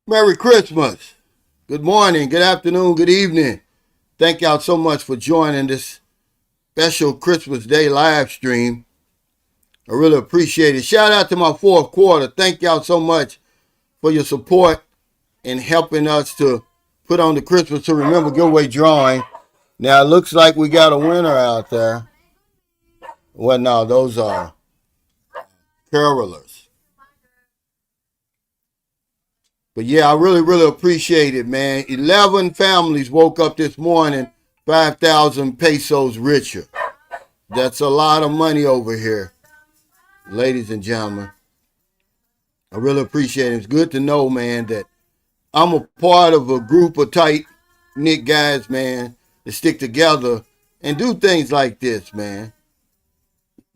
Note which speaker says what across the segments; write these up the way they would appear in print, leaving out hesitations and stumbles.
Speaker 1: Merry Christmas. Good morning, good afternoon, good evening. Thank y'all so much for joining this special Christmas Day live stream. I really appreciate it. Shout out to my fourth quarter. Thank y'all so much for your support and helping us to put on the Christmas to Remember giveaway drawing. Now, it looks like we got a winner out there. Well, no, those are carolers. But yeah, I really appreciate it, man. 11 families woke up this morning 5,000 pesos richer. That's a lot of money over here, ladies and gentlemen. I really appreciate it. It's good to know, man, that I'm a part of a group of tight knit guys, man, that stick together and do things like this, man.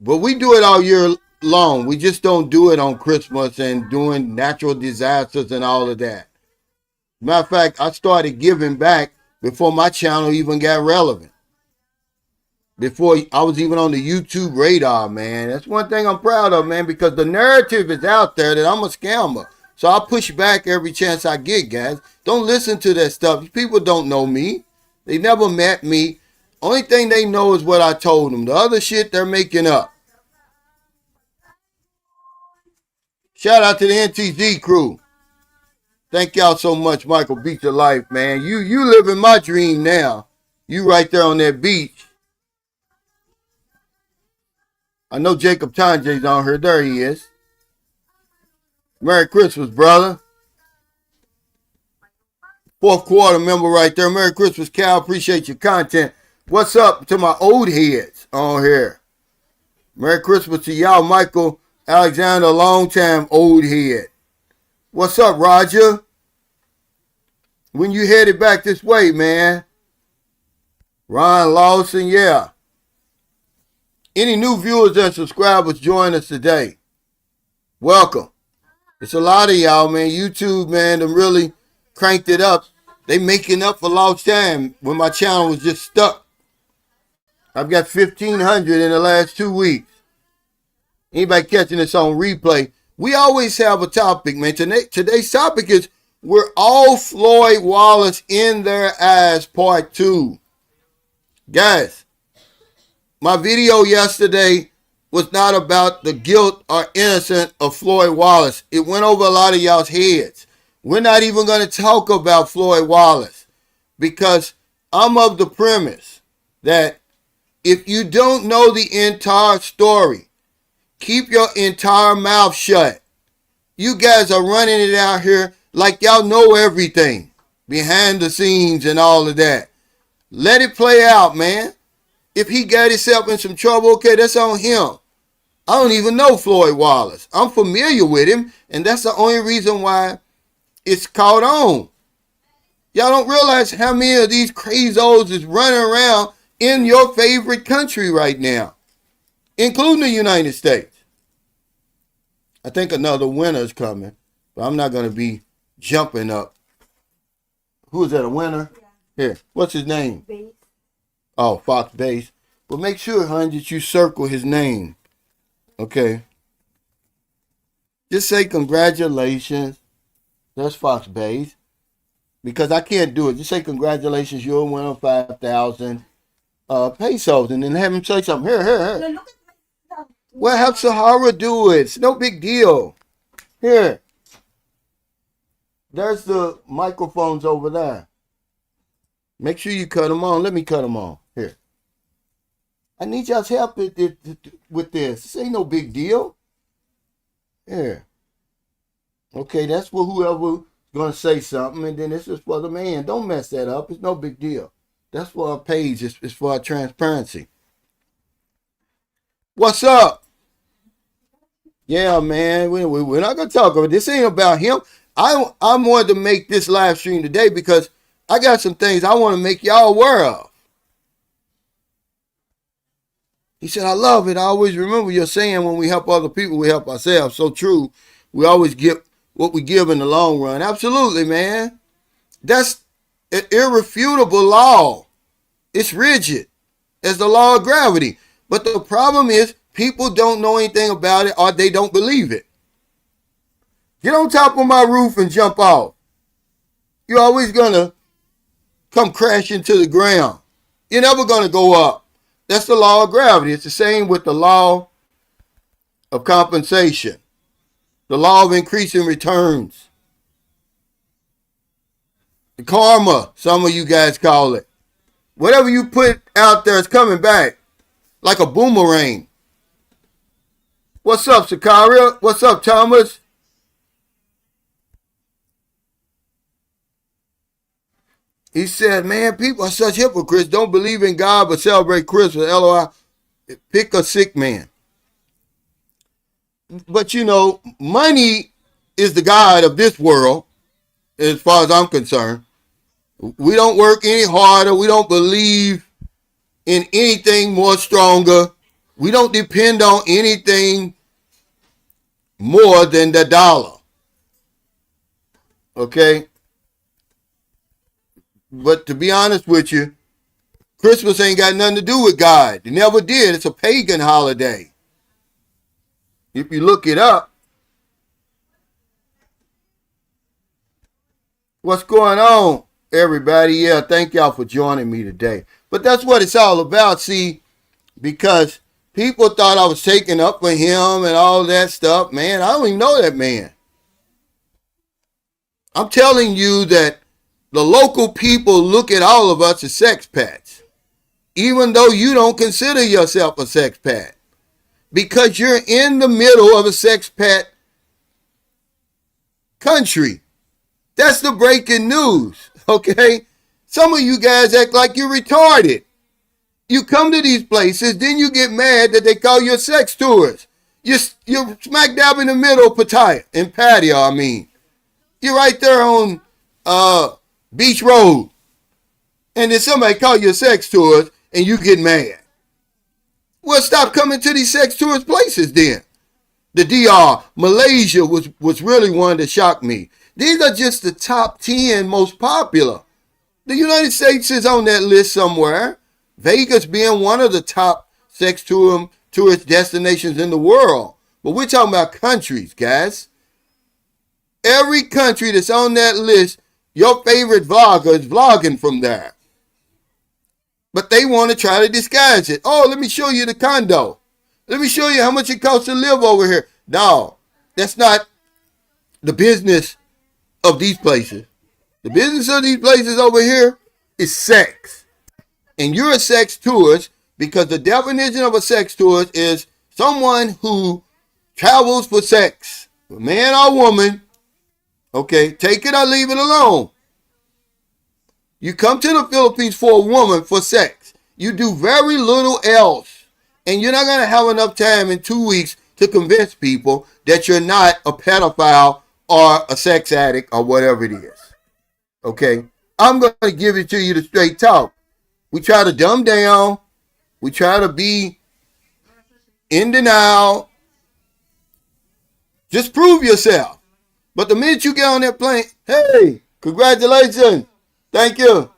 Speaker 1: But we do it all year long. We just don't do it on Christmas and doing natural disasters and all of that. Matter of fact, I started giving back before my channel even got relevant. Before I was even on the YouTube radar, man. That's one thing I'm proud of, man, because the narrative is out there that I'm a scammer. So I push back every chance I get, guys. Don't listen to that stuff. These people don't know me. They never met me. Only thing they know is what I told them. The other shit they're making up. Shout out to the NTZ crew. Thank y'all so much, Michael Beach of Life, man. You living my dream now. You right there on that beach. I know Jacob Tanjay's on here. There he is. Merry Christmas, brother. Fourth quarter member right there. Merry Christmas, Cal. Appreciate your content. What's up to my old heads on here? Merry Christmas to y'all, Michael Alexander, long time old head. What's up, Roger? When you headed back this way, man? Ron Lawson, yeah. Any new viewers and subscribers join us today? Welcome. It's a lot of y'all, man. YouTube, man, them really cranked it up. They making up for lost time when my channel was just stuck. I've got 1,500 in the last 2 weeks. Anybody catching this on replay? We always have a topic, man. Today's topic is we're all Floyd Wallace in their eyes, part 2. Guys, my video yesterday was not about the guilt or innocence of Floyd Wallace. It went over a lot of y'all's heads. We're not even going to talk about Floyd Wallace because I'm of the premise that if you don't know the entire story, keep your entire mouth shut. You guys are running it out here like y'all know everything behind the scenes and all of that. Let it play out, man. If he got himself in some trouble, okay, that's on him. I don't even know Floyd Wallace. I'm familiar with him, and that's the only reason why it's caught on. Y'all don't realize how many of these crazos is running around in your favorite country right now, including the United States. I think another winner's coming, but I'm not going to be jumping up. Who is that, a winner? Yeah. Here, what's his name? Base. Oh, Fox Base. But make sure, hon, that you circle his name. Okay. Just say congratulations. That's Fox Base. Because I can't do it. Just say congratulations, you're a winner of 5,000 pesos. And then have him say something. Here. Well, have Sahara do it. It's no big deal. Here. There's the microphones over there. Make sure you cut them on. Let me cut them on. Here. I need y'all's help with this. This ain't no big deal. Here. Okay, that's for whoever's going to say something. And then this is for the man. Don't mess that up. It's no big deal. That's for our page. It's for our transparency. What's up? Yeah, man. We're not going to talk about it. This ain't about him. I wanted to make this live stream today because I got some things I want to make y'all aware of. He said, I love it. I always remember your saying when we help other people, we help ourselves. So true. We always get what we give in the long run. Absolutely, man. That's an irrefutable law. It's rigid as the law of gravity. But the problem is people don't know anything about it or they don't believe it. Get on top of my roof and jump off. You're always going to come crashing to the ground. You're never going to go up. That's the law of gravity. It's the same with the law of compensation, the law of increasing returns, the karma, some of you guys call it. Whatever you put out there is coming back like a boomerang. What's up, Sakaria? What's up, Thomas? He said, man, people are such hypocrites. Don't believe in God but celebrate Christmas. LOI. Pick a sick man. But you know, money is the God of this world, as far as I'm concerned. We don't work any harder. We don't believe in anything more stronger. We don't depend on anything more than the dollar. Okay? But to be honest with you, Christmas ain't got nothing to do with God. It never did. It's a pagan holiday. If you look it up. What's going on, everybody? Yeah, thank y'all for joining me today. But that's what it's all about, see, because people thought I was taking up for him and all that stuff. Man, I don't even know that man. I'm telling you that the local people look at all of us as sexpats, even though you don't consider yourself a sexpat, because you're in the middle of a sexpat country. That's the breaking news, okay? Some of you guys act like you're retarded. You come to these places, then you get mad that they call you sex tourists. You're smack dab in the middle of patio, I mean. You're right there on Beach Road. And then somebody call you a sex tourist and you get mad. Well, stop coming to these sex tourist places then. The DR, Malaysia was really one that shocked me. These are just the top 10 most popular. The United States is on that list somewhere. Vegas being one of the top sex tourist destinations in the world. But we're talking about countries, guys. Every country that's on that list, your favorite vlogger is vlogging from there. But they want to try to disguise it. Oh, let me show you the condo. Let me show you how much it costs to live over here. No, that's not the business of these places. The business of these places over here is sex. And you're a sex tourist because the definition of a sex tourist is someone who travels for sex. Man or woman. Okay, take it or leave it alone. You come to the Philippines for a woman for sex. You do very little else. And you're not going to have enough time in 2 weeks to convince people that you're not a pedophile or a sex addict or whatever it is. Okay? I'm going to give it to you the straight talk. We try to dumb down. We try to be in denial. Just prove yourself. But the minute you get on that plane, hey, congratulations. Thank you.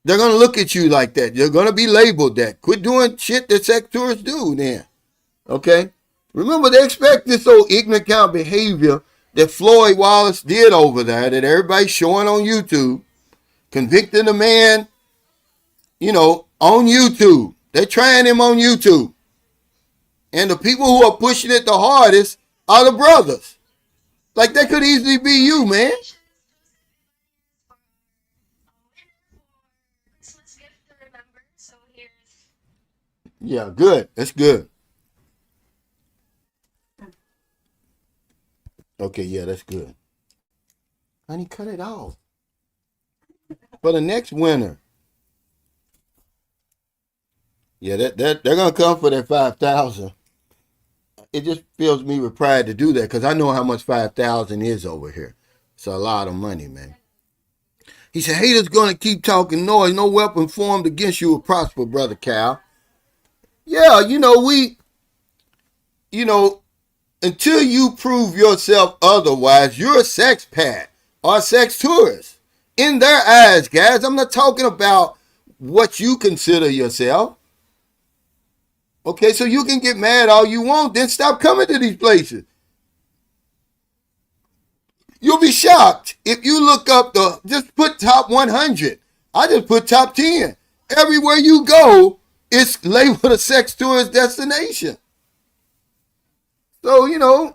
Speaker 1: They're going to look at you like that. You're going to be labeled that. Quit doing shit that sex tourists do then. Okay? Remember, they expect this old ignorant kind of behavior that Floyd Wallace did over there that everybody's showing on YouTube. Convicting a man, on YouTube. They're trying him on YouTube. And the people who are pushing it the hardest are the brothers. Like, that could easily be you, man. Yeah, good. That's good. Okay, yeah, that's good. Honey, cut it off. For the next winter. Yeah, that they're gonna come for that 5,000. It just fills me with pride to do that because I know how much 5,000 is over here. It's a lot of money, man. He said, haters gonna keep talking noise. No weapon formed against you will prosper, brother Cal. Yeah, until you prove yourself otherwise, you're a sex pad or a sex tourist. In their eyes, guys, I'm not talking about what you consider yourself. Okay, so you can get mad all you want, then stop coming to these places. You'll be shocked if you look up just put top 100. I just put top 10. Everywhere you go, it's labeled a sex tourist destination. So,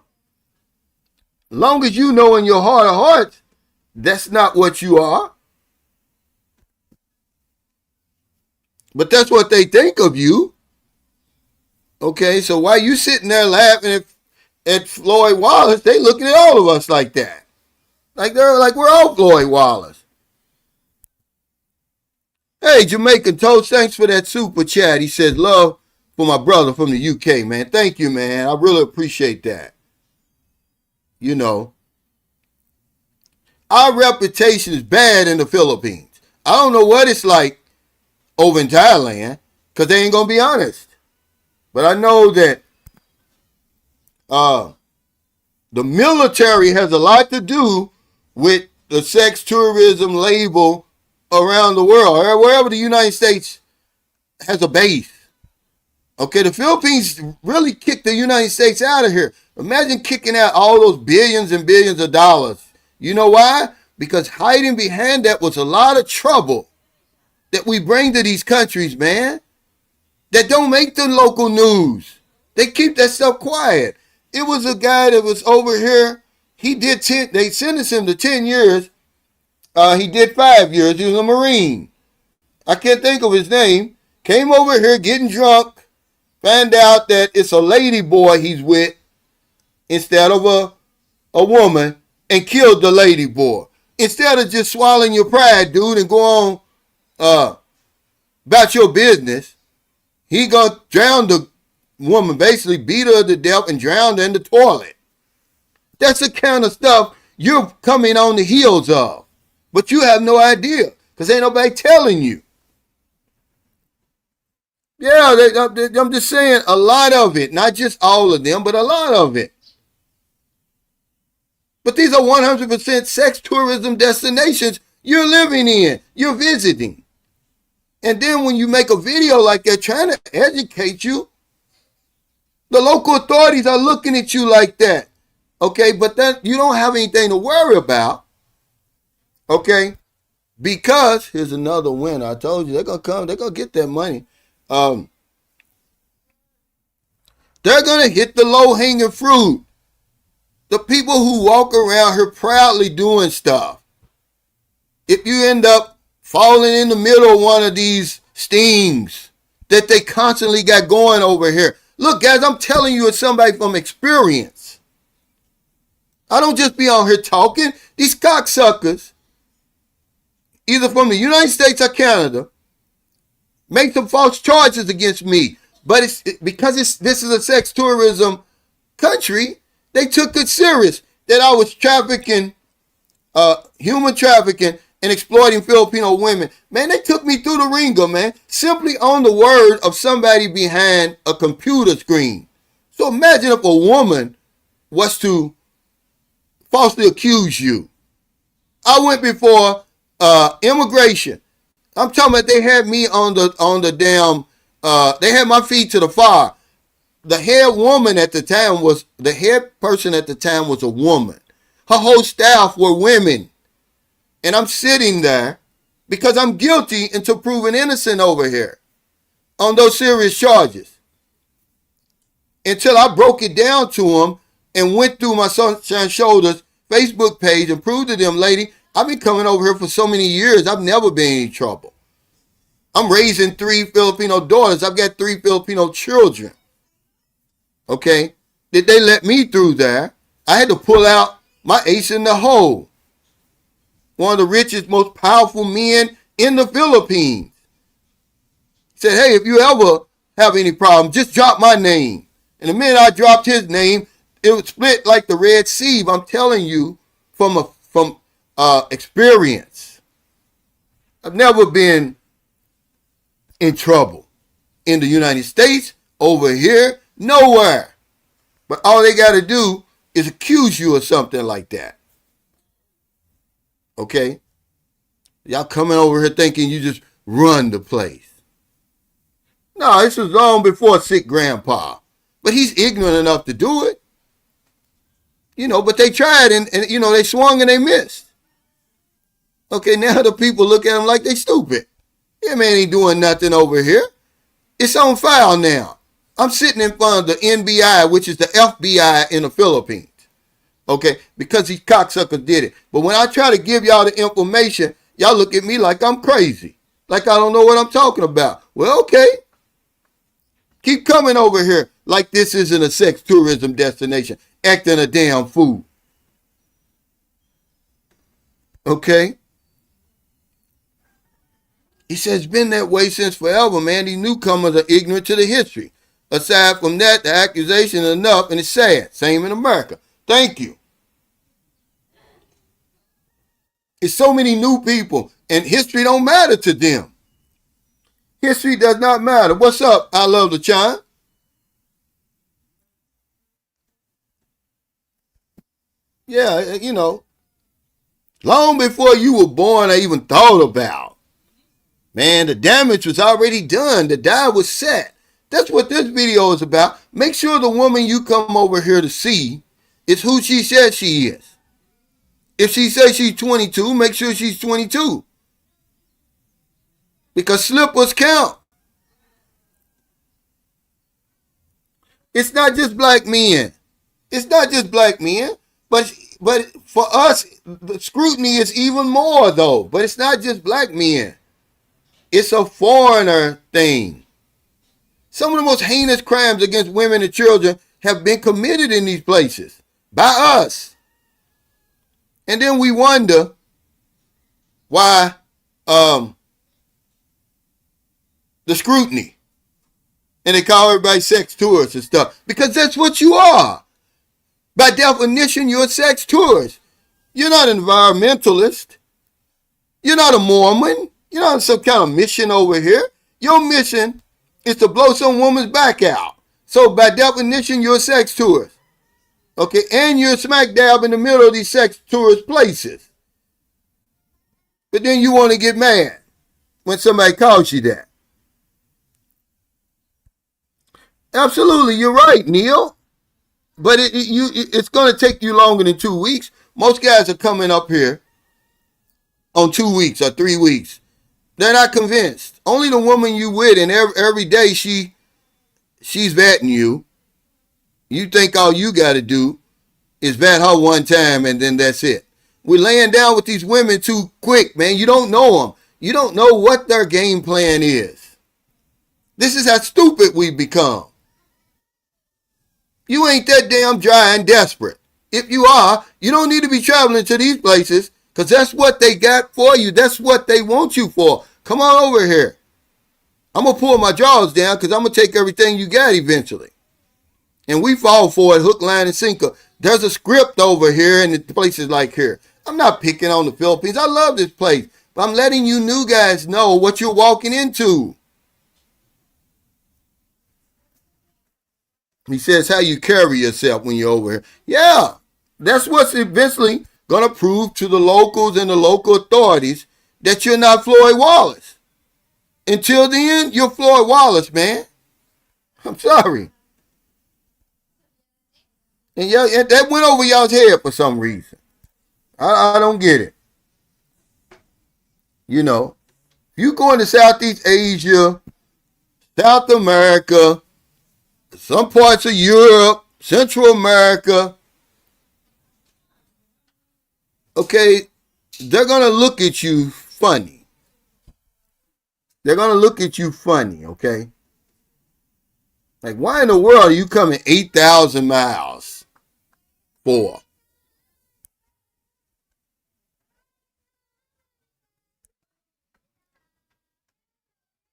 Speaker 1: long as you know in your heart of hearts, that's not what you are. But that's what they think of you. Okay, so while you sitting there laughing at Floyd Wallace, they looking at all of us like that. Like they're like we're all Floyd Wallace. Hey, Jamaican Toast, thanks for that super chat. He says, love for my brother from the UK, man. Thank you, man. I really appreciate that. Our reputation is bad in the Philippines. I don't know what it's like over in Thailand, because they ain't going to be honest. But I know that the military has a lot to do with the sex tourism label around the world, or wherever the United States has a base. Okay, the Philippines really kicked the United States out of here. Imagine kicking out all those billions and billions of dollars. You know why? Because hiding behind that was a lot of trouble that we bring to these countries, man, that don't make the local news. They keep that stuff quiet. It was a guy that was over here. They sentenced him to 10 years. He did 5 years. He was a Marine. I can't think of his name. Came over here getting drunk. Found out that it's a lady boy he's with instead of a woman, and killed the lady boy. Instead of just swallowing your pride, dude, and go on about your business, he gonna drown the woman, basically beat her to death and drowned her in the toilet. That's the kind of stuff you're coming on the heels of. But you have no idea, because ain't nobody telling you. Yeah, I'm just saying a lot of it, not just all of them, but a lot of it. But these are 100% sex tourism destinations you're living in, you're visiting. And then when you make a video like that trying to educate you, the local authorities are looking at you like that. Okay, but then you don't have anything to worry about. Okay, because here's another winner. I told you they're gonna come, they're gonna get that money. They're gonna hit the low-hanging fruit. The people who walk around here proudly doing stuff. If you end up falling in the middle of one of these stings that they constantly got going over here. Look, guys, I'm telling you as somebody from experience. I don't just be on here talking. These cocksuckers, either from the United States or Canada, make some false charges against me. But because this is a sex tourism country, they took it serious that I was trafficking, human trafficking, and exploiting Filipino women. Man, they took me through the ringer, man, simply on the word of somebody behind a computer screen. So imagine if a woman was to falsely accuse you. I went before immigration. I'm talking about they had me on the damn, they had my feet to the fire. The head person at the time was a woman. Her whole staff were women. And I'm sitting there because I'm guilty until proven innocent over here on those serious charges. Until I broke it down to them and went through my Sunshine Shoulders Facebook page and proved to them, lady, I've been coming over here for so many years. I've never been in any trouble. I'm raising 3 Filipino daughters. I've got 3 Filipino children. Okay, did they let me through there? I had to pull out my ace in the hole. One of the richest, most powerful men in the Philippines said, hey, if you ever have any problem, just drop my name. And the minute I dropped his name, it would split like the Red Sea. I'm telling you from experience. I've never been in trouble in the United States, over here, nowhere. But all they got to do is accuse you of something like that. Okay? Y'all coming over here thinking you just run the place. No, this was long before sick grandpa. But he's ignorant enough to do it. But they tried and they swung and they missed. Okay, now the people look at them like they stupid. Yeah, man ain't doing nothing over here. It's on file now. I'm sitting in front of the NBI, which is the FBI in the Philippines. Okay, because these cocksuckers did it. But when I try to give y'all the information, y'all look at me like I'm crazy. Like I don't know what I'm talking about. Well, okay. Keep coming over here like this isn't a sex tourism destination, acting a damn fool. Okay? He says it's been that way since forever, man. These newcomers are ignorant to the history. Aside from that, the accusation is enough, and it's sad. Same in America. Thank you. It's so many new people, and history don't matter to them. History does not matter. What's up? I love the chime. Yeah, long before you were born, I even thought about. Man, the damage was already done. The die was set. That's what this video is about. Make sure the woman you come over here to see is who she says she is. If she says she's 22, make sure she's 22. Because slippers count. It's not just black men. It's not just black men. But for us, the scrutiny is even more, though. But it's not just black men. It's a foreigner thing. Some of the most heinous crimes against women and children have been committed in these places by us. And then we wonder why the scrutiny. And they call everybody sex tourists and stuff. Because that's what you are. By definition, you're a sex tourist. You're not an environmentalist. You're not a Mormon. You're not some kind of mission over here. Your mission is to blow some woman's back out. So by definition, you're a sex tourist. Okay, and you're smack dab in the middle of these sex tourist places. But then you want to get mad when somebody calls you that. Absolutely, you're right, Neil. But it's going to take you longer than 2 weeks. Most guys are coming up here on 2 weeks or 3 weeks. They're not convinced. Only the woman you with, and every day she's vetting you. You think all you got to do is vet her one time and then that's it. We're laying down with these women too quick, man. You don't know them. You don't know what their game plan is. This is how stupid we've become. You ain't that damn dry and desperate. If you are, you don't need to be traveling to these places because that's what they got for you. That's what they want you for. Come on over here. I'm going to pull my jaws down because I'm going to take everything you got eventually. And we fall for it, hook, line, and sinker. There's a script over here in places like here. I'm not picking on the Philippines. I love this place. But I'm letting you new guys know what you're walking into. He says how you carry yourself when you're over here. Yeah, that's what's eventually going to prove to the locals and the local authorities that you're not Floyd Wallace. Until then, you're Floyd Wallace, man. I'm sorry. And yeah, that went over y'all's head for some reason. I don't get it. You go into Southeast Asia, South America, some parts of Europe, Central America, okay, they're going to look at you funny. They're going to look at you funny, okay? Like, why in the world are you coming 8,000 miles for?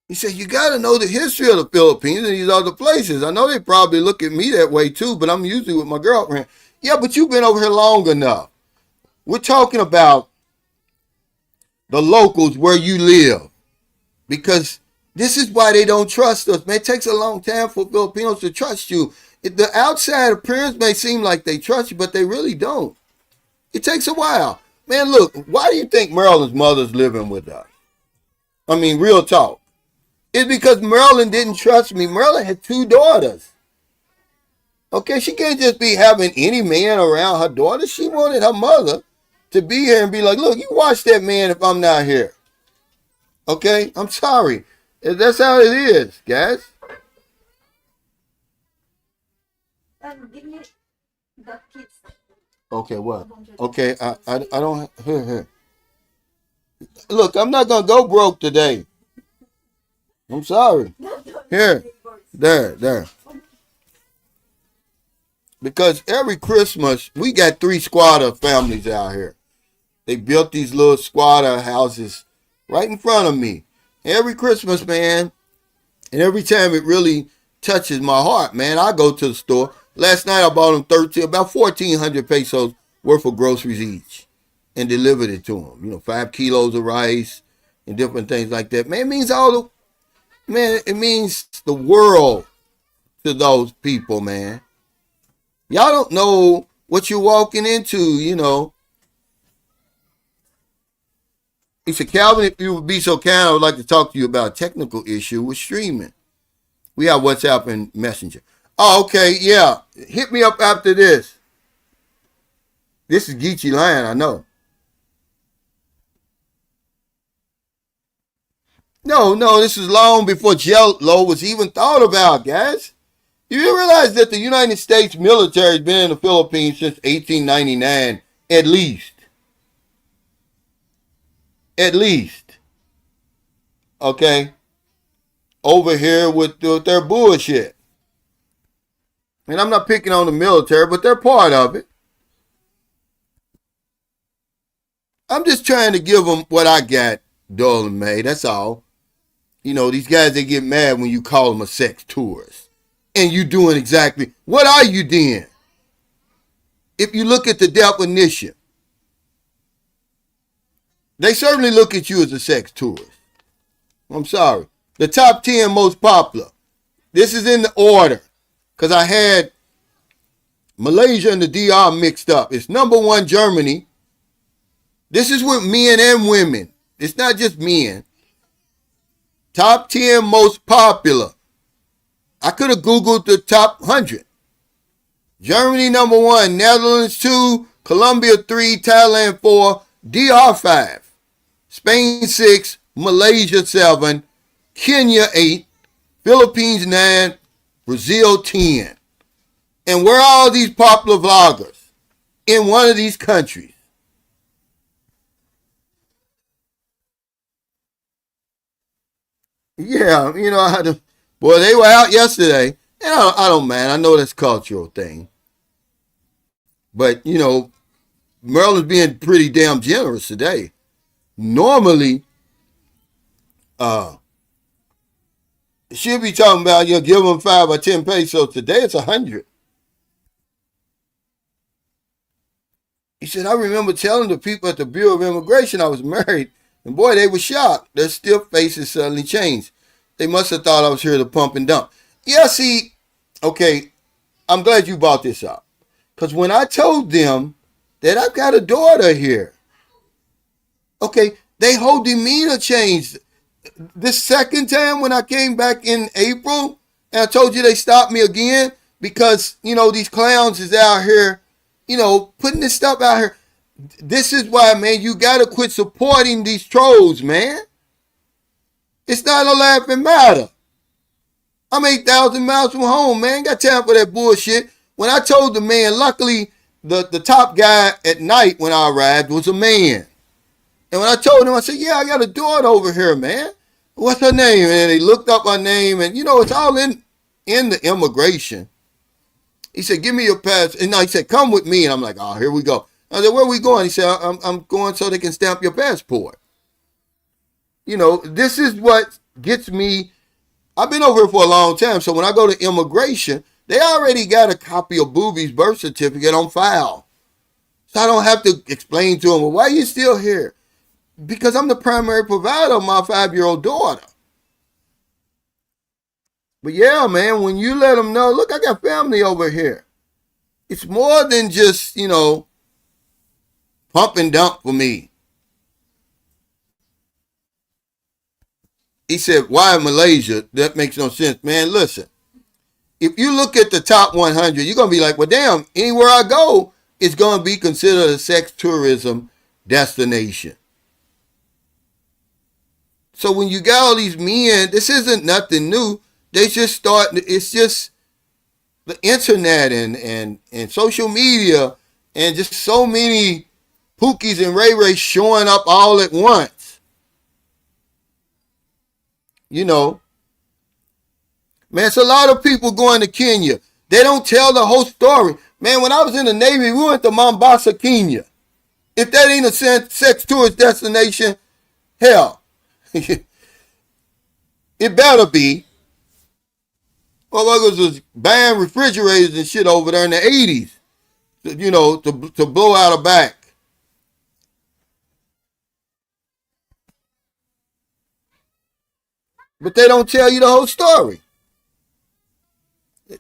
Speaker 1: He said, you got to know the history of the Philippines and these other places. I know they probably look at me that way too, but I'm usually with my girlfriend. Yeah, but you've been over here long enough. We're talking about the locals where you live. Because this is why they don't trust us. Man, it takes a long time for Filipinos to trust you. The outside appearance may seem like they trust you, but they really don't. It takes a while. Man, look, why do you think Marilyn's mother's living with us? I mean, real talk. It's because Marilyn didn't trust me. Marilyn had 2 daughters. Okay, she can't just be having any man around her daughter. She wanted her mother to be here and be like, look, you watch that man if I'm not here. Okay, I'm sorry. That's how it is, guys.
Speaker 2: Give me the kids.
Speaker 1: Okay, what? Okay, I don't. Here. Look, I'm not gonna go broke today. I'm sorry. Here, there. Because every Christmas we got 3 squatter families out here. They built these little squatter houses right in front of me. Every Christmas, man, and every time it really touches my heart, man, I go to the store. Last night I bought them about 1,400 pesos worth of groceries each and delivered it to them. 5 kilos of rice and different things like that. Man, it means the world to those people, man. Y'all don't know what you're walking into. He said, Calvin, if you would be so kind, I would like to talk to you about a technical issue with streaming. We have WhatsApp and Messenger. Oh, okay, yeah. Hit me up after this. This is Geechee Lion, I know. No, this is long before Jello was even thought about, guys. You realize that the United States military has been in the Philippines since 1899, at least. At least. Okay? Over here with their bullshit. And I'm not picking on the military, but they're part of it. I'm just trying to give them what I got, Dolan May. That's all. These guys, they get mad when you call them a sex tourist. And you doing exactly, what are you then? If you look at the definition, they certainly look at you as a sex tourist. I'm sorry. The top 10 most popular. This is in the order. Because I had Malaysia and the DR mixed up. It's number 1, Germany. This is with men and women. It's not just men. Top 10 most popular. I could have Googled the top 100. Germany number 1, Netherlands 2, Colombia 3, Thailand 4, DR 5, Spain 6, Malaysia 7, Kenya 8, Philippines 9, Brazil 10. And where are all these popular vloggers? In one of these countries. Yeah, I had to, boy, they were out yesterday. And I don't man, I know that's a cultural thing. But, Maryland's being pretty damn generous today. Normally, she'll be talking about, give them 5 or 10 pesos. Today it's 100. He said, I remember telling the people at the Bureau of Immigration I was married, and boy, they were shocked. Their stiff faces suddenly changed. They must have thought I was here to pump and dump. Yeah, see, okay, I'm glad you brought this up. Because when I told them that I've got a daughter here, okay, their whole demeanor changed. This second time when I came back in April, and I told you they stopped me again because, these clowns is out here, putting this stuff out here. This is why, man, you got to quit supporting these trolls, man. It's not a laughing matter. I'm 8,000 miles from home, man. Ain't got time for that bullshit. When I told the man, luckily, the top guy at night when I arrived was a man. And when I told him, I said, yeah, I got a daughter over here, man. What's her name? And he looked up her name, and, it's all in the immigration. He said, give me your pass. And no, he said, come with me. And I'm like, oh, here we go. I said, where are we going? He said, I'm going so they can stamp your passport. This is what gets me. I've been over here for a long time. So when I go to immigration, they already got a copy of Booby's birth certificate on file. So I don't have to explain to them, well, why are you still here? Because I'm the primary provider of my 5-year-old daughter. But yeah, man, when you let them know, look, I got family over here. It's more than just, pump and dump for me. He said, why Malaysia? That makes no sense. Man, listen. if you look at the top 100, you're going to be like, well, damn, anywhere I go, it's going to be considered a sex tourism destination. So when you got all these men, this isn't nothing new. They just start, it's just the internet and social media and just so many Pookies and Ray Ray showing up all at once. You know, man, it's a lot of people going to Kenya. They don't tell the whole story. Man, when I was in the Navy, we went to Mombasa, Kenya. If that ain't a sex tourist destination, hell, it better be. Motherfuckers was buying refrigerators and shit over there in the 80s, you know, to blow out a back. But they don't tell you the whole story.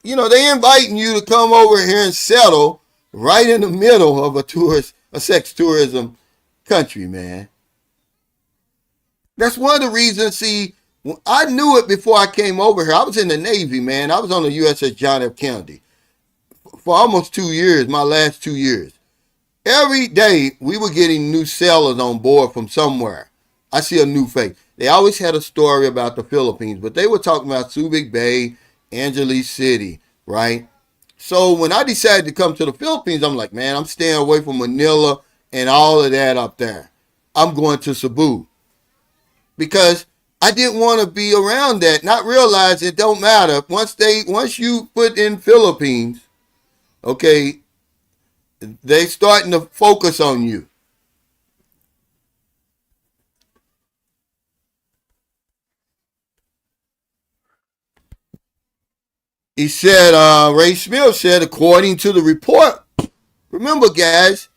Speaker 1: You know, they inviting you to come over here and settle right in the middle of a sex tourism country, man. That's one of the reasons, see, I knew it before I came over here. I was in the Navy, man. I was on the USS John F. Kennedy for almost 2 years, my last 2 years. Every day, we were getting new sailors on board from somewhere. I see a new face. They always had a story about the Philippines, but they were talking about Subic Bay, Angeles City, right? So when I decided to come to the Philippines, I'm like, man, I'm staying away from Manila and all of that up there. I'm going to Cebu. Because I didn't want to be around that, not realize it don't matter. Once you put in Philippines, okay, they starting to focus on you. He said, Ray Smith said, according to the report, remember guys,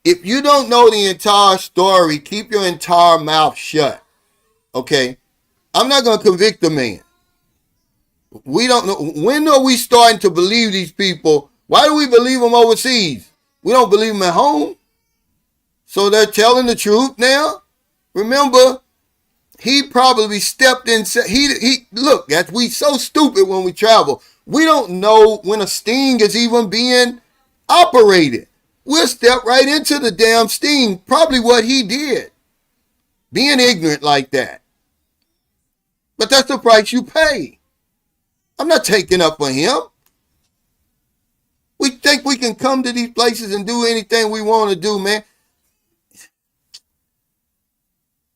Speaker 1: if you don't know the entire story, keep your entire mouth shut. Okay? I'm not going to convict the man. We don't know. When are we starting to believe these people? Why do we believe them overseas? We don't believe them at home. So they're telling the truth now? Remember, he probably stepped in. He look, we so stupid when we travel. We don't know when a sting is even being operated. We'll step right into the damn sting. Probably what he did. Being ignorant like that. But that's the price you pay. I'm not taking up for him. We think we can come to these places and do anything we want to do, man.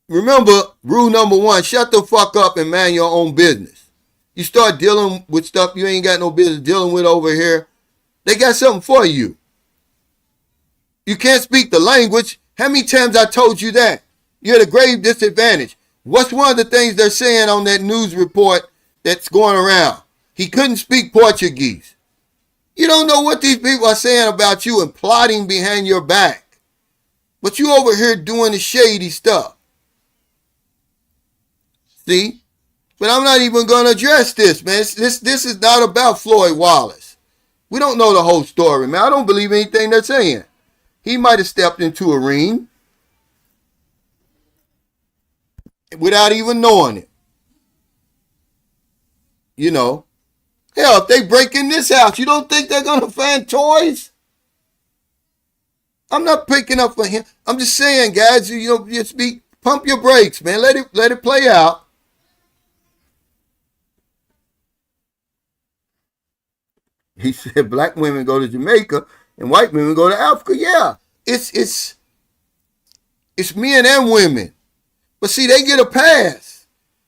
Speaker 1: Remember, rule number 1, shut the fuck up and mind your own business. You start dealing with stuff you ain't got no business dealing with over here, they got something for you. You can't speak the language. How many times I told you that? You're at a grave disadvantage. What's one of the things they're saying on that news report that's going around? He couldn't speak Portuguese. You don't know what these people are saying about you and plotting behind your back. But you over here doing the shady stuff. See? But I'm not even going to address this, man. This is not about Floyd Wallace. We don't know the whole story, man. I don't believe anything they're saying. He might have stepped into a ring without even knowing it. You know. Hell, if they break in this house, you don't think they're going to find toys? I'm not picking up for him. I'm just saying, guys, just pump your brakes, man. Let it play out. He said black women go to Jamaica and white women go to Africa. Yeah, it's men and women. But see, they get a pass.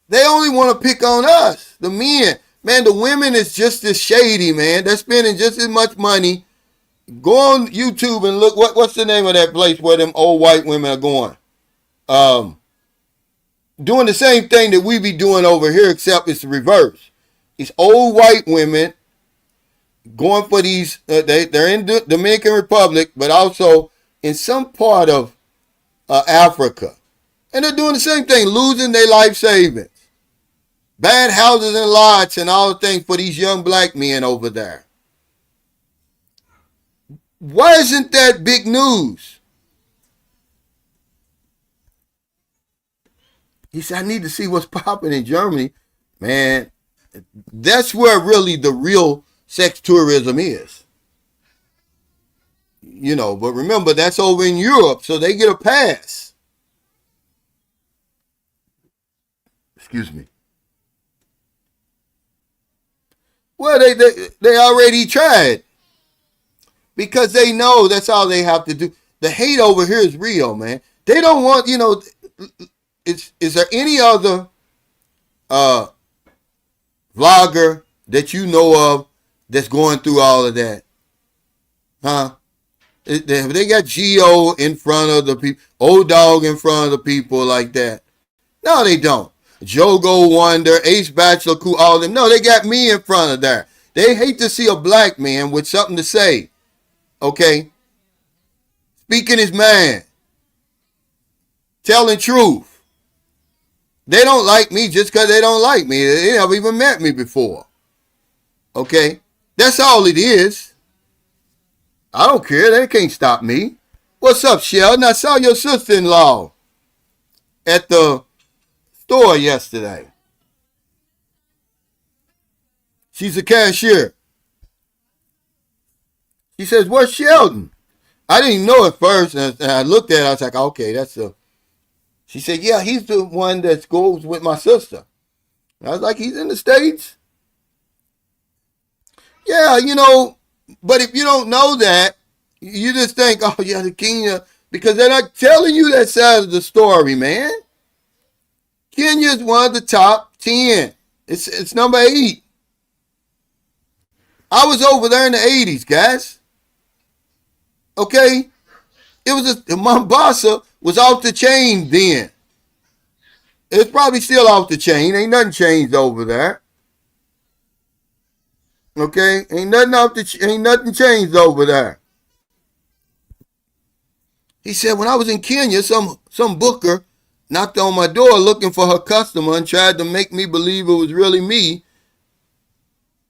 Speaker 1: They only want to pick on us, the men. Man, the women is just as shady, man. They're spending just as much money. Go on YouTube and look. What's the name of that place where them old white women are going? Doing the same thing that we be doing over here, except it's the reverse. These old white women going for these, they're in the Dominican Republic, but also in some part of Africa. And they're doing the same thing, losing their life savings. Bad houses and lots and all the things for these young black men over there. Why isn't that big news? He said, I need to see what's popping in Germany. Man, that's where really the real sex tourism is. But remember, that's over in Europe, so they get a pass. Excuse me. Well, they already tried because they know that's all they have to do. The hate over here is real, man. They don't want, is there any other vlogger that you know of that's going through all of that? Huh? They got Geo in front of the people, Old Dog in front of the people like that. No, they don't. Jogo Wonder, Ace Bachelor, Cool, all of them. No, they got me in front of there. They hate to see a black man with something to say. Okay? Speaking his mind. Telling truth. They don't like me just because they don't like me. They never even met me before. Okay? That's all it is. I don't care. They can't stop me. What's up, Sheldon? I saw your sister-in-law at the store yesterday. She's a cashier. She says, where's Sheldon? I didn't even know at first. And I looked at it. I was like, okay, that's a... She said, yeah, he's the one that goes with my sister. I was like, he's in the States? Yeah, but if you don't know that, you just think, oh, yeah, the Kenya, because they're not telling you that side of the story, man. Kenya is one of the top 10. It's number 8. I was over there in the 80s, guys. Okay? It was Mombasa was off the chain then. It's probably still off the chain. Ain't nothing changed over there. Okay? Ain't nothing changed over there. He said, when I was in Kenya, some booker knocked on my door looking for her customer and tried to make me believe it was really me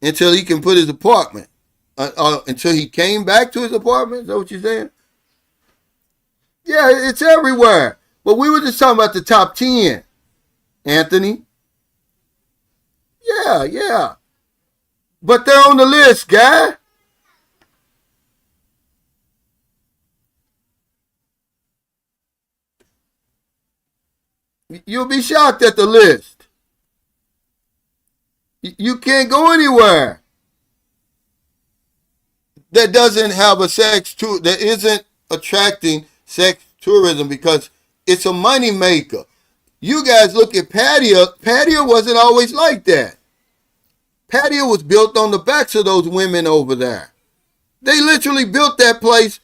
Speaker 1: until he can put his apartment. Until he came back to his apartment? Is that what you're saying? Yeah, it's everywhere. But we were just talking about the top 10, Anthony. Yeah. But they're on the list, guy. You'll be shocked at the list. You can't go anywhere that doesn't have a sex tour, that isn't attracting sex tourism, because it's a money maker. You guys look at Patio. Patio wasn't always like that. Patio was built on the backs of those women over there. They literally built that place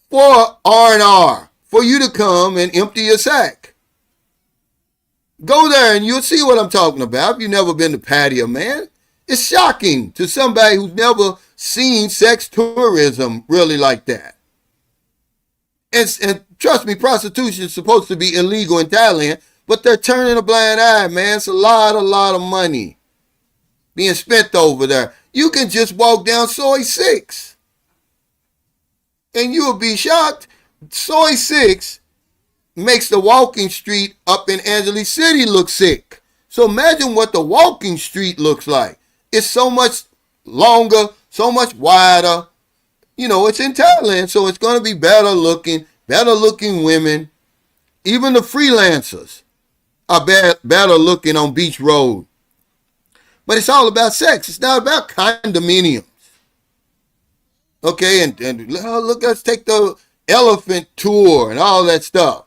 Speaker 1: for R&R, for you to come and empty your sack. Go there and you'll see what I'm talking about. If you've never been to Patio, man, it's shocking to somebody who's never seen sex tourism really like that. And trust me, prostitution is supposed to be illegal in Thailand, but they're turning a blind eye, man. It's a lot of money being spent over there. You can just walk down Soy 6 and you'll be shocked. Soy 6 makes the walking street up in Angeles City look sick. So imagine what the walking street looks like. It's so much longer, so much wider. It's in Thailand, so it's going to be better looking women. Even the freelancers are better looking on Beach Road. But it's all about sex. It's not about condominiums. Okay, and look, let's take the elephant tour and all that stuff.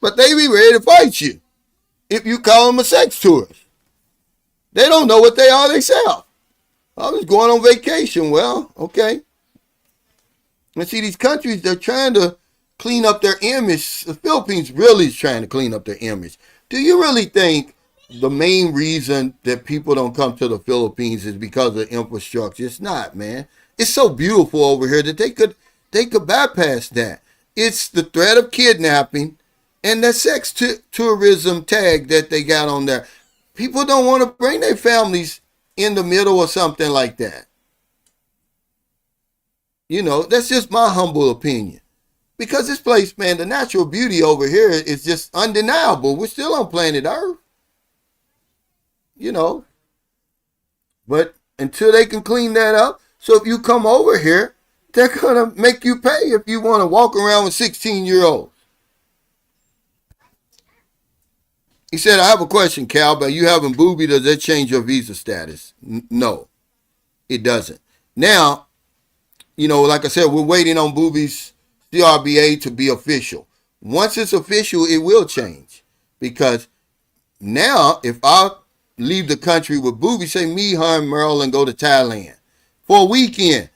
Speaker 1: But they be ready to fight you if you call them a sex tourist. They don't know what they are themselves. I was going on vacation. Well, okay. And see, these countries, they're trying to clean up their image. The Philippines really is trying to clean up their image. Do you really think the main reason that people don't come to the Philippines is because of infrastructure? It's not, man. It's so beautiful over here that they could bypass that. It's the threat of kidnapping and that sex tourism tag that they got on there. People don't want to bring their families in the middle of something like that. That's just my humble opinion. Because this place, man, the natural beauty over here is just undeniable. We're still on planet Earth. you know. But until they can clean that up, so if you come over here, they're going to make you pay if you want to walk around with 16-year-olds. He said, I have a question, Cal, but you having booby, does that change your visa status? No, it doesn't. Now, like I said, we're waiting on booby's CRBA to be official. Once it's official, it will change. Because now, if I leave the country with booby, say me, her, and Merle, and go to Thailand for a weekend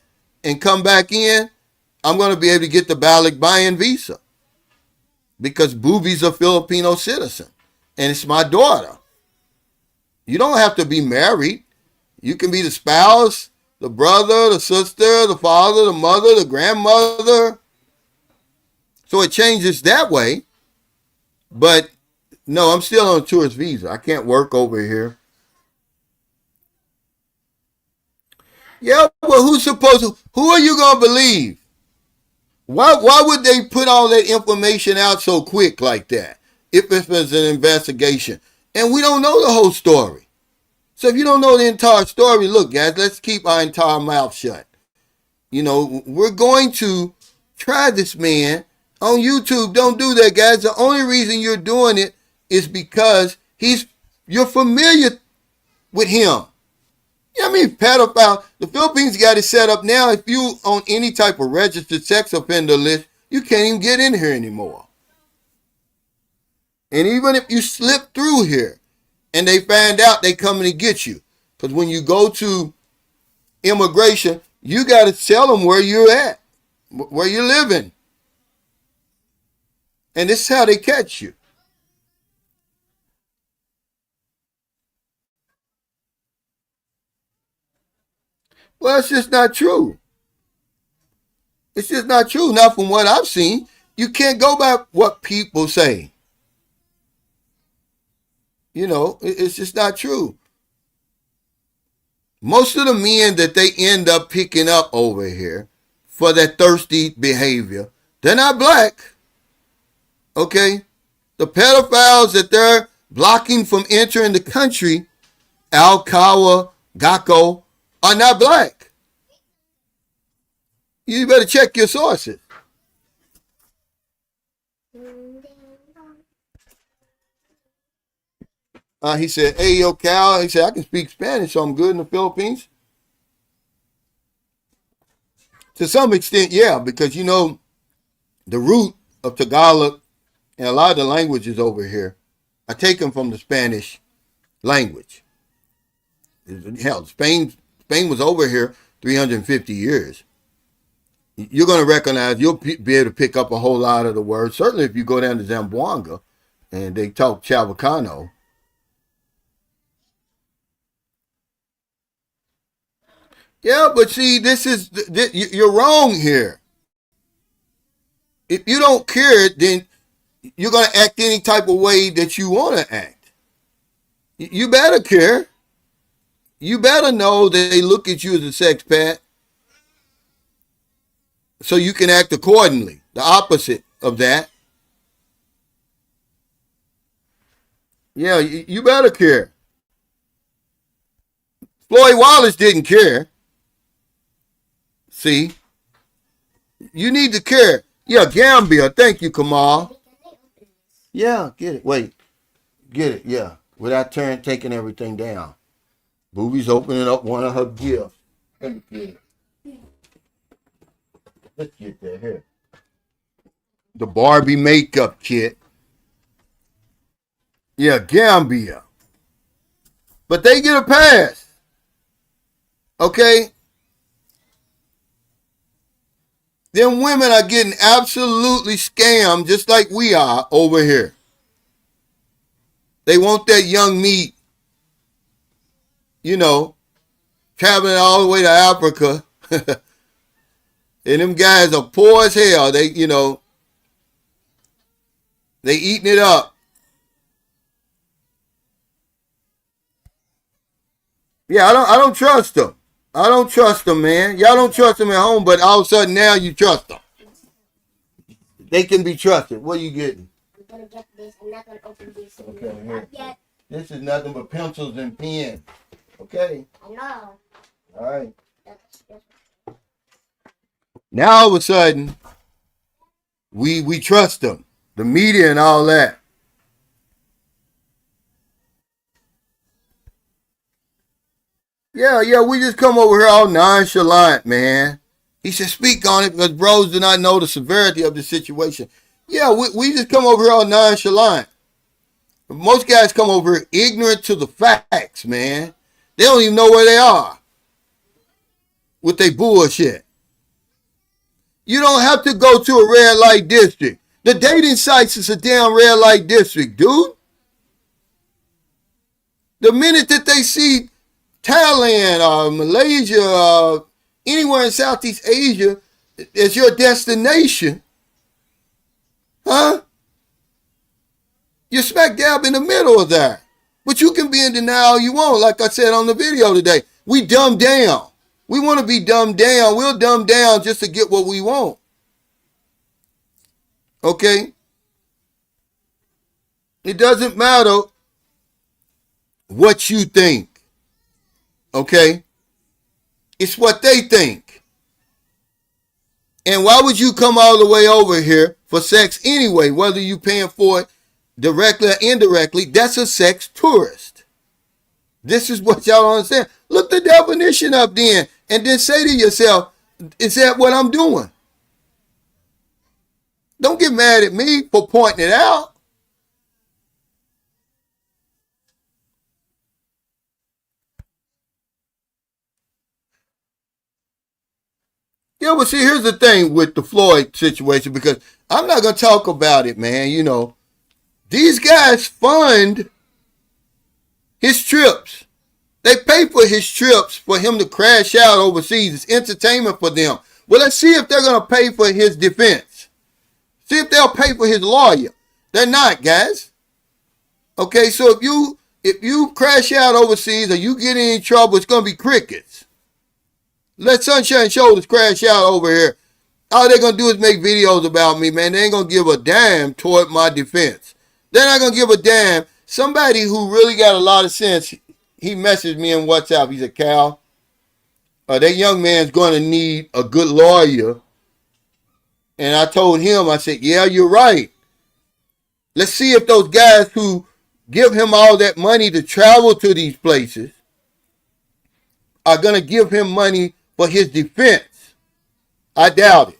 Speaker 1: and come back in, I'm going to be able to get the balik bayan visa. Because booby's a Filipino citizen. And it's my daughter. You don't have to be married. You can be the spouse, the brother, the sister, the father, the mother, the grandmother. So it changes that way. But no, I'm still on a tourist visa. I can't work over here. Yeah, well, who are you going to believe? Why would they put all that information out so quick like that? If it was an investigation. And we don't know the whole story. So if you don't know the entire story, look, guys, let's keep our entire mouth shut. We're going to try this man on YouTube. Don't do that, guys. The only reason you're doing it is because you're familiar with him. You know what I mean? Pedophile. The Philippines got it set up now. If you on any type of registered sex offender list, you can't even get in here anymore. And even if you slip through here and they find out, they coming to get you. Because when you go to immigration, you got to tell them where you're at, where you're living. And this is how they catch you. Well, it's just not true. It's just not true. Not from what I've seen. You can't go by what people say. It's just not true. Most of the men that they end up picking up over here for that thirsty behavior, they're not black. Okay? The pedophiles that they're blocking from entering the country, Alkawa, Gakko, are not black. You better check your sources. He said, hey, yo, Cal. He said, I can speak Spanish, so I'm good in the Philippines. To some extent, yeah, because, the root of Tagalog and a lot of the languages over here are taken from the Spanish language. Hell, Spain was over here 350 years. You're going to recognize, you'll be able to pick up a whole lot of the words. Certainly if you go down to Zamboanga and they talk Chavacano. Yeah, but see, you're wrong here. If you don't care, then you're going to act any type of way that you want to act. You better care. You better know that they look at you as a sex pet so you can act accordingly. The opposite of that. Yeah, you better care. Floyd Wallace didn't care. See? You need to care. Yeah, Gambia. Thank you, Kamal. Yeah, get it. Wait. Get it, yeah. Without taking everything down. Booby's opening up one of her gifts. Let me get it. Let's get that here. The Barbie makeup kit. Yeah, Gambia. But they get a pass. Okay? Them women are getting absolutely scammed just like we are over here. They want that young meat, traveling all the way to Africa. And them guys are poor as hell. They eating it up. Yeah, I don't trust them. I don't trust them, man. Y'all don't trust them at home, but all of a sudden now you trust them. They can be trusted. What are you getting?
Speaker 2: I'm gonna get this. I'm not gonna open this.
Speaker 1: Okay, here.
Speaker 2: Not yet.
Speaker 1: This is nothing but pencils and pens. Okay.
Speaker 2: I know.
Speaker 1: All right.
Speaker 2: That's
Speaker 1: Now all of a sudden, we trust them, the media and all that. Yeah, we just come over here all nonchalant, man. He said, speak on it because bros do not know the severity of the situation. Yeah, we just come over here all nonchalant. Most guys come over here ignorant to the facts, man. They don't even know where they are with their bullshit. You don't have to go to a red light district. The dating sites is a damn red light district, dude. The minute that they see Thailand or Malaysia or anywhere in Southeast Asia as your destination, huh? You're smack dab in the middle of that. But you can be in denial you want, like I said on the video today. We dumb down. We want to be dumbed down. We'll dumb down just to get what we want. Okay? It doesn't matter what you think. Okay? It's what they think. And why would you come all the way over here for sex anyway, whether you paying for it directly or indirectly? That's a sex tourist. This is what y'all don't understand. Look the definition up then and then say to yourself, is that what I'm doing? Don't get mad at me for pointing it out. Yeah, but see, here's the thing with the Floyd situation, because I'm not going to talk about it, man. You know, these guys fund his trips. They pay for his trips for him to crash out overseas. It's entertainment for them. Well, let's see if they're going to pay for his defense. See if they'll pay for his lawyer. They're not, guys. Okay, so if you crash out overseas or you get in trouble, it's going to be crickets. Let Sunshine Shoulders crash out over here. All they're going to do is make videos about me, man. They ain't going to give a damn toward my defense. They're not going to give a damn. Somebody who really got a lot of sense, he messaged me in WhatsApp. He said, Cal, that young man's going to need a good lawyer. And I told him, I said, yeah, you're right. Let's see if those guys who give him all that money to travel to these places are going to give him money for his defense. I doubt it.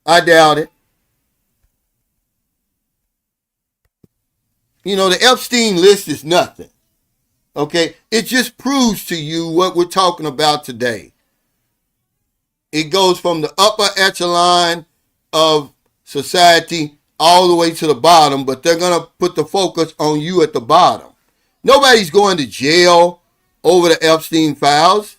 Speaker 1: I doubt it. You know, the Epstein list is nothing. Okay? It just proves to you what we're talking about today. It goes from the upper echelon of society all the way to the bottom, but they're going to put the focus on you at the bottom. Nobody's going to jail over the Epstein files.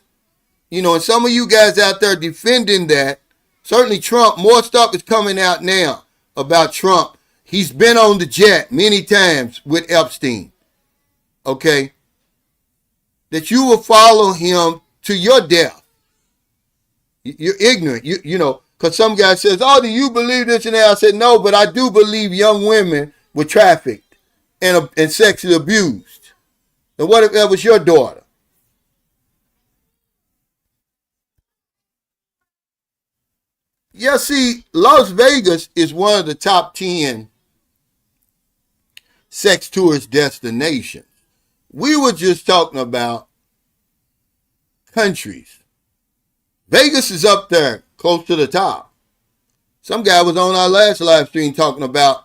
Speaker 1: You know, and some of you guys out there defending that, certainly Trump, more stuff is coming out now about Trump. He's been on the jet many times with Epstein. Okay? That you will follow him to your death. You're ignorant. You know, because some guy says, oh, do you believe this and that? I said, no, but I do believe young women were trafficked and sexually abused. And what if that was your daughter? Yeah, see, Las Vegas is one of the top 10 sex tourist destinations. We were just talking about countries. Vegas is up there, close to the top. Some guy was on our last live stream talking about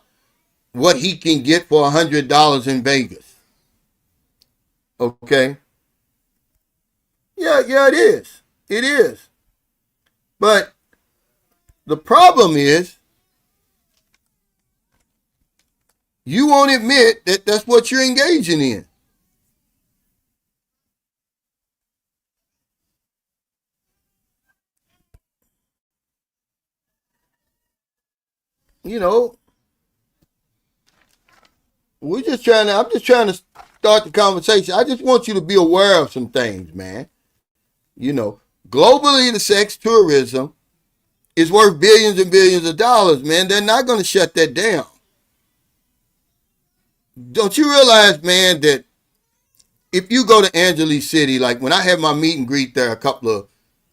Speaker 1: what he can get for $100 in Vegas. Okay? Yeah, it is. It is. But the problem is, you won't admit that that's what you're engaging in. You know, I'm just trying to start the conversation. I just want you to be aware of some things, man. You know, globally, the sex tourism is worth billions and billions of dollars, man. They're not going to shut that down. Don't you realize, man, that if you go to Angeles City, like when I had my meet and greet there a couple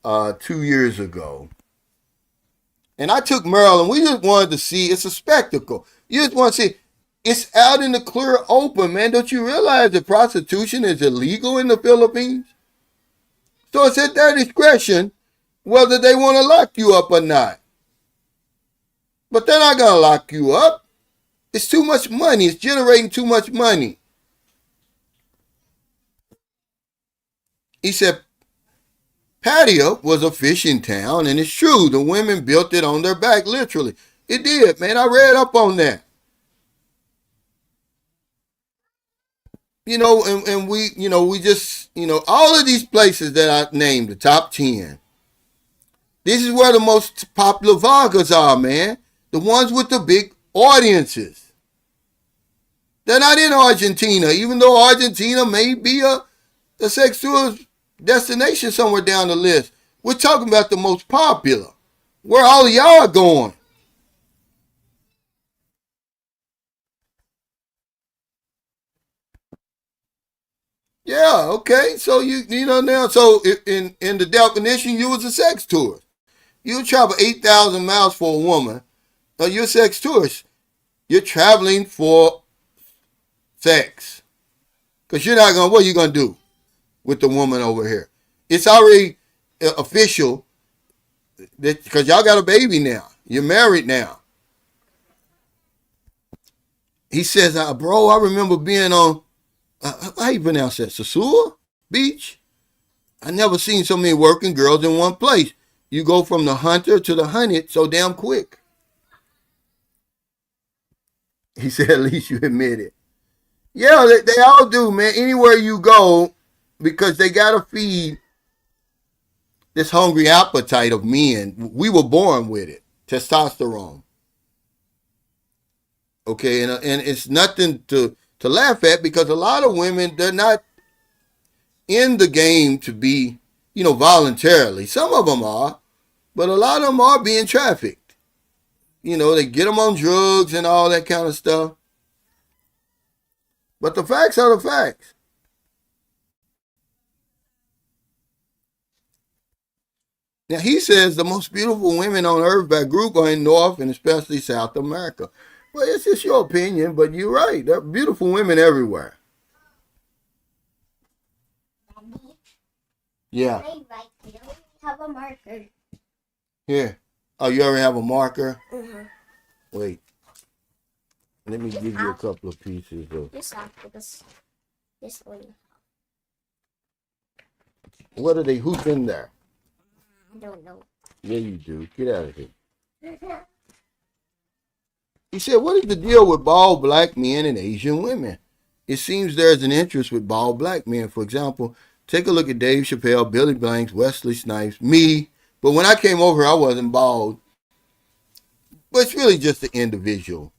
Speaker 1: of 2 years ago, and I took Maryland, we just wanted to see. It's a spectacle. You just want to see. It's out in the clear open, man. Don't you realize that prostitution is illegal in the Philippines? So it's at their discretion whether they want to lock you up or not. But they're not going to lock you up. It's too much money. It's generating too much money. He said, Pattaya was a fishing town, and it's true. The women built it on their back, literally. It did, man. I read up on that. And we just, all of these places that I named, the top 10, this is where the most popular vloggers are, man. The ones with the big audiences. They're not in Argentina, even though Argentina may be a sex tourist destination somewhere down the list. We're talking about the most popular. Where all of y'all are going. Yeah, okay. So now. So in the definition, you was a sex tourist. You travel 8,000 miles for a woman. Now you're a sex tourist. You're traveling for sex. Because you're not going to, what are you going to do with the woman over here? It's already official because y'all got a baby now. You're married now. He says, bro, I remember being on, how you pronounce that, Sasua Beach? I never seen so many working girls in one place. You go from the hunter to the hunted so damn quick. He said, at least you admit it. Yeah, they all do, man. Anywhere you go, because they got to feed this hungry appetite of men. We were born with it. Testosterone. Okay, and it's nothing to laugh at because a lot of women, they're not in the game to be, voluntarily. Some of them are, but a lot of them are being trafficked. They get them on drugs and all that kind of stuff. But the facts are the facts. Now, he says the most beautiful women on earth by group are in North and especially South America. Well, it's just your opinion, but you're right. There are beautiful women everywhere.
Speaker 2: Daddy,
Speaker 1: Yeah.
Speaker 2: I write here. We have a marker.
Speaker 1: Here. Oh, you already have a marker?
Speaker 2: Uh-huh.
Speaker 1: Wait. Let me give you a couple of pieces of.
Speaker 2: This after this one.
Speaker 1: What are they? Who's in there?
Speaker 2: I don't know.
Speaker 1: Yeah, you do. Get out of here. He said, what is the deal with bald black men and Asian women? It seems there's an interest with bald black men. For example, take a look at Dave Chappelle, Billy Blanks, Wesley Snipes, me. But when I came over here, I wasn't bald. But it's really just the individual.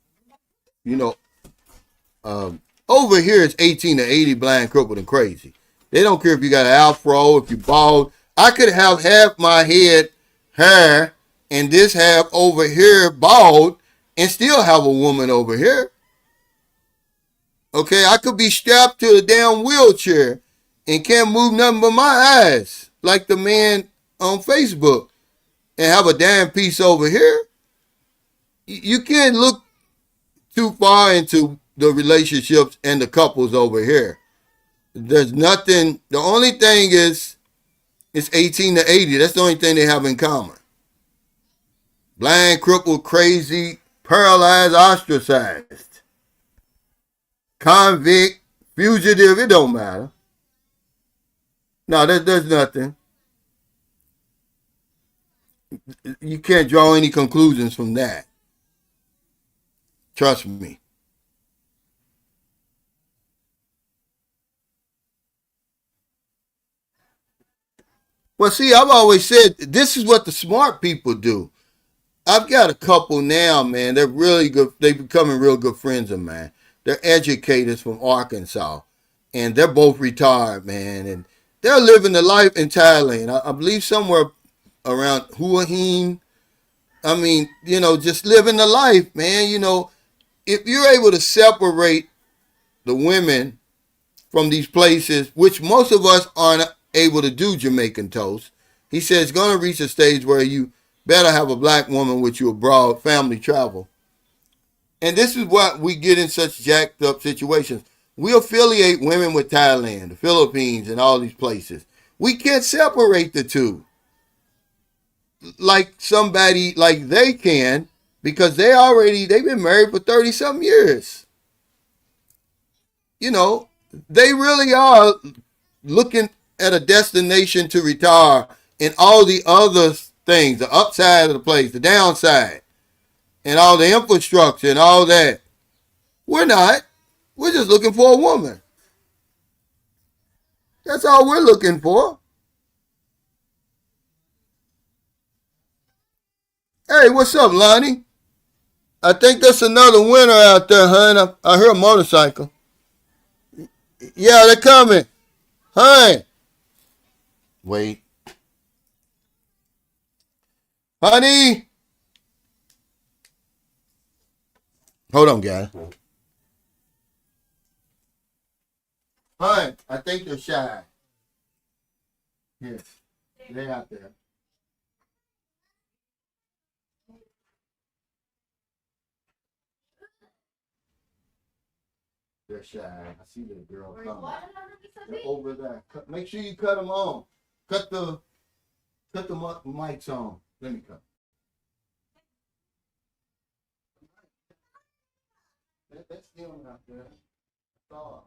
Speaker 1: Over here it's 18 to 80 blind, crippled, and crazy. They don't care if you got an afro, if you bald. I could have half my head hair and this half over here bald and still have a woman over here. Okay, I could be strapped to a damn wheelchair and can't move nothing but my eyes, like the man on Facebook, and have a damn piece over here. You can't look too far into the relationships and the couples over here. There's nothing. The only thing is it's 18 to 80. That's the only thing they have in common. Blind, crippled, crazy, paralyzed, ostracized, convict, fugitive. It don't matter. No, there's nothing. You can't draw any conclusions from that. Trust me. Well, see, I've always said this is what the smart people do. I've got a couple now, man. They're really good. They're becoming real good friends of mine. They're educators from Arkansas, and they're both retired, man. And they're living the life in Thailand. I believe somewhere around Hua Hin. I mean, just living the life, man. If you're able to separate the women from these places, which most of us aren't able to do Jamaican toast. He says it's going to reach a stage where you better have a black woman with you abroad, family travel. And this is what we get in such jacked up situations. We affiliate women with Thailand, the Philippines, and all these places. We can't separate the two like somebody like they can, because they've been married for 30 something years. You know, they really are looking at a destination to retire and all the other things, the upside of the place, the downside, and all the infrastructure and all that. We're not. We're just looking for a woman. That's all we're looking for. Hey, what's up, Lonnie? I think there's another winner out there, hon. I hear a motorcycle. Yeah, they're coming. Hon. Wait. Honey. Hold on, guys. Hon, I think they're shy. Yes. They're out there. They're shy. I see the girl coming. They're over there. Make sure you cut them on. Cut the mics on. Let me cut. That's them out there. Oh.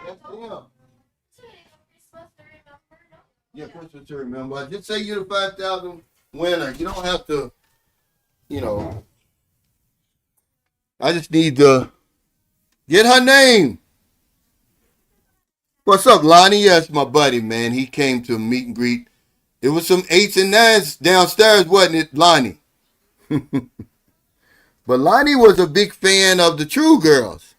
Speaker 1: That's them. Yeah, Christmas to remember. I just say you're the 5,000 winner. You don't have to, you know. I just need to get her name. What's up, Lonnie? Yes, my buddy, man. He came to a meet and greet. It was some 8s and 9s downstairs, wasn't it, Lonnie? But Lonnie was a big fan of the True Girls.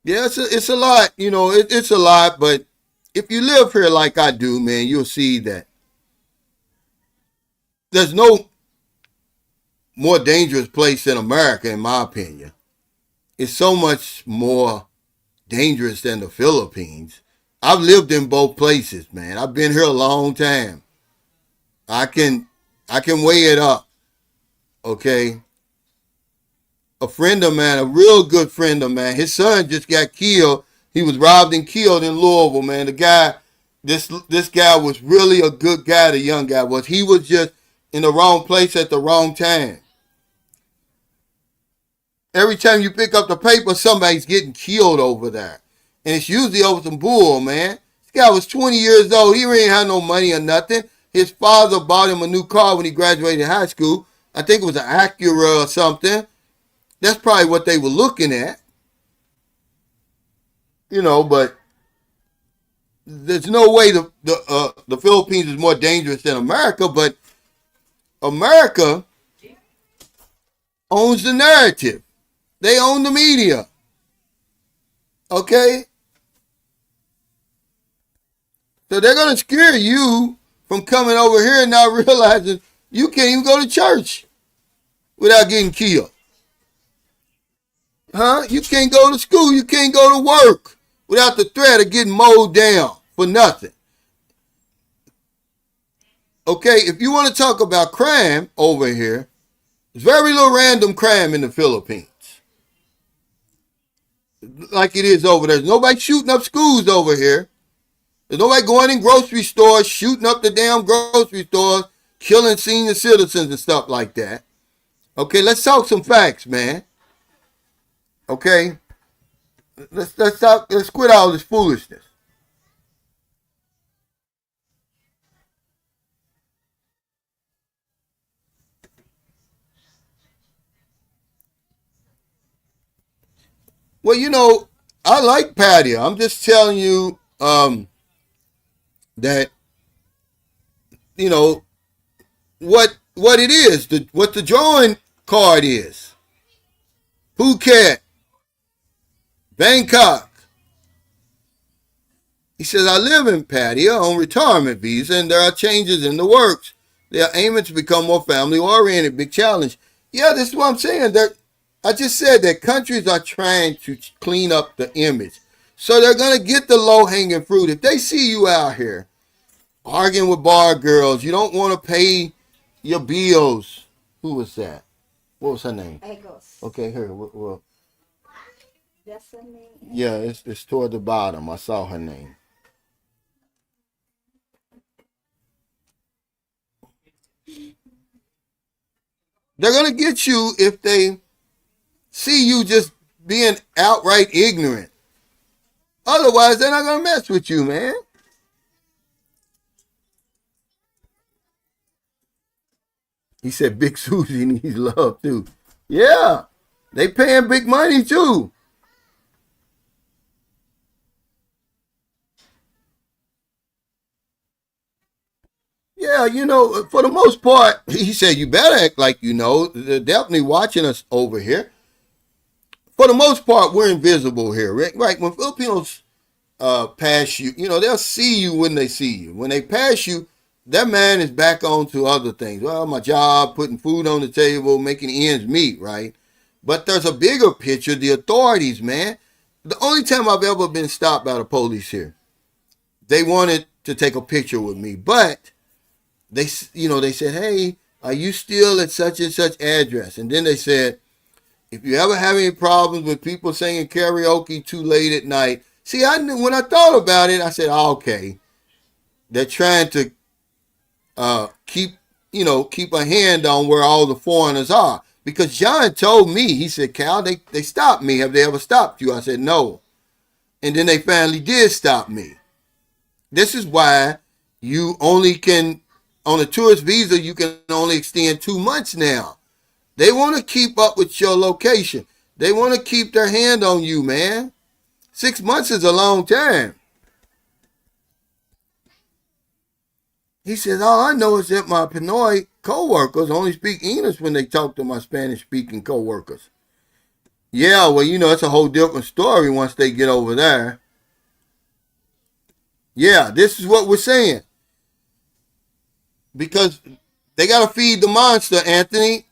Speaker 1: Yeah, it's a lot. You know, it's a lot. But if you live here like I do, man, you'll see that there's no more dangerous place in America, in my opinion. It's so much more dangerous than the Philippines. I've lived in both places, man. I've been here a long time. I can weigh it up. Okay. A friend of mine, a real good friend of mine, his son just got killed. He was robbed and killed in Louisville, man. The guy, this guy was really a good guy, the young guy was. He was just in the wrong place at the wrong time. Every time you pick up the paper, somebody's getting killed over there. And it's usually over some bull, man. This guy was 20 years old. He really ain't had no money or nothing. His father bought him a new car when he graduated high school. I think it was an Acura or something. That's probably what they were looking at. You know, but there's no way the Philippines is more dangerous than America, but America owns the narrative. They own the media. Okay? So they're going to scare you from coming over here and not realizing you can't even go to church without getting killed. Huh? You can't go to school. You can't go to work without the threat of getting mowed down for nothing. Okay, if you want to talk about crime over here, there's very little random crime in the Philippines. Like it is over there. There's nobody shooting up schools over here. There's nobody going in grocery stores, shooting up the damn grocery stores, killing senior citizens and stuff like that. Okay, let's talk some facts, man. Okay? Let's quit all this foolishness. Well, you know, I like patio. I'm just telling you that, you know, what it is, what the drawing card is. Phuket, Bangkok, He says, I live in Patia on retirement visa, and there are changes in the works. They are aiming to become more family-oriented. Big challenge. Yeah, this is what I'm saying. I just said that countries are trying to clean up the image. So they're going to get the low-hanging fruit. If they see you out here arguing with bar girls, you don't want to pay your bills. Who was that? What was her name?
Speaker 2: Egos.
Speaker 1: Okay, her. Well,
Speaker 2: That's her name.
Speaker 1: yeah, it's toward the bottom. I saw her name. They're going to get you if they see you just being outright ignorant. Otherwise, they're not going to mess with you, man. He said Big Susie needs love, too. Yeah, they paying big money, too. Yeah, for the most part, he said, you better act like you know. They're definitely watching us over here. For the most part, we're invisible here, right? Right. When Filipinos pass you, they'll see you when they see you. When they pass you, that man is back on to other things. Well, my job, putting food on the table, making ends meet, right? But there's a bigger picture, the authorities, man. The only time I've ever been stopped by the police here, they wanted to take a picture with me, but they said, hey, are you still at such and such address? And then they said, if you ever have any problems with people singing karaoke too late at night, see, when I thought about it, I said, oh, okay, they're trying to keep a hand on where all the foreigners are. Because John told me, he said, Cal, they stopped me. Have they ever stopped you? I said, no. And then they finally did stop me. This is why you only can, on a tourist visa, you can only extend 2 months now. They want to keep up with your location. They want to keep their hand on you, man. 6 months is a long time. He says, all I know is that my Pinoy co-workers only speak English when they talk to my Spanish-speaking co-workers. Yeah, well, it's a whole different story once they get over there. Yeah, this is what we're saying. Because they got to feed the monster, Anthony.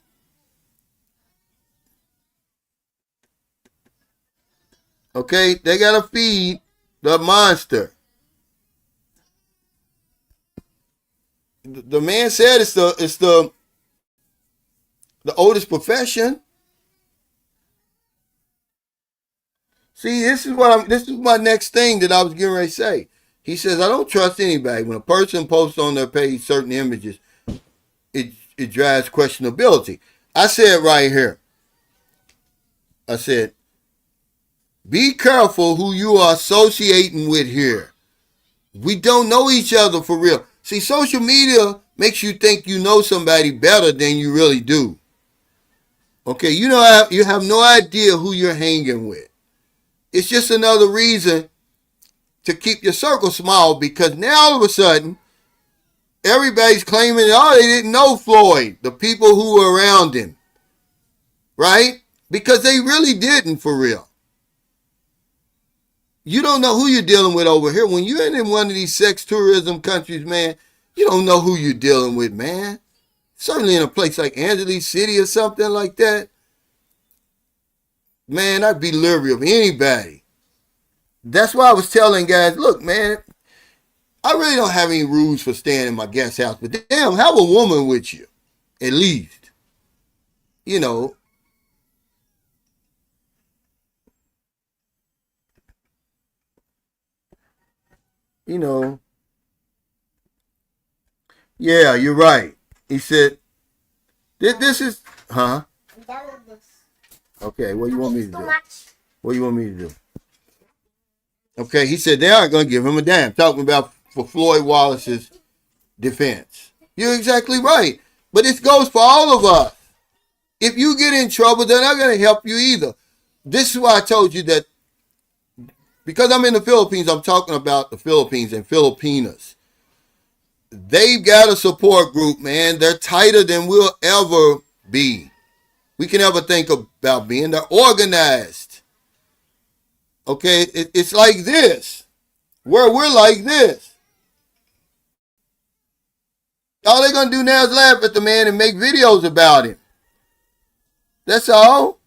Speaker 1: Okay, they got to feed the monster. The man said it's the oldest profession. See, this is my next thing that I was getting ready to say. He says, I don't trust anybody. When a person posts on their page certain images, it drives questionability. I said right here, I said, be careful who you are associating with here. We don't know each other for real. See, social media makes you think you know somebody better than you really do. Okay, you have no idea who you're hanging with. It's just another reason to keep your circle small, because now all of a sudden, everybody's claiming, they didn't know Floyd, the people who were around him. Right? Because they really didn't for real. You don't know who you're dealing with over here. When you're in one of these sex tourism countries, man, you don't know who you're dealing with, man. Certainly in a place like Angeles City or something like that. Man, I'd be leery of anybody. That's why I was telling guys, look, man, I really don't have any rules for staying in my guest house, but damn, have a woman with you, at least. You know. Yeah, you're right. He said, this is, huh?
Speaker 2: I'm done with this.
Speaker 1: Okay, what do you want me to
Speaker 2: Too
Speaker 1: do?
Speaker 2: much.
Speaker 1: What do you want me to do? Okay, he said they aren't going to give him a damn. Talking about for Floyd Wallace's defense. You're exactly right. But this goes for all of us. If you get in trouble, they're not going to help you either. This is why I told you that, because I'm in the Philippines, I'm talking about the Philippines and Filipinas. They've got a support group, man. They're tighter than we'll ever be. We can ever think about being. They're organized. Okay, it's like this. Where we're like this. All they're going to do now is laugh at the man and make videos about him. That's all.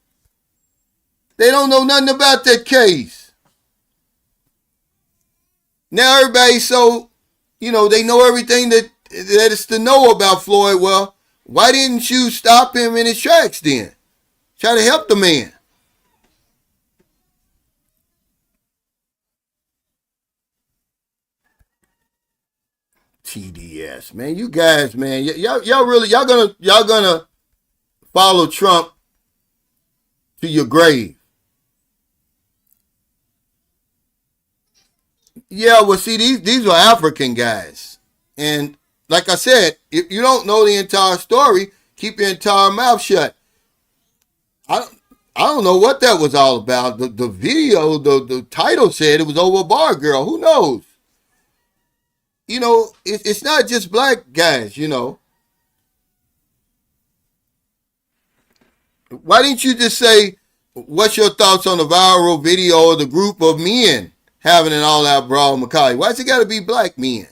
Speaker 1: They don't know nothing about that case. Now everybody's so, they know everything that is to know about Floyd. Well, why didn't you stop him in his tracks then? Try to help the man. TDS, man. You guys, man. Y'all gonna follow Trump to your grave. Yeah, well, see, these are African guys. And like I said, if you don't know the entire story, keep your entire mouth shut. I don't know what that was all about. The video, the title said it was over a bar girl. Who knows? It's not just black guys, Why didn't you just say, what's your thoughts on the viral video of the group of men having an all-out brawl in Macaulay? Why's it got to be black men?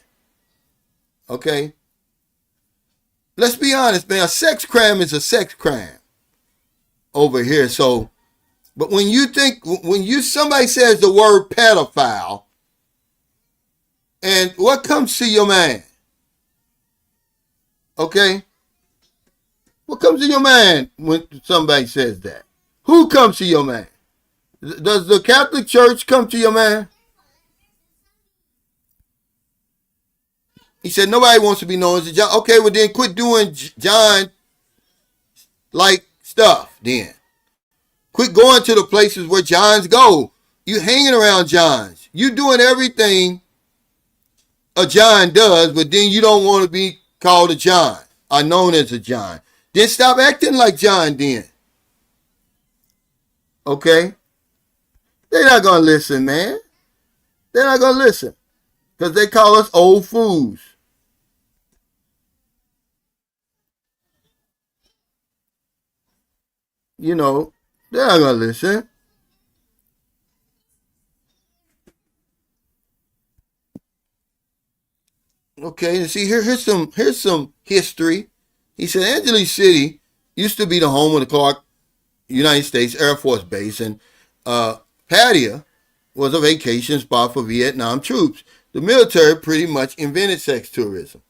Speaker 1: Okay? Let's be honest, man. A sex crime is a sex crime over here. So, but when somebody says the word pedophile, and what comes to your mind? Okay? What comes to your mind when somebody says that? Who comes to your mind? Does the Catholic Church come to your mind? He said nobody wants to be known as a John. Okay, well then quit doing John like stuff then. Quit going to the places where Johns go. You hanging around Johns. You doing everything a John does, but then you don't want to be called a John or known as a John. Then stop acting like John then. Okay? They're not going to listen, man. They're not going to listen. Because they call us old fools. They're not going to listen. Okay, and see, here's some history. He said Angeles City used to be the home of the Clark United States Air Force Base, and Pattaya was a vacation spot for Vietnam troops. The military pretty much invented sex tourism.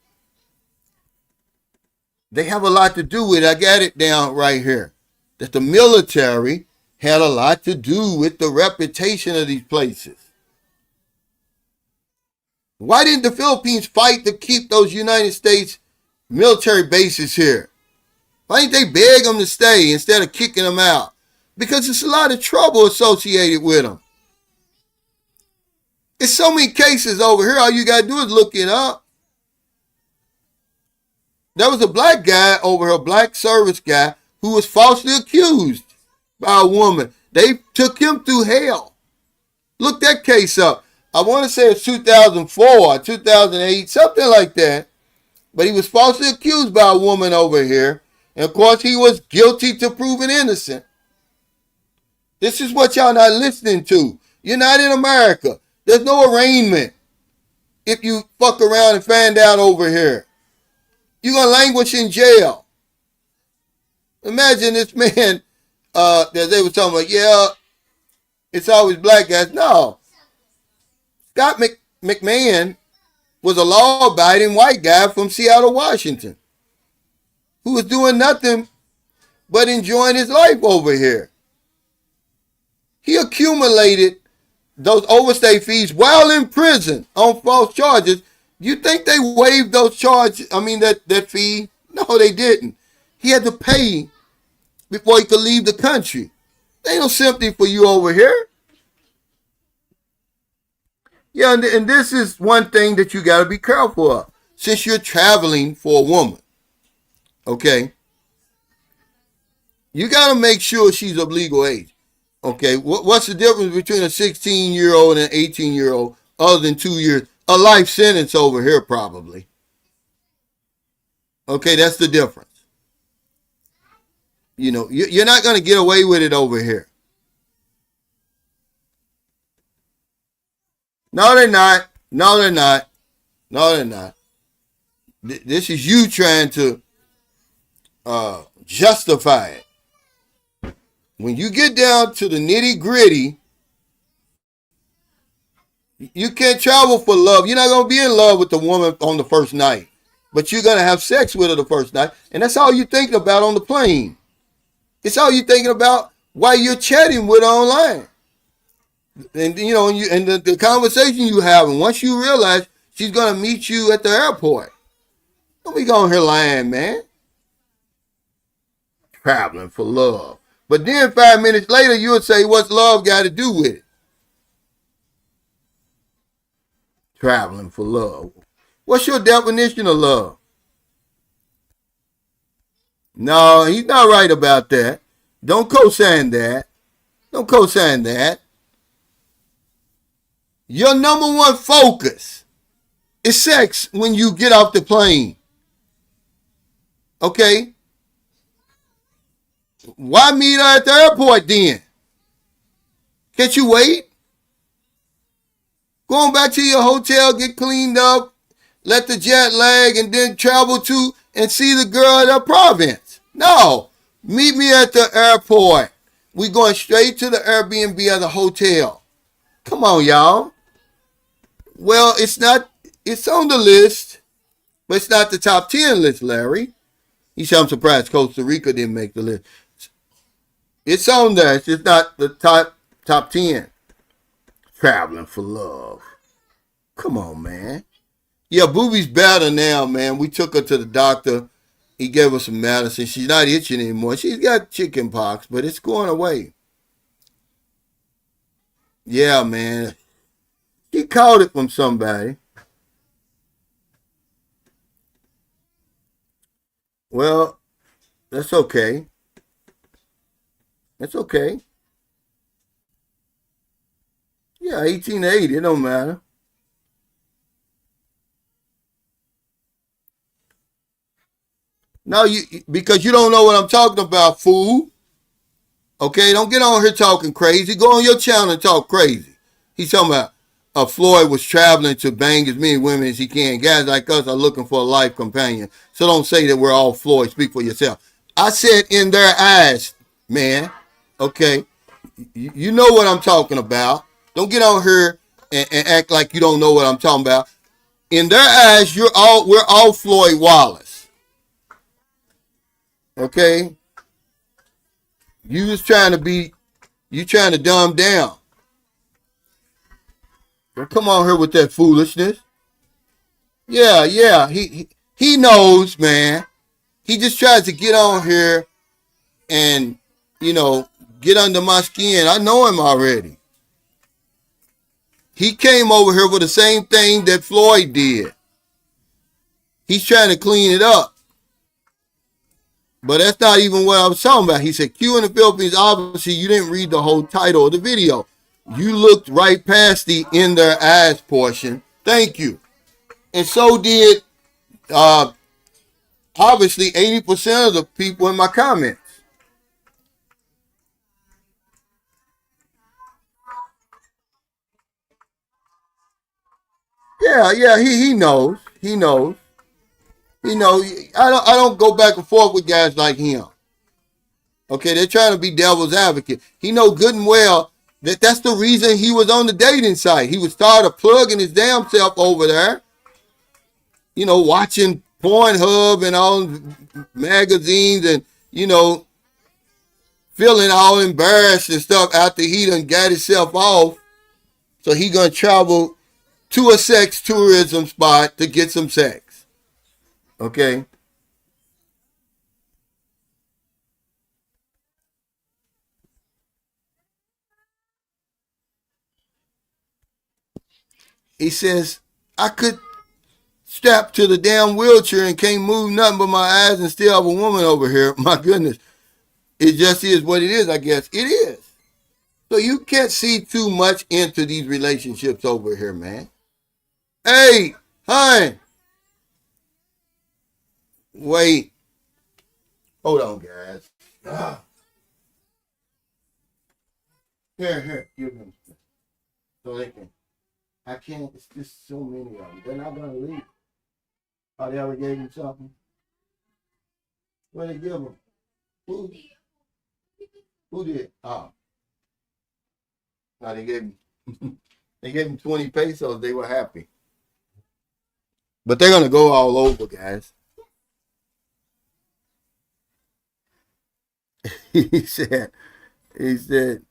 Speaker 1: They have a lot to do with it. I got it down right here. That the military had a lot to do with the reputation of these places. Why didn't the Philippines fight to keep those United States military bases here? Why didn't they beg them to stay instead of kicking them out? Because there's a lot of trouble associated with them. There's so many cases over here, all you got to do is look it up. There was a black guy over here, a black service guy, who was falsely accused by a woman. They took him through hell. Look that case up. I want to say it's 2004 or 2008, something like that. But he was falsely accused by a woman over here. And of course, he was guilty to proven innocent. This is what y'all not listening to. You're not in America. There's no arraignment if you fuck around and find out over here. You're going to languish in jail. Imagine this man that they were talking about, yeah, it's always black guys. No. Scott McMahon was a law-abiding white guy from Seattle, Washington, who was doing nothing but enjoying his life over here. He accumulated those overstay fees while in prison on false charges. You think they waived those charges? That fee? No, they didn't. He had to pay before he could leave the country. They ain't no sympathy for you over here. Yeah, and this is one thing that you got to be careful of. Since you're traveling for a woman, okay, you got to make sure she's of legal age. Okay, what's the difference between a 16-year-old and an 18-year-old other than 2 years? A life sentence over here, probably. Okay, that's the difference. You're not going to get away with it over here. No, they're not. No, they're not. No, they're not. This is you trying to justify it. When you get down to the nitty gritty, you can't travel for love. You're not gonna be in love with the woman on the first night, but you're gonna have sex with her the first night, and that's all you're thinking about on the plane. It's all you're thinking about while you're chatting with her online, and the conversation you have. And once you realize she's gonna meet you at the airport, don't be going here lying, man. Traveling for love. But then 5 minutes later, you would say, what's love got to do with it? Traveling for love. What's your definition of love? No, he's not right about that. Don't co-sign that. Don't co-sign that. Your number one focus is sex when you get off the plane. Okay? Why meet her at the airport then? Can't you wait? Go on back to your hotel, get cleaned up, let the jet lag, and then travel to and see the girl at her province. No. Meet me at the airport. We going straight to the Airbnb at the hotel. Come on, y'all. Well, it's on the list, but it's not the top 10 list, Larry. He said, I'm surprised Costa Rica didn't make the list. It's on there. It's just not the top 10. Traveling for love. Come on, man. Yeah, Booby's better now, man. We took her to the doctor. He gave her some medicine. She's not itching anymore. She's got chicken pox, but it's going away. Yeah, man. She caught it from somebody. Well, that's okay. That's okay. Yeah, 1880. It don't matter. No, because you don't know what I'm talking about, fool. Okay, don't get on here talking crazy. Go on your channel and talk crazy. He's talking about Floyd was traveling to bang as many women as he can. Guys like us are looking for a life companion. So don't say that we're all Floyd. Speak for yourself. I said in their eyes, man. Okay, you know what I'm talking about. Don't get on here and act like you don't know what I'm talking about. In their eyes, we're all Floyd Wallace. Okay, you trying to dumb down. Don't come on here with that foolishness. Yeah. He knows, man. He just tries to get on here and, you know, get under my skin. I know him already. He came over here for the same thing that Floyd did. He's trying to clean it up. But that's not even what I was talking about. He said, Q in the Philippines, obviously you didn't read the whole title of the video. You looked right past the in their eyes portion. Thank you. And so did, obviously, 80% of the people in my comments. Yeah, he knows. He knows. He knows. I don't go back and forth with guys like him. Okay, they're trying to be devil's advocate. He know good and well that that's the reason he was on the dating site. He was tired of plugging his damn self over there. You know, watching Pornhub and all magazines and, you know, feeling all embarrassed and stuff after he done got himself off. So he gonna travel to a sex tourism spot to get some sex. Okay? He says, I could strap to the damn wheelchair and can't move nothing but my eyes and still have a woman over here. My goodness. It just is what it is, I guess. It is. So you can't see too much into these relationships over here, man. Hey, hun. Wait. Hold on, guys. Ah. Here. Give them so they can. I can't. It's just so many of them. They're not gonna leave. Oh, they already gave him something. What did they give him? Who? Who did? Oh, no, they gave him. They gave him 20 pesos. They were happy. But they're gonna go all over, guys. he said. He said.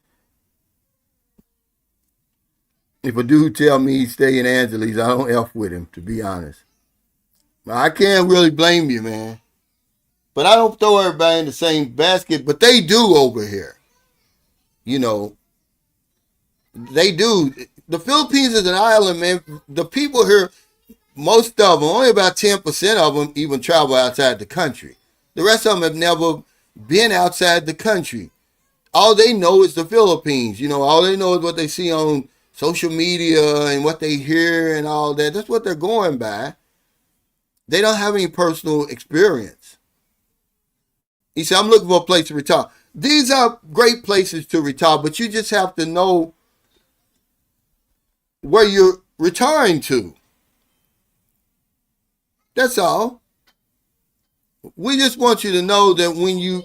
Speaker 1: If a dude tell me he stay in Angeles, I don't F with him, to be honest. I can't really blame you, man. But I don't throw everybody in the same basket, but they do over here. You know, they do. The Philippines is an island, man. The people here, most of them, only about 10% of them even travel outside the country. The rest of them have never been outside the country. All they know is the Philippines. You know, all they know is what they see on social media and what they hear and all that. That's what they're going by. They don't have any personal experience. He said, I'm looking for a place to retire. These are great places to retire, but you just have to know where you're retiring to. That's all. We just want you to know that when you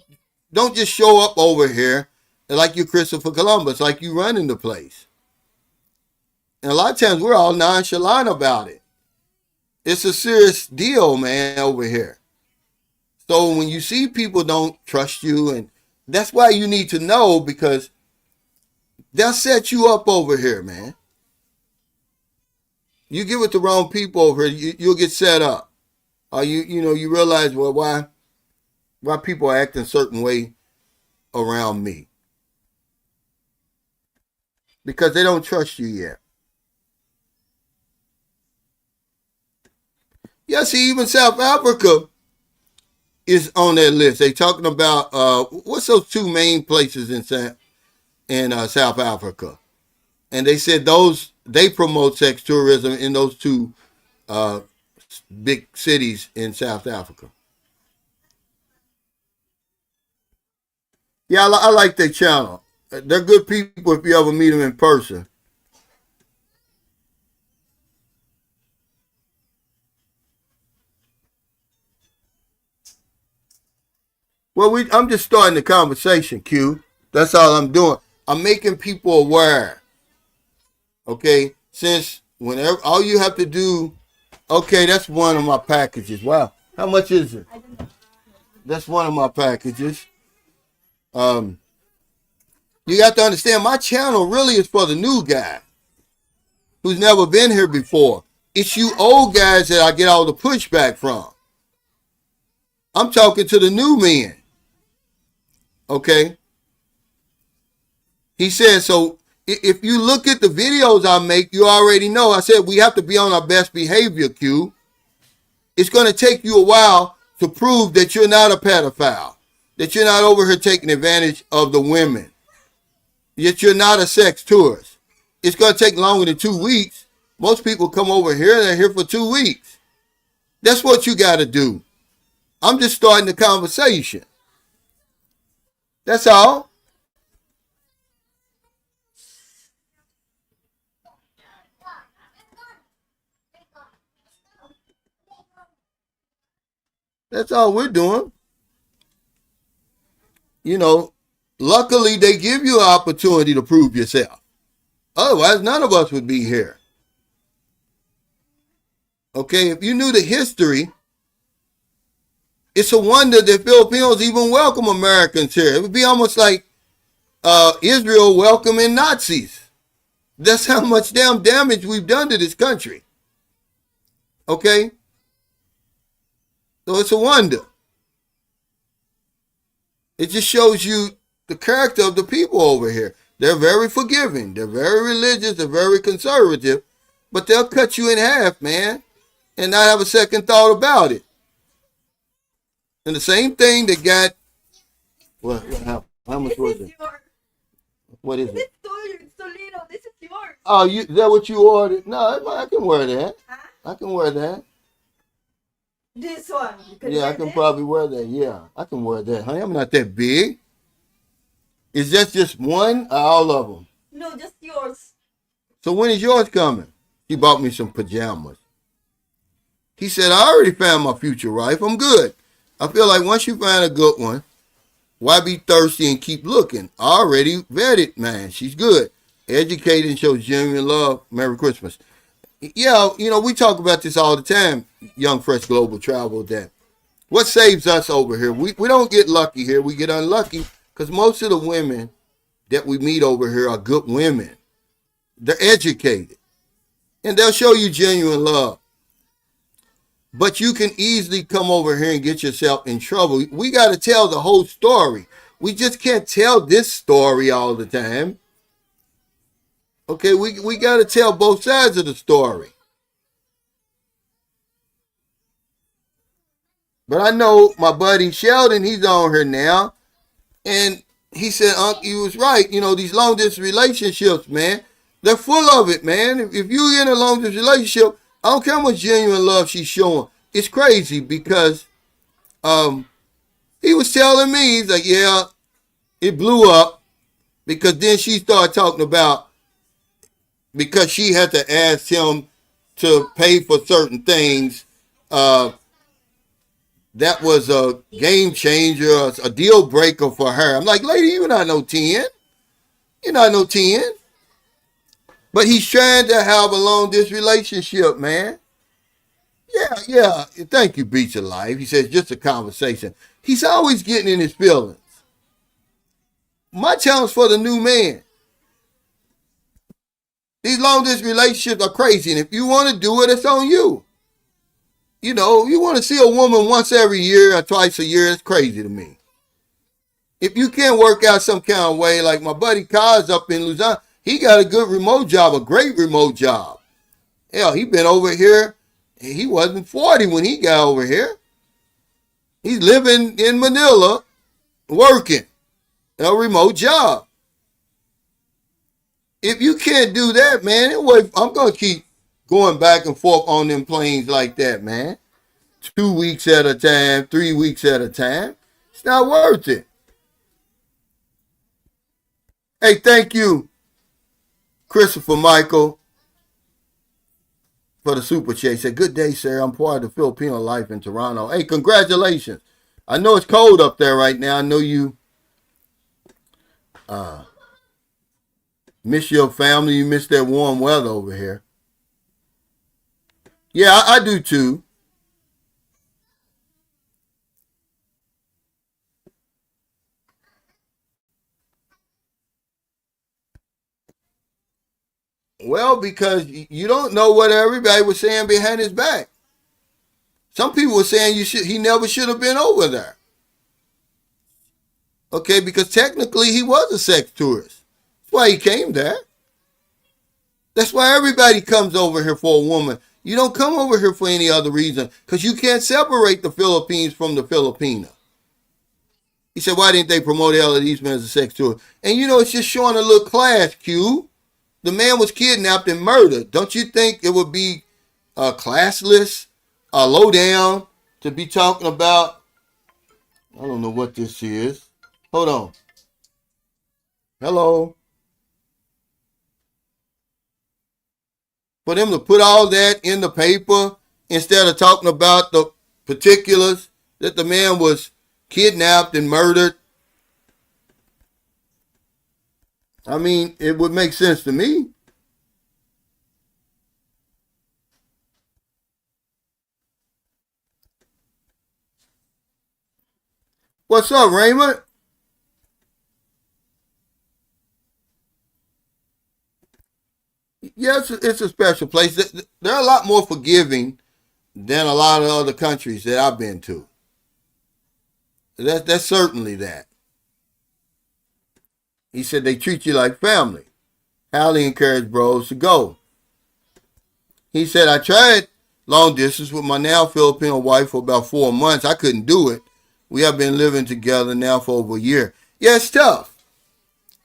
Speaker 1: don't just show up over here like you're Christopher Columbus, like you running the place. And a lot of times we're all nonchalant about it. It's a serious deal, man, over here. So when you see people don't trust you, and that's why you need to know, because they'll set you up over here, man. You get with the wrong people over here, you'll get set up. Or you realize, well, why people are acting a certain way around me. Because they don't trust you yet. Yeah, see, even South Africa is on that list. They talking about what's those two main places in South Africa, and they said they promote sex tourism in those two big cities in South Africa. Yeah, I like their channel. They're good people if you ever meet them in person. Well, I'm just starting the conversation, Q. That's all I'm doing. I'm making people aware. Okay, since whenever all you have to do, okay, that's one of my packages. Wow, how much is it? That's one of my packages. You got to understand, my channel really is for the new guy who's never been here before. It's you old guys that I get all the pushback from. I'm talking to the new men. Okay? He said, so if you look at the videos I make, you already know. I said we have to be on our best behavior, Q. It's going to take you a while to prove that you're not a pedophile, that you're not over here taking advantage of the women, yet you're not a sex tourist. It's going to take longer than 2 weeks. Most people come over here and they're here for 2 weeks. That's what you got to do. I'm just starting the conversation. That's all. That's all we're doing. You know, luckily they give you an opportunity to prove yourself. Otherwise, none of us would be here. Okay, if you knew the history, it's a wonder that Filipinos even welcome Americans here. It would be almost like Israel welcoming Nazis. That's how much damn damage we've done to this country. Okay? So it's a wonder. It just shows you the character of the people over here. They're very forgiving. They're very religious. They're very conservative. But they'll cut you in half, man, and not have a second thought about it. And the same thing that got, how much was it? What is it?
Speaker 2: It's too little. This is yours.
Speaker 1: Oh, is that what you ordered? No, I can wear that.
Speaker 2: Huh?
Speaker 1: I can wear that.
Speaker 2: This one.
Speaker 1: Yeah, I can probably wear that. Yeah, I can wear that. Honey, I'm not that big. Is that just one or all of them?
Speaker 2: No, just yours.
Speaker 1: So when is yours coming? He bought me some pajamas. He said, I already found my future wife. I'm good. I feel like once you find a good one, why be thirsty and keep looking? I already vetted, man. She's good. Educated and shows genuine love. Merry Christmas. Yeah, we talk about this all the time, Young Fresh Global Travel, that what saves us over here? We don't get lucky here. We get unlucky because most of the women that we meet over here are good women. They're educated. And they'll show you genuine love. But you can easily come over here and get yourself in trouble. We got to tell the whole story. We just can't tell this story all the time. Okay, we got to tell both sides of the story. But I know my buddy Sheldon, he's on here now. And he said, Unc, you was right. These long distance relationships, man, they're full of it, man. If you're in a long distance relationship, I don't care how much genuine love she's showing. It's crazy because he was telling me, he's like, yeah, it blew up because then she started talking about because she had to ask him to pay for certain things. That was a game changer, a deal breaker for her. I'm like, lady, you're not no 10. You're not no 10. But he's trying to have a long distance relationship, man. Yeah. Thank you, Beach of Life. He says, just a conversation. He's always getting in his feelings. My challenge for the new man. These long distance relationships are crazy. And if you want to do it, it's on you. You want to see a woman once every year or twice a year, it's crazy to me. If you can't work out some kind of way, like my buddy Kaz up in Luzon, he got a good remote job, a great remote job. Hell, he been over here. He wasn't 40 when he got over here. He's living in Manila, working a remote job. If you can't do that, man, I'm going to keep going back and forth on them planes like that, man. 2 weeks at a time, 3 weeks at a time. It's not worth it. Hey, thank you, Christopher Michael, for the super chat. He said, good day, sir. I'm part of the Filipino life in Toronto. Hey, congratulations. I know it's cold up there right now. I know you miss your family. You miss that warm weather over here. Yeah, I do too. Well, because you don't know what everybody was saying behind his back. Some people were saying he never should have been over there. Okay, because technically he was a sex tourist. That's why he came there. That's why everybody comes over here for a woman. You don't come over here for any other reason because you can't separate the Philippines from the Filipina. He said, why didn't they promote Ella Eastman as a sex tourist? And it's just showing a little class, Q. The man was kidnapped and murdered. Don't you think it would be classless, low down to be talking about? I don't know what this is. Hold on. Hello. For them to put all that in the paper instead of talking about the particulars that the man was kidnapped and murdered. I mean, it would make sense to me. What's up, Raymond? Yes, it's a special place. They're a lot more forgiving than a lot of other countries that I've been to. That's certainly that. He said they treat you like family. Hallie encouraged bros to go. He said, I tried long distance with my now Filipino wife for about 4 months. I couldn't do it. We have been living together now for over a year. Yeah, it's tough.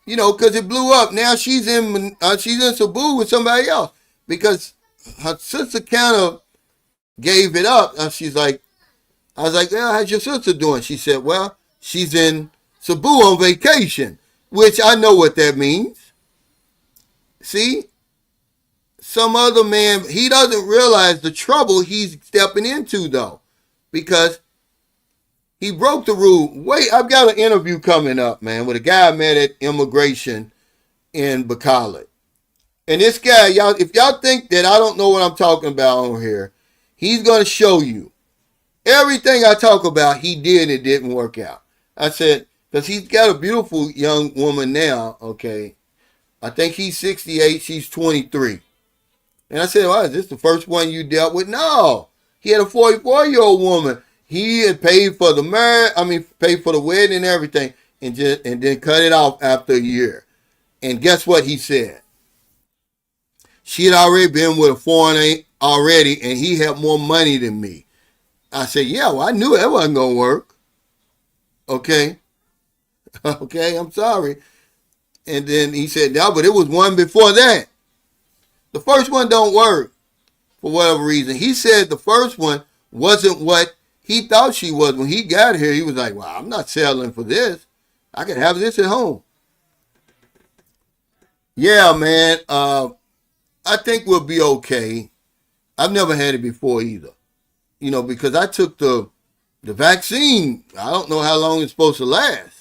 Speaker 1: Because it blew up. Now she's in Cebu with somebody else because her sister kind of gave it up. I was like, well, how's your sister doing? She said, well, she's in Cebu on vacation, which I know what that means. See? some other man, he doesn't realize the trouble he's stepping into, though, because he broke the rule. Wait, I've got an interview coming up, man, with a guy I met at immigration in Bacala. And this guy, y'all, if y'all think that I don't know what I'm talking about on here, he's going to show you. Everything I talk about, he did, it didn't work out. I said, because he's got a beautiful young woman now, okay. I think he's 68, she's 23. And I said, well, is this the first one you dealt with? No. He had a 44-year-old woman. He had paid for the paid for the wedding and everything, and then cut it off after a year. And guess what he said? She had already been with a foreigner already, and he had more money than me. I said, yeah, well, I knew that wasn't going to work. Okay. Okay, I'm sorry. And then he said, no, but it was one before that. The first one don't work for whatever reason. He said the first one wasn't what he thought she was. When he got here, he was like, well, I'm not settling for this. I can have this at home. Yeah, man. I think we'll be okay. I've never had it before either. You know, because I took the vaccine. I don't know how long it's supposed to last.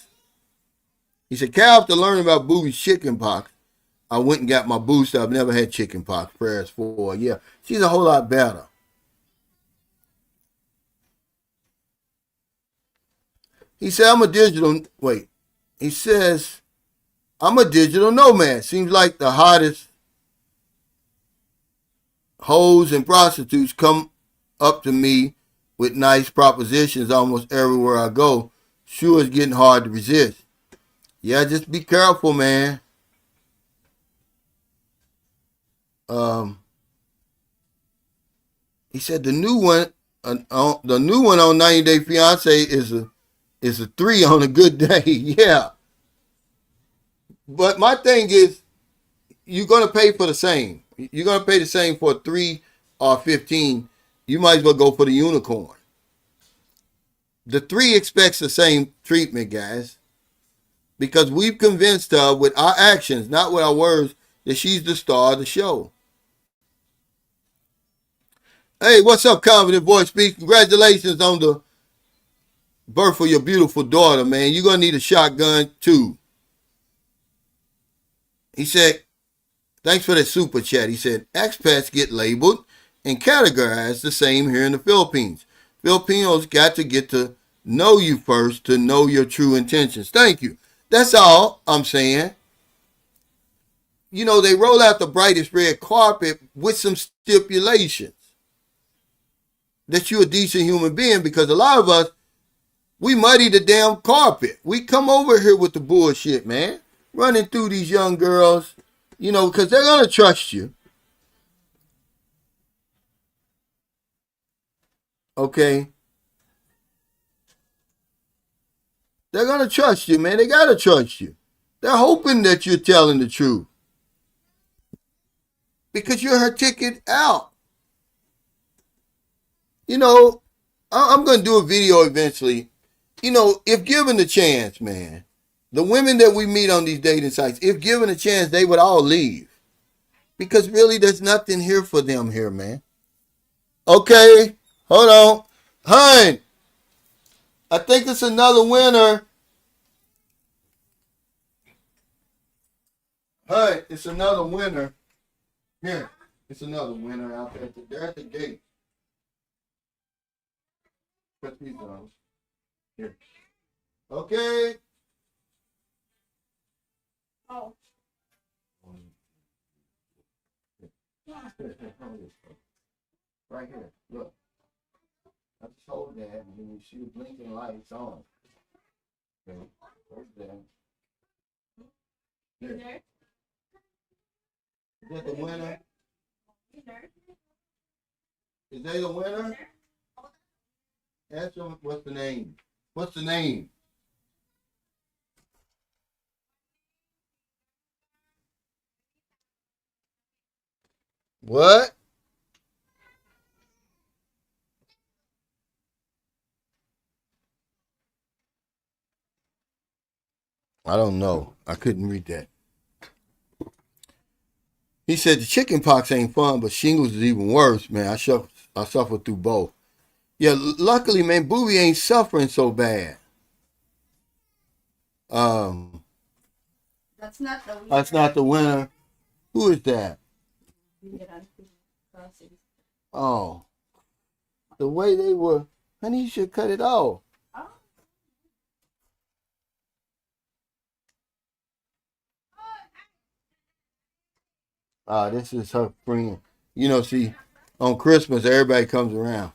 Speaker 1: He said, Cal, after learning about Booby's chicken pox, I went and got my booster. I've never had chicken pox. Prayers for her. Yeah, she's a whole lot better. He said, He says, I'm a digital nomad. Seems like the hottest hoes and prostitutes come up to me with nice propositions almost everywhere I go. Sure, it's getting hard to resist. Yeah, just be careful, man. He said the new one on 90 Day Fiance is a 3 on a good day. Yeah, but my thing is, you're gonna pay for the same. You're gonna pay the same for a 3 or 15. You might as well go for the unicorn. The 3 expects the same treatment, guys, because we've convinced her with our actions, not with our words, that she's the star of the show. Hey, what's up, Confident Voice Speak? Congratulations on the birth of your beautiful daughter, man. You're going to need a shotgun, too. He said, thanks for that super chat. He said, expats get labeled and categorized the same here in the Philippines. Filipinos got to get to know you first to know your true intentions. Thank you. That's all I'm saying. You know, they roll out the brightest red carpet with some stipulations that you're a decent human being, because a lot of us, we muddy the damn carpet. We come over here with the bullshit, man. Running through these young girls, you know, because they're going to trust you. Okay? They're going to trust you, man. They got to trust you. They're hoping that you're telling the truth, because you're her ticket out. You know, I'm going to do a video eventually. You know, if given the chance, man, the women that we meet on these dating sites, if given a chance, they would all leave. Because really, there's nothing here for them here, man. Okay, hold on. Hun, I think it's another winner. Hun, it's another winner. Here, it's another winner out there. They're at the gate. Put these on. Here. Okay.
Speaker 2: Oh.
Speaker 1: Right here. Look. I just hold that and then you see the blinking lights on. Okay. Where's that?
Speaker 2: You there?
Speaker 1: Is that the winner?
Speaker 2: You there?
Speaker 1: Is they the winner? Ask them what's the name. What's the name? What? I don't know. I couldn't read that. He said the chicken pox ain't fun, but shingles is even worse, man. I suffered through both. Yeah, luckily, man, Booby ain't suffering so bad. Um,
Speaker 2: That's not the winner.
Speaker 1: that's not the winner. Who is that? Oh, the way they were, honey, you should cut it off.
Speaker 2: Oh.
Speaker 1: This is her friend. You know, see, on Christmas, everybody comes around.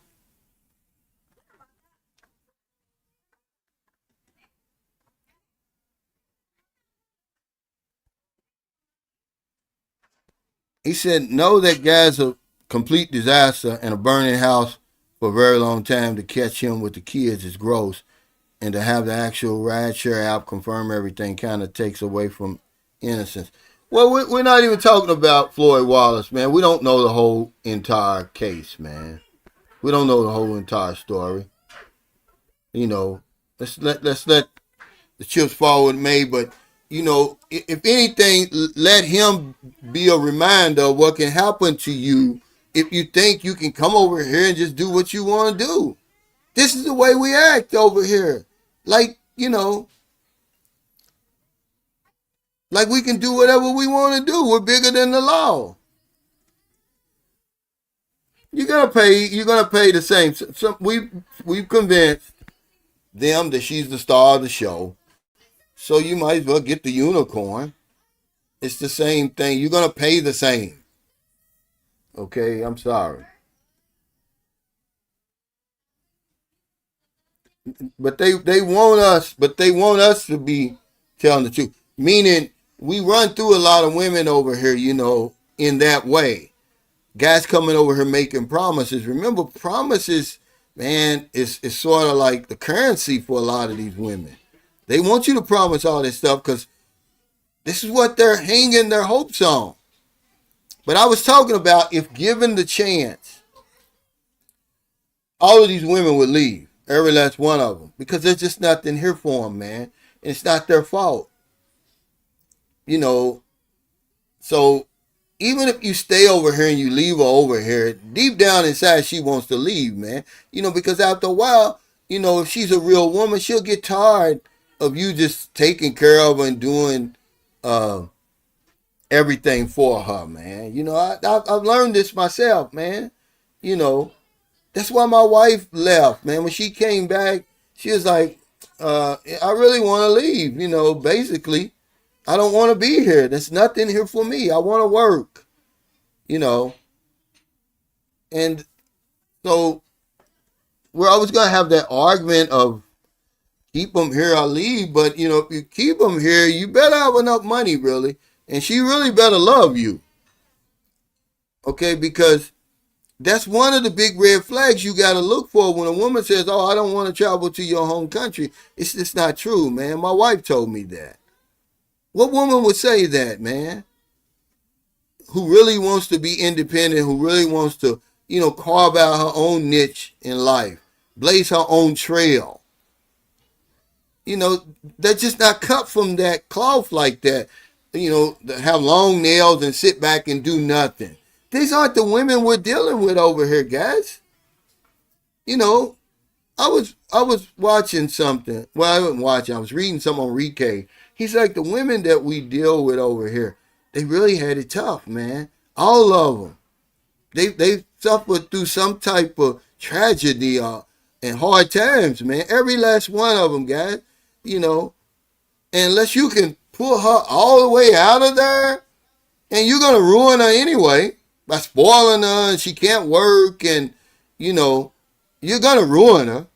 Speaker 1: He said, know that guy's a complete disaster and a burning house for a very long time. To catch him with the kids is gross. And to have the actual rideshare app confirm everything kind of takes away from innocence. Well, we're not even talking about Floyd Wallace, man. We don't know the whole entire case, man. We don't know the whole entire story. You know, let's let the chips fall with me. But you know, if anything, let him be a reminder of what can happen to you if you think you can come over here and just do what you want to do. This is the way we act over here. Like, you know, like we can do whatever we want to do. We're bigger than the law. You're gonna pay the same. We've convinced them that she's the star of the show. So you might as well get the unicorn. It's the same thing. You're gonna pay the same. Okay, I'm sorry. But they want us to be telling the truth. Meaning we run through a lot of women over here, you know, in that way. Guys coming over here making promises. Remember, promises, man, is sort of like the currency for a lot of these women. They want you to promise all this stuff because this is what they're hanging their hopes on. But I was talking about if given the chance, all of these women would leave. Every last one of them. Because there's just nothing here for them, man. And it's not their fault. You know, so even if you stay over here and you leave her over here, deep down inside she wants to leave, man. You know, because after a while, you know, if she's a real woman, she'll get tired of you just taking care of her and doing everything for her, man. You know, I've learned this myself, man. You know, that's why my wife left, man. When she came back, she was like, I really want to leave, you know, basically. I don't want to be here. There's nothing here for me. I want to work, you know. And so we're always going to have that argument of keep them here or leave. But, you know, if you keep them here, you better have enough money, really. And she really better love you. Okay, because that's one of the big red flags you got to look for when a woman says, oh, I don't want to travel to your home country. It's just not true, man. My wife told me that. What woman would say that, man? Who really wants to be independent, who really wants to, you know, carve out her own niche in life, blaze her own trail. You know, they're just not cut from that cloth like that. You know, have long nails and sit back and do nothing. These aren't the women we're dealing with over here, guys. You know, I was watching something. Well, I wasn't watching. I was reading something on Rike. He's like, the women that we deal with over here, they really had it tough, man. All of them. They suffered through some type of tragedy and hard times, man. Every last one of them, guys. You know, unless you can pull her all the way out of there, and you're going to ruin her anyway by spoiling her and she can't work and, you know, you're going to ruin her.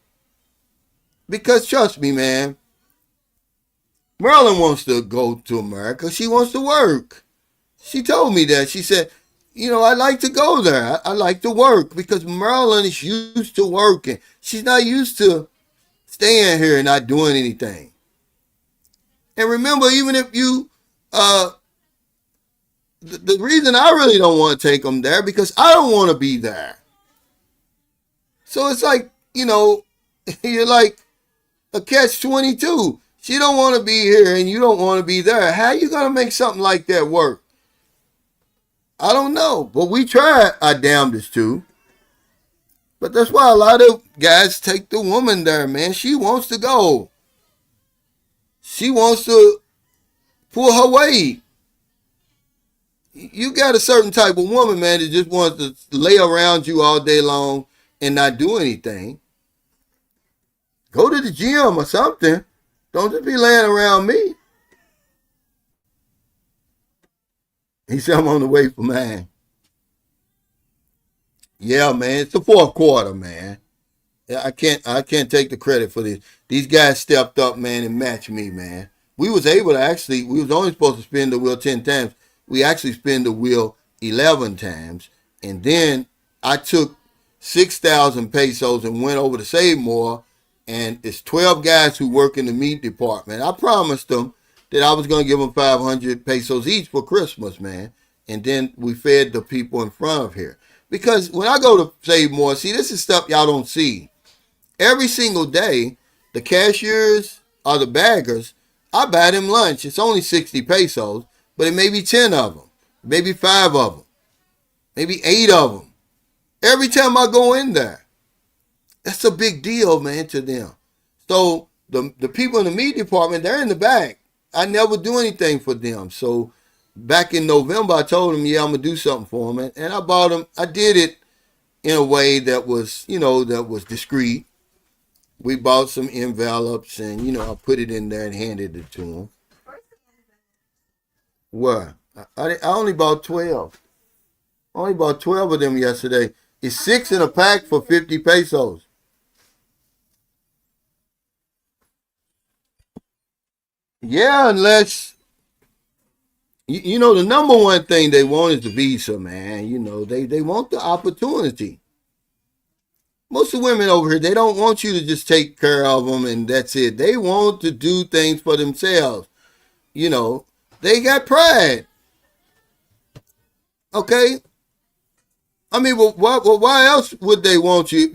Speaker 1: Because trust me, man, Marilyn wants to go to America. She wants to work. She told me that. She said, you know, I like to go there. I like to work because Marilyn is used to working. She's not used to staying here and not doing anything. And remember, even if you, the reason I really don't want to take them there because I don't want to be there. So it's like, you know, you're like a catch-22. She don't want to be here and you don't want to be there. How you going to make something like that work? I don't know, but we tried our damnedest to. But that's why a lot of guys take the woman there, man. She wants to go. She wants to pull her weight. You got a certain type of woman, man, that just wants to lay around you all day long and not do anything. Go to the gym or something. Don't just be laying around me. He said, I'm on the way for mine. Yeah, man, it's the fourth quarter, man. I can't take the credit for this. These guys stepped up, man, and matched me, man. We was able to actually, we was only supposed to spin the wheel 10 times. We actually spin the wheel 11 times. And then I took 6,000 pesos and went over to Save More. And it's 12 guys who work in the meat department. I promised them that I was going to give them 500 pesos each for Christmas, man. And then we fed the people in front of here. Because when I go to Save More, see, this is stuff y'all don't see. Every single day, the cashiers or the baggers, I buy them lunch. It's only 60 pesos, but it may be 10 of them, maybe 5 of them, maybe 8 of them. Every time I go in there, that's a big deal, man, to them. So the people in the meat department, they're in the back. I never do anything for them. So back in November, I told them, yeah, I'm going to do something for them. And I bought them. I did it in a way that was, that was discreet. We bought some envelopes and, I put it in there and handed it to them. What? I only bought 12. I only bought 12 of them yesterday. It's 6 in a pack for 50 pesos. Yeah, unless, the number one thing they want is the visa, man. They want the opportunity. Most of the women over here, they don't want you to just take care of them and that's it. They want to do things for themselves. They got pride. Okay? I mean, why else would they want you?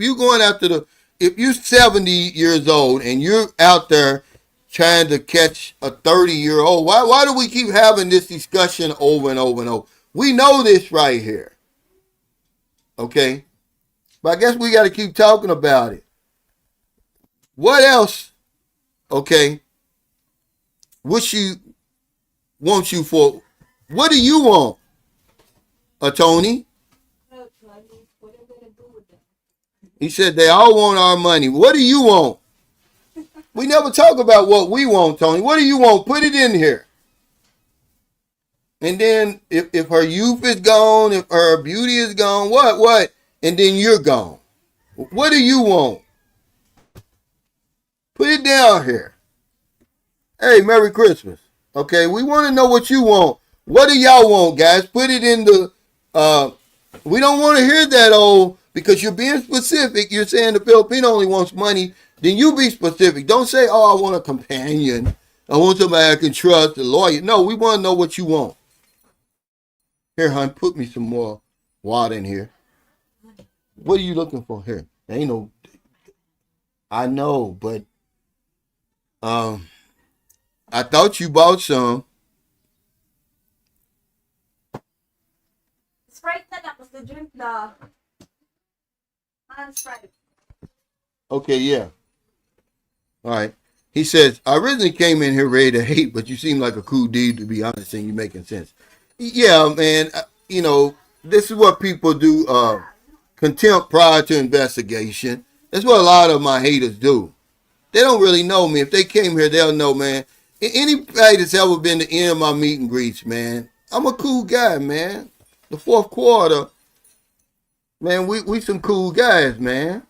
Speaker 1: If you're 70 years old and you're out there trying to catch a 30-year-old, why do we keep having this discussion over and over and over? We know this right here. Okay? But I guess we got to keep talking about it. What else, okay, would she want you for? What do you want, Tony? He said they all want our money. What do you want? We never talk about what we want, Tony. What do you want? Put it in here. And then if her youth is gone, if her beauty is gone, what? And then you're gone. What do you want? Put it down here. Hey, Merry Christmas. Okay, we want to know what you want. What do y'all want, guys? Put it in the, we don't want to hear that, because you're being specific. You're saying the Filipino only wants money. Then you be specific. Don't say, I want a companion. I want somebody I can trust, a lawyer. No, we want to know what you want. Here, hon, put me some more water in here. What are you looking for here? There ain't no. I know, but I thought you bought some.
Speaker 2: Sprite na lang, the drink the Sprite.
Speaker 1: Okay, yeah. All right. He says, I originally came in here ready to hate, but you seem like a cool dude, to be honest, and you're making sense. Yeah, man. This is what people do. Contempt prior to investigation. That's what a lot of my haters do. They don't really know me. If they came here, they'll know, man. Anybody that's ever been to any of my meet and greets, man, I'm a cool guy, man. The fourth quarter, man, we some cool guys, man.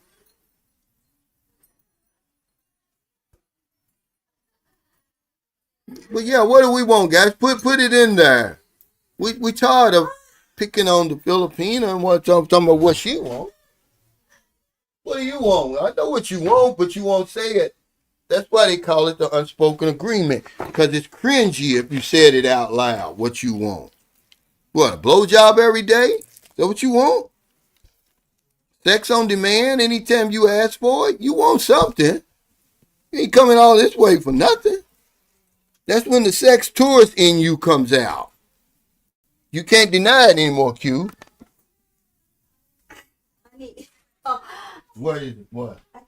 Speaker 1: But yeah, what do we want, guys? Put it in there. We tired of picking on the Filipina and talking about what she wants. What do you want? I know what you want, but you won't say it. That's why they call it the unspoken agreement. Because it's cringy if you said it out loud, what you want. What, a blowjob every day? Is that what you want? Sex on demand anytime you ask for it? You want something. You ain't coming all this way for nothing. That's when the sex tourist in you comes out. You can't deny it anymore, Q.
Speaker 2: Honey. Oh,
Speaker 1: What is it? What?
Speaker 2: I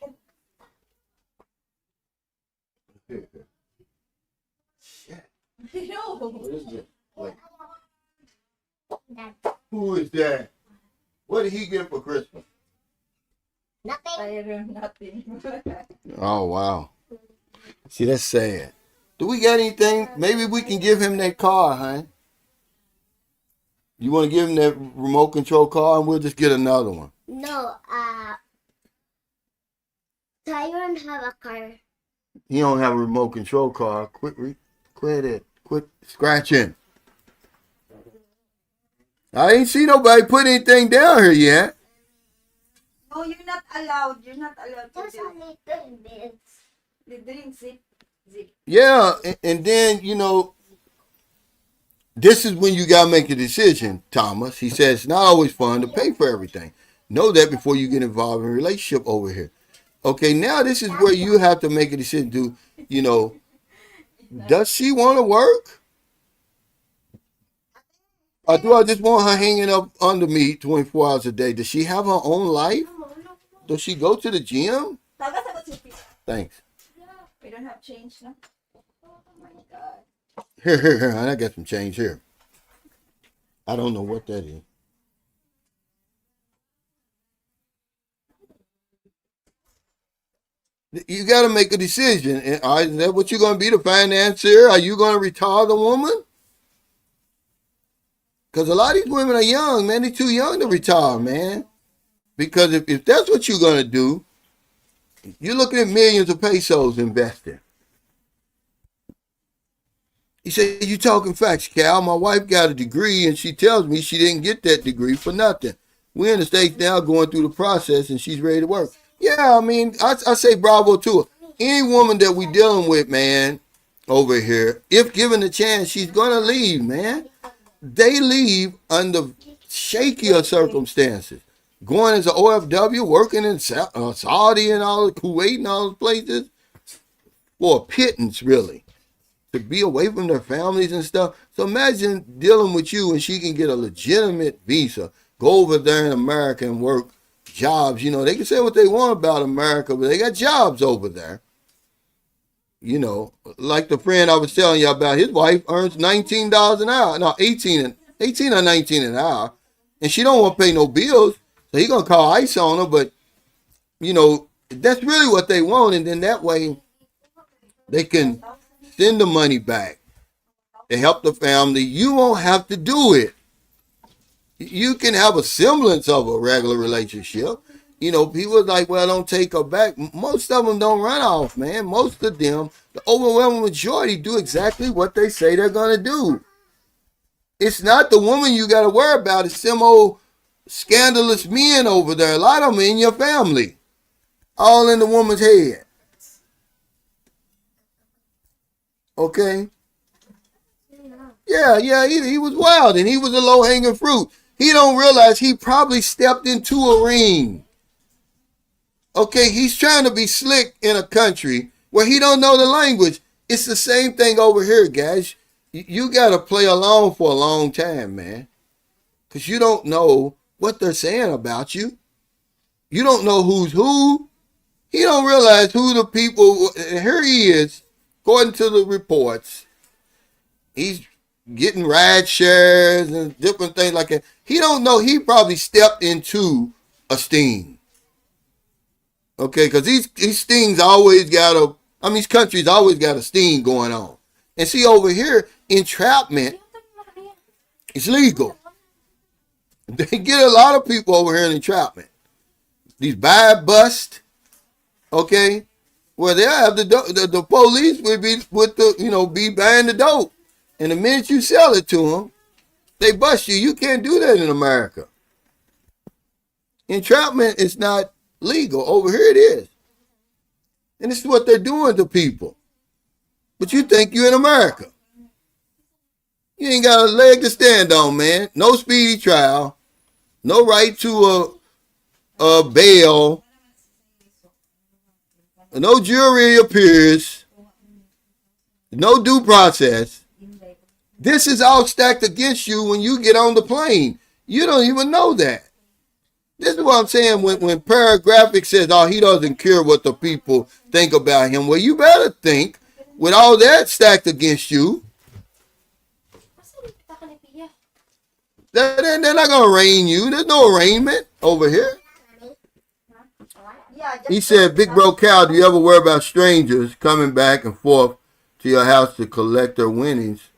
Speaker 2: can.
Speaker 1: Shit.
Speaker 2: No.
Speaker 1: What is it? Wait. Who is that? What did he get for Christmas?
Speaker 2: Nothing.
Speaker 1: Oh, wow. See, that's sad. Do we got anything? Maybe we can give him that car, huh? You want to give him that remote control car and we'll just get another one?
Speaker 3: No, Tyron have a car.
Speaker 1: He don't have a remote control car. Quit it. Quit scratching. I ain't see nobody put anything down here yet.
Speaker 2: No, you're not allowed. You're not allowed to
Speaker 3: Just
Speaker 2: do
Speaker 3: a little bit.
Speaker 2: the drink zip.
Speaker 1: Yeah, and then, this is when you got to make a decision, Thomas. He says it's not always fun to pay for everything. Know that before you get involved in a relationship over here. Okay, now this is where you have to make a decision. Does she want to work? Or do I just want her hanging up under me 24 hours a day? Does she have her own life? Does she go to the gym? Thanks.
Speaker 2: We don't have change now. Oh my God.
Speaker 1: Here. I got some change here. I don't know what that is. You got to make a decision. Is that what you're going to be, the financier? Are you going to retire the woman? Because a lot of these women are young, man. They're too young to retire, man. Because if that's what you're going to do, you're looking at millions of pesos invested. He said, you talking facts, Cal. My wife got a degree, and she tells me she didn't get that degree for nothing. We're in the States now going through the process, and she's ready to work. Yeah, I mean, I say bravo to her. Any woman that we dealing with, man, over here, if given the chance, she's going to leave, man. They leave under shakier circumstances. Going as an OFW, working in Saudi and all, Kuwait and all those places, for a pittance, really. To be away from their families and stuff. So imagine dealing with you and she can get a legitimate visa, go over there in America and work jobs. They can say what they want about America, but they got jobs over there. Like the friend I was telling you about, his wife earns $19 an hour. No, 18 or 19 an hour. And she don't want to pay no bills. So he going to call ICE on her. But, that's really what they want. And then that way they can send the money back to help the family. You won't have to do it. You can have a semblance of a regular relationship. People are like, well, don't take her back. Most of them don't run off, man. Most of them, the overwhelming majority, do exactly what they say they're going to do. It's not the woman you got to worry about. It's some old scandalous men over there. A lot of them in your family. All in the woman's head. Okay? Yeah, he was wild and he was a low-hanging fruit. He don't realize he probably stepped into a ring. Okay, he's trying to be slick in a country where he don't know the language. It's the same thing over here, guys. You got to play along for a long time, man. Because you don't know what they're saying about you. You don't know who's who. He don't realize who the people, and here he is, according to the reports, he's getting ride shares and different things like that. He don't know he probably stepped into a sting. Okay, because these stings always got these countries always got a sting going on. And see, over here, entrapment is legal. They get a lot of people over here in entrapment. These buy bust, okay, where they have the police would be buying the dope. And the minute you sell it to them, they bust you. You can't do that in America. Entrapment is not legal. Over here it is. And this is what they're doing to people. But you think you're in America. You ain't got a leg to stand on, man. No speedy trial. No right to a bail. No jury appears. No due process. This is all stacked against you when you get on the plane. You don't even know that. This is what I'm saying when Paragraphic says, oh, he doesn't care what the people think about him. Well, you better think with all that stacked against you, they're not going to arraign you. There's no arraignment over here.
Speaker 2: Yeah,
Speaker 1: He said, Big Bro Cal, do you ever worry about strangers coming back and forth to your house to collect their winnings?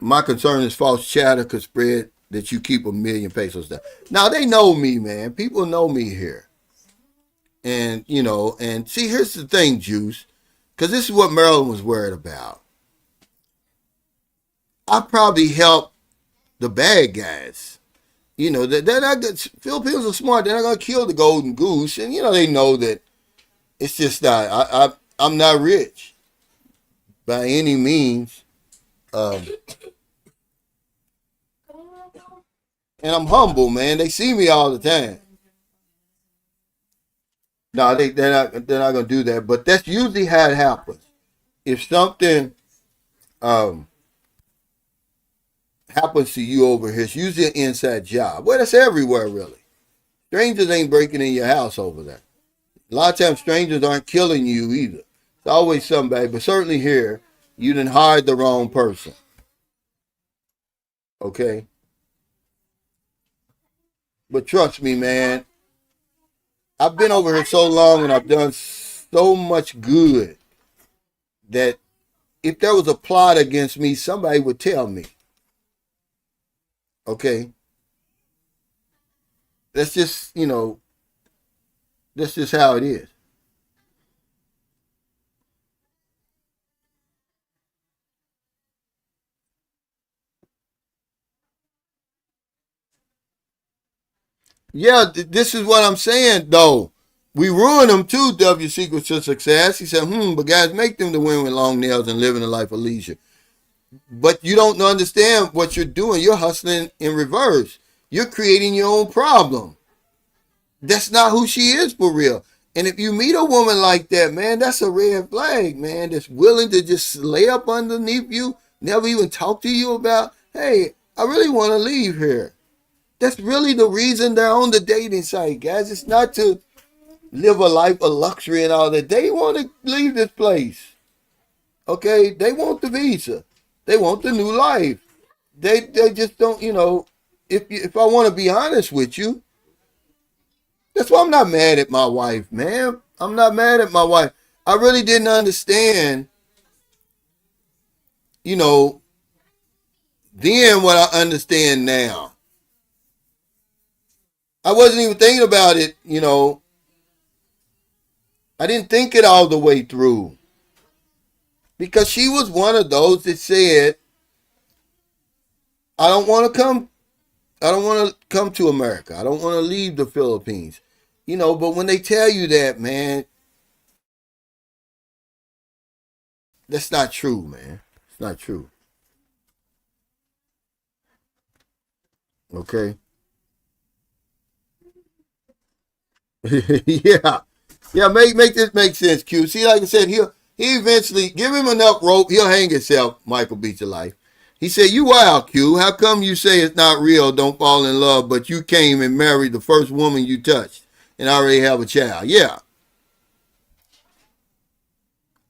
Speaker 1: My concern is false chatter could spread that you keep $1 million pesos there. Now, they know me, man. People know me here. And, you know, and see, here's the thing, Juice, because this is what Maryland was worried about. I probably helped the bad guys. You know, they're not good. Filipinos are smart. They're not going to kill the golden goose. And, you know, they know that it's just not, I'm not rich by any means. And I'm humble, man. They see me all the time. No, they're not gonna do that. But that's usually how it happens. If something happens to you over here, it's usually an inside job. Well, that's everywhere, really. Strangers ain't breaking in your house over there. A lot of times, strangers aren't killing you either. It's always somebody, but certainly here, you didn't hire the wrong person. Okay. But trust me, man, I've been over here so long and I've done so much good that if there was a plot against me, somebody would tell me. Okay? That's just, you know, that's just how it is. Yeah, this is what I'm saying, though. We ruin them too, W Secrets to Success. He said, but guys, make them the women with long nails and living a life of leisure. But you don't understand what you're doing. You're hustling in reverse. You're creating your own problem. That's not who she is for real. And if you meet a woman like that, man, that's a red flag, man, that's willing to just lay up underneath you, never even talk to you about, hey, I really want to leave here. That's really the reason they're on the dating site, guys. It's not to live a life of luxury and all that. They want to leave this place. Okay? They want the visa. They want the new life. They just don't, you know, if I want to be honest with you, that's why I'm not mad at my wife, man. I'm not mad at my wife. I really didn't understand, you know, then what I understand now. I wasn't even thinking about it, you know. I didn't think it all the way through. Because she was one of those that said, I don't want to come to America. I don't want to leave the Philippines. You know, but when they tell you that, man, that's not true, man. It's not true. Okay? Yeah. Yeah, make this make sense, Q. See, like I said, he eventually give him enough rope, he'll hang himself, Michael Beats Your Life. He said, you wild, Q. How come you say it's not real, don't fall in love, but you came and married the first woman you touched and already have a child? Yeah.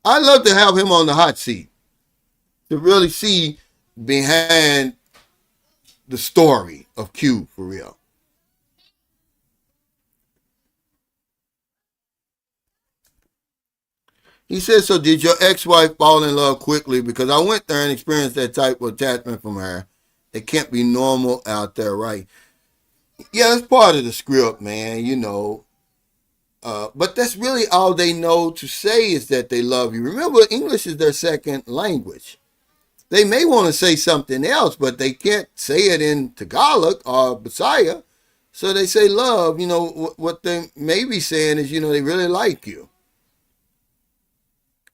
Speaker 1: I'd love to have him on the hot seat to really see behind the story of Q for real. He said, so did your ex-wife fall in love quickly? Because I went there and experienced that type of attachment from her. It can't be normal out there, right? Yeah, that's part of the script, man, you know. But that's really all they know to say is that they love you. Remember, English is their second language. They may want to say something else, but they can't say it in Tagalog or Bisaya. So they say love. You know, what they may be saying is, you know, they really like you.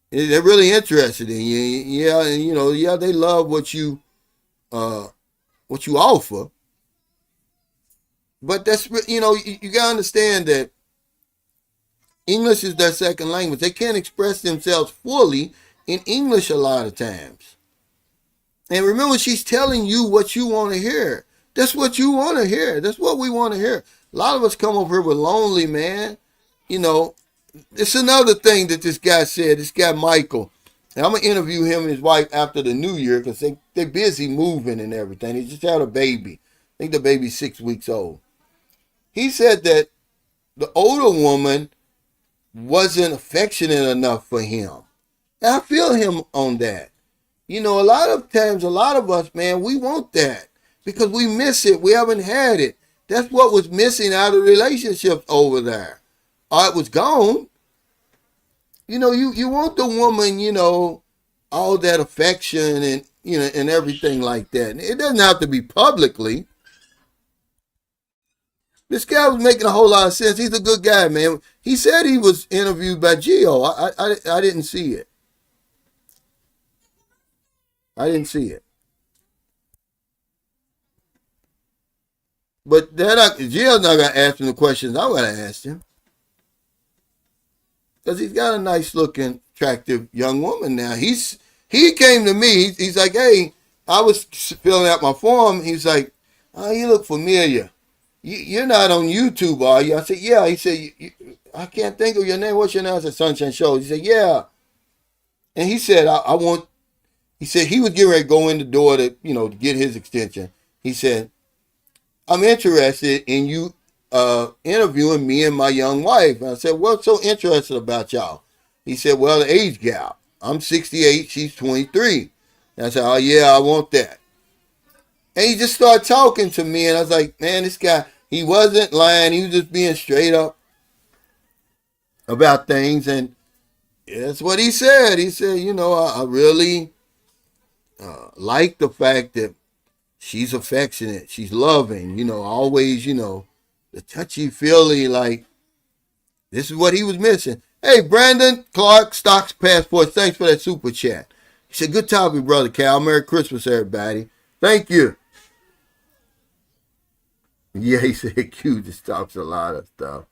Speaker 1: They're really interested in you. Yeah, and you know, yeah, they love what you offer. But that's, you know, you gotta understand that English is their second language. They can't express themselves fully in English a lot of times. And remember, she's telling you what you want to hear. That's what you want to hear. That's what we want to hear. A lot of us come over here with lonely, man. You know, it's another thing that this guy said, this guy Michael. And I'm going to interview him and his wife after the new year because they're busy moving and everything. They just had a baby. I think the baby's 6 weeks old. He said that the older woman wasn't affectionate enough for him. And I feel him on that. You know, a lot of times, a lot of us, man, we want that because we miss it. We haven't had it. That's what was missing out of relationships over there. It was gone. You know, you want the woman, you know, all that affection and, you know, and everything like that. And it doesn't have to be publicly. This guy was making a whole lot of sense. He's a good guy, man. He said he was interviewed by Gio. I didn't see it. I didn't see it. But Gio's not going to ask him the questions I'm going to ask him. Because he's got a nice looking, attractive young woman now. He came to me. He's like, hey, I was filling out my form. He's like, oh, you look familiar. You're not on YouTube, are you? I said, yeah. He said, I can't think of your name. What's your name? I said, Sunshine Show. He said, yeah. And he said, he said he was getting ready to go in the door to, you know, to get his extension. He said, I'm interested in you interviewing me and my young wife. And I said, what's so interesting about y'all? He said, well, the age gap. I'm 68, she's 23. And I said, oh, yeah, I want that. And he just started talking to me, and I was like, man, this guy, he wasn't lying. He was just being straight up about things. And that's what he said. He said, you know, I really like the fact that she's affectionate. She's loving, you know, always, you know, the touchy-feely, like, this is what he was missing. Hey, Brandon Clark, Stocks Passports, thanks for that super chat. He said, good talking, Brother Cal. Merry Christmas, everybody. Thank you. Yeah, he said Q just talks a lot of stuff.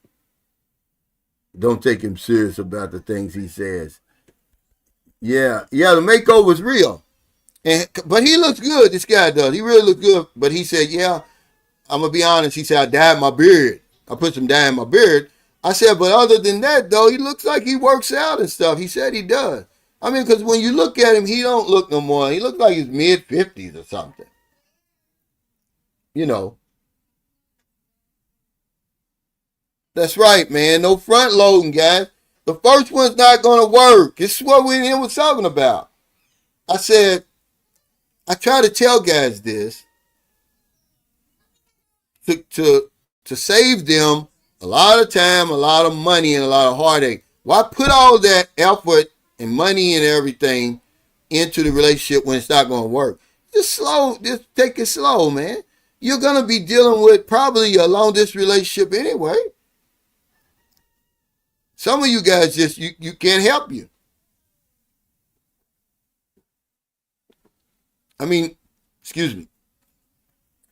Speaker 1: Don't take him serious about the things he says. Yeah, the makeover's real. But he looks good, this guy does. He really looks good. But he said, yeah, I'm going to be honest. He said, I dyed my beard. I put some dye in my beard. I said, but other than that, though, he looks like he works out and stuff. He said he does. I mean, because when you look at him, he don't look no more. He looks like he's mid-50s or something. You know. That's right, man. No front loading, guys. The first one's not going to work. This is what we was talking about. I said, I try to tell guys this to save them a lot of time, a lot of money, and a lot of heartache. Why put all that effort and money and everything into the relationship when it's not going to work? Just take it slow, man. You're going to be dealing with probably a long distance relationship anyway. Some of you guys just, you can't help you. I mean, excuse me.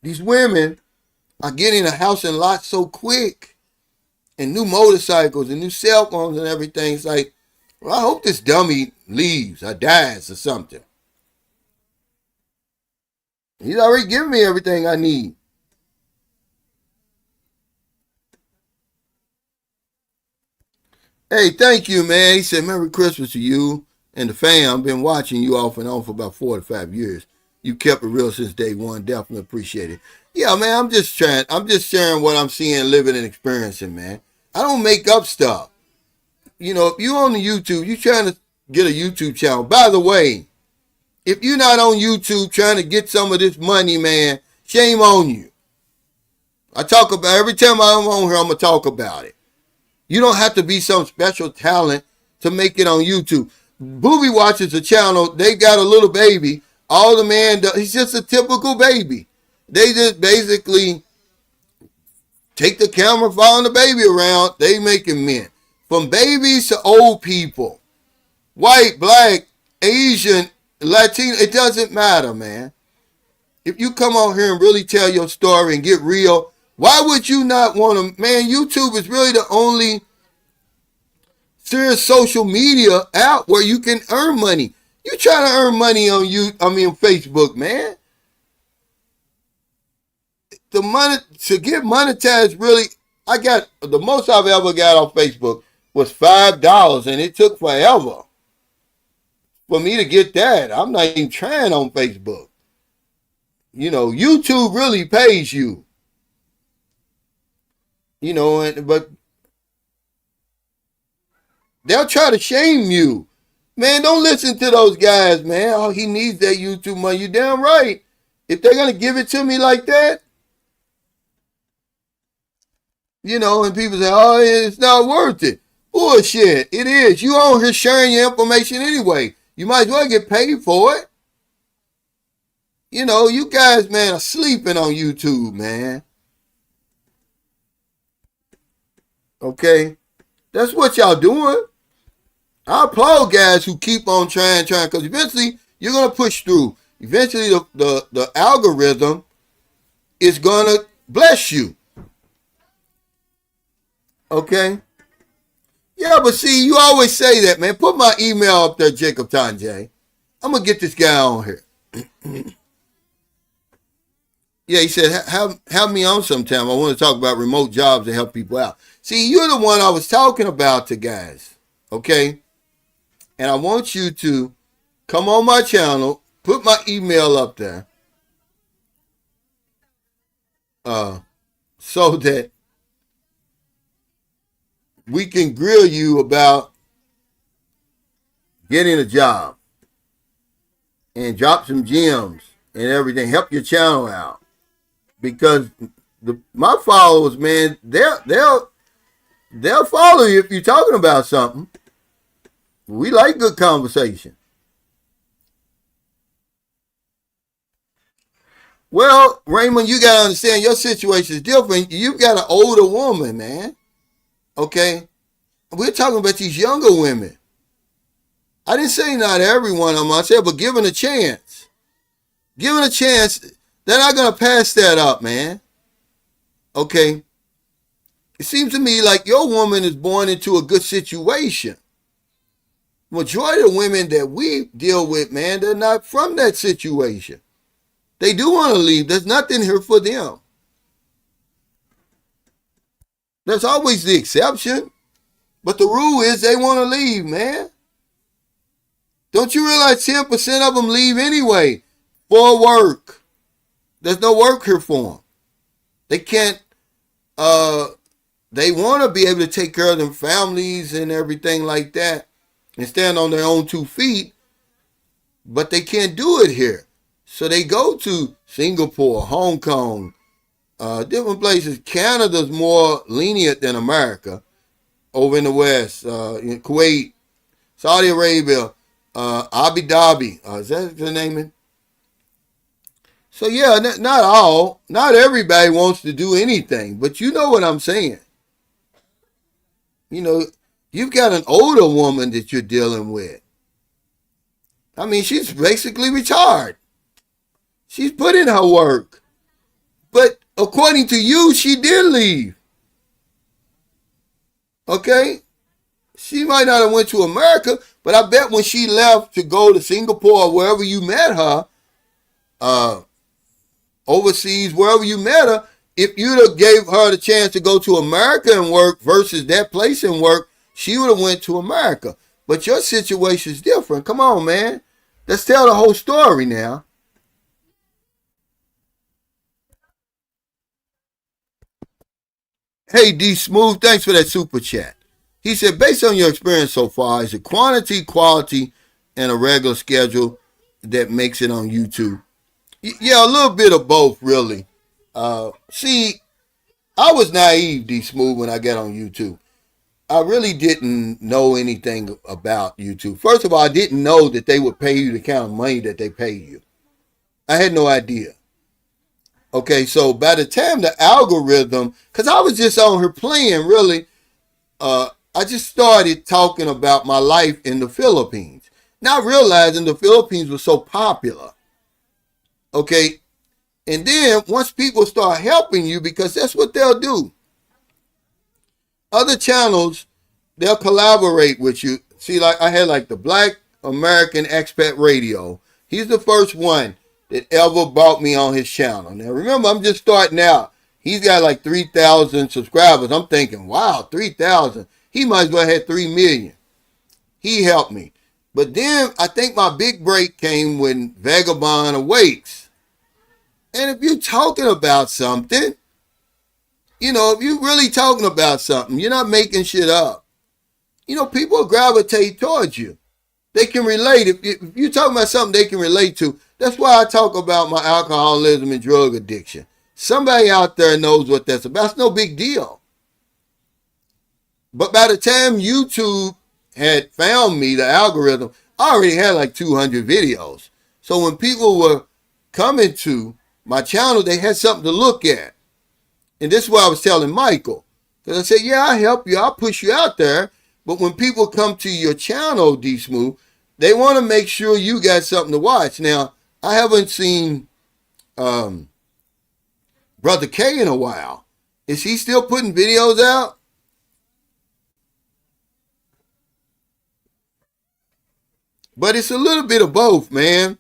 Speaker 1: These women are getting a house and lot so quick, and new motorcycles and new cell phones and everything. It's like, well, I hope this dummy leaves or dies or something. He's already given me everything I need. Hey, thank you, man. He said, Merry Christmas to you and the fam. I've been watching you off and on for about 4 to 5 years. You kept it real since day one. Definitely appreciate it. Yeah, man, I'm just sharing what I'm seeing, living, and experiencing, man. I don't make up stuff. You know, if you on the YouTube, you trying to get a YouTube channel. By the way, if you're not on YouTube trying to get some of this money, man, shame on you. I talk about, every time I'm on here, I'm going to talk about it. You don't have to be some special talent to make it on YouTube. Booby watches a channel. They got a little baby. All the man does, he's just a typical baby. They just basically take the camera, following the baby around. They making men. From babies to old people. White, black, Asian, Latino. It doesn't matter, man. If you come on here and really tell your story and get real, why would you not want to? Man, YouTube is really the only serious social media out where you can earn money. You trying to earn money on Facebook, man. The money to get monetized really, I got the most I've ever got on Facebook was $5, and it took forever for me to get that. I'm not even trying on Facebook. YouTube really pays you. But they'll try to shame you. Man, don't listen to those guys, man. Oh, he needs that YouTube money. You damn right. If they're gonna give it to me like that, and people say, oh, it's not worth it. Bullshit. It is. You on here sharing your information anyway. You might as well get paid for it. You guys, man, are sleeping on YouTube, man. Okay? That's what y'all doing. I applaud guys who keep on trying, because eventually you're going to push through. Eventually the algorithm is going to bless you. Okay? Yeah, but see, you always say that, man. Put my email up there, Jacob Tanjay. I'm going to get this guy on here. Yeah, he said, have me on sometime. I want to talk about remote jobs to help people out. See, you're the one I was talking about to guys. Okay? And I want you to come on my channel, put my email up there, so that we can grill you about getting a job and drop some gems and everything. Help your channel out, because my followers, man, they'll follow you if you're talking about something. We like good conversation. Well, Raymond, you got to understand your situation is different. You've got an older woman, man. Okay? We're talking about these younger women. I didn't say not every one of them. I said, but given a chance. Given a chance, they're not going to pass that up, man. Okay? It seems to me like your woman is born into a good situation. Majority of women that we deal with, man, they're not from that situation. They do want to leave. There's nothing here for them. There's always the exception. But the rule is they want to leave, man. Don't you realize 10% of them leave anyway for work? There's no work here for them. They can't, they want to be able to take care of their families and everything like that and stand on their own 2 feet, but they can't do it here. So they go to Singapore, Hong Kong, different places. Canada's more lenient than America. Over in the West, in Kuwait, Saudi Arabia, Abu Dhabi. Is that the name? So yeah, not everybody wants to do anything, but you know what I'm saying. You've got an older woman that you're dealing with. I mean, she's basically retired. She's put in her work. But according to you, she did leave. Okay? She might not have went to America, but I bet when she left to go to Singapore or wherever you met her, overseas, wherever you met her, if you'd have gave her the chance to go to America and work versus that place and work, she would have went to America. But your situation is different. Come on, man. Let's tell the whole story now. Hey, D Smooth, thanks for that super chat. He said, based on your experience so far, is it quantity, quality, and a regular schedule that makes it on YouTube? Yeah, a little bit of both, really. See, I was naive, D Smooth, when I got on YouTube. I really didn't know anything about YouTube. First of all, I didn't know that they would pay you the kind of money that they pay you. I had no idea. Okay, so by the time the algorithm, because I was just on here playing, really, I just started talking about my life in the Philippines. Not realizing the Philippines was so popular. Okay, and then once people start helping you, because that's what they'll do. Other channels, they'll collaborate with you. See, like I had like the black American Expat Radio. He's the first one that ever brought me on his channel. Now, remember, I'm just starting out. He's got like 3,000 subscribers. I'm thinking, wow, 3,000. He might as well have 3 million. He helped me. But then I think my big break came when Vagabond Awakes. And if you're talking about something, you know, if you're really talking about something, you're not making shit up. You know, people gravitate towards you. They can relate. If you're talking about something they can relate to, that's why I talk about my alcoholism and drug addiction. Somebody out there knows what that's about. It's no big deal. But by the time YouTube had found me, the algorithm, I already had like 200 videos. So when people were coming to my channel, they had something to look at. And this is what I was telling Michael. Because I said, yeah, I'll help you. I'll push you out there. But when people come to your channel, D-Smooth, they want to make sure you got something to watch. Now, I haven't seen Brother K in a while. Is he still putting videos out? But it's a little bit of both, man.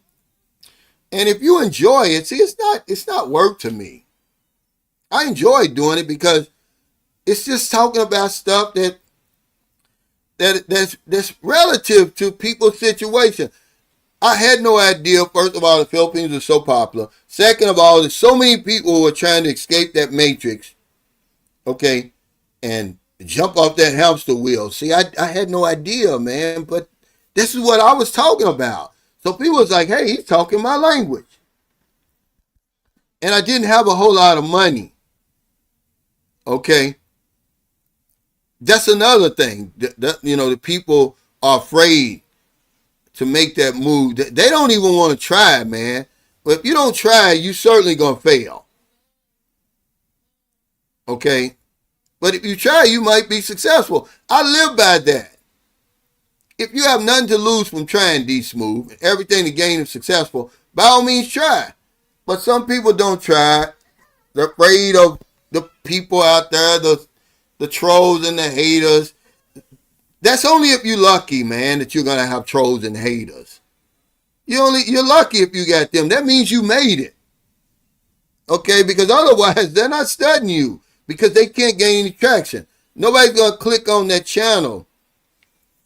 Speaker 1: And if you enjoy it, see, it's not work to me. I enjoy doing it because it's just talking about stuff that's relative to people's situation. I had no idea, first of all, the Philippines is so popular. Second of all, there's so many people who are trying to escape that matrix, okay, and jump off that hamster wheel. See, I had no idea, man, but this is what I was talking about. So people was like, hey, he's talking my language. And I didn't have a whole lot of money, okay. That's another thing. You know, the people are afraid to make that move. They don't even want to try, man. But if you don't try, you certainly going to fail. Okay? But if you try, you might be successful. I live by that. If you have nothing to lose from trying D-Smooth, and everything to gain is successful, by all means try. But some people don't try. They're afraid of the people out there, the trolls and the haters. That's only if you're lucky, man, that you're gonna have trolls and haters. You're lucky if you got them. That means you made it. Okay, because otherwise they're not studying you because they can't gain any traction. Nobody's gonna click on that channel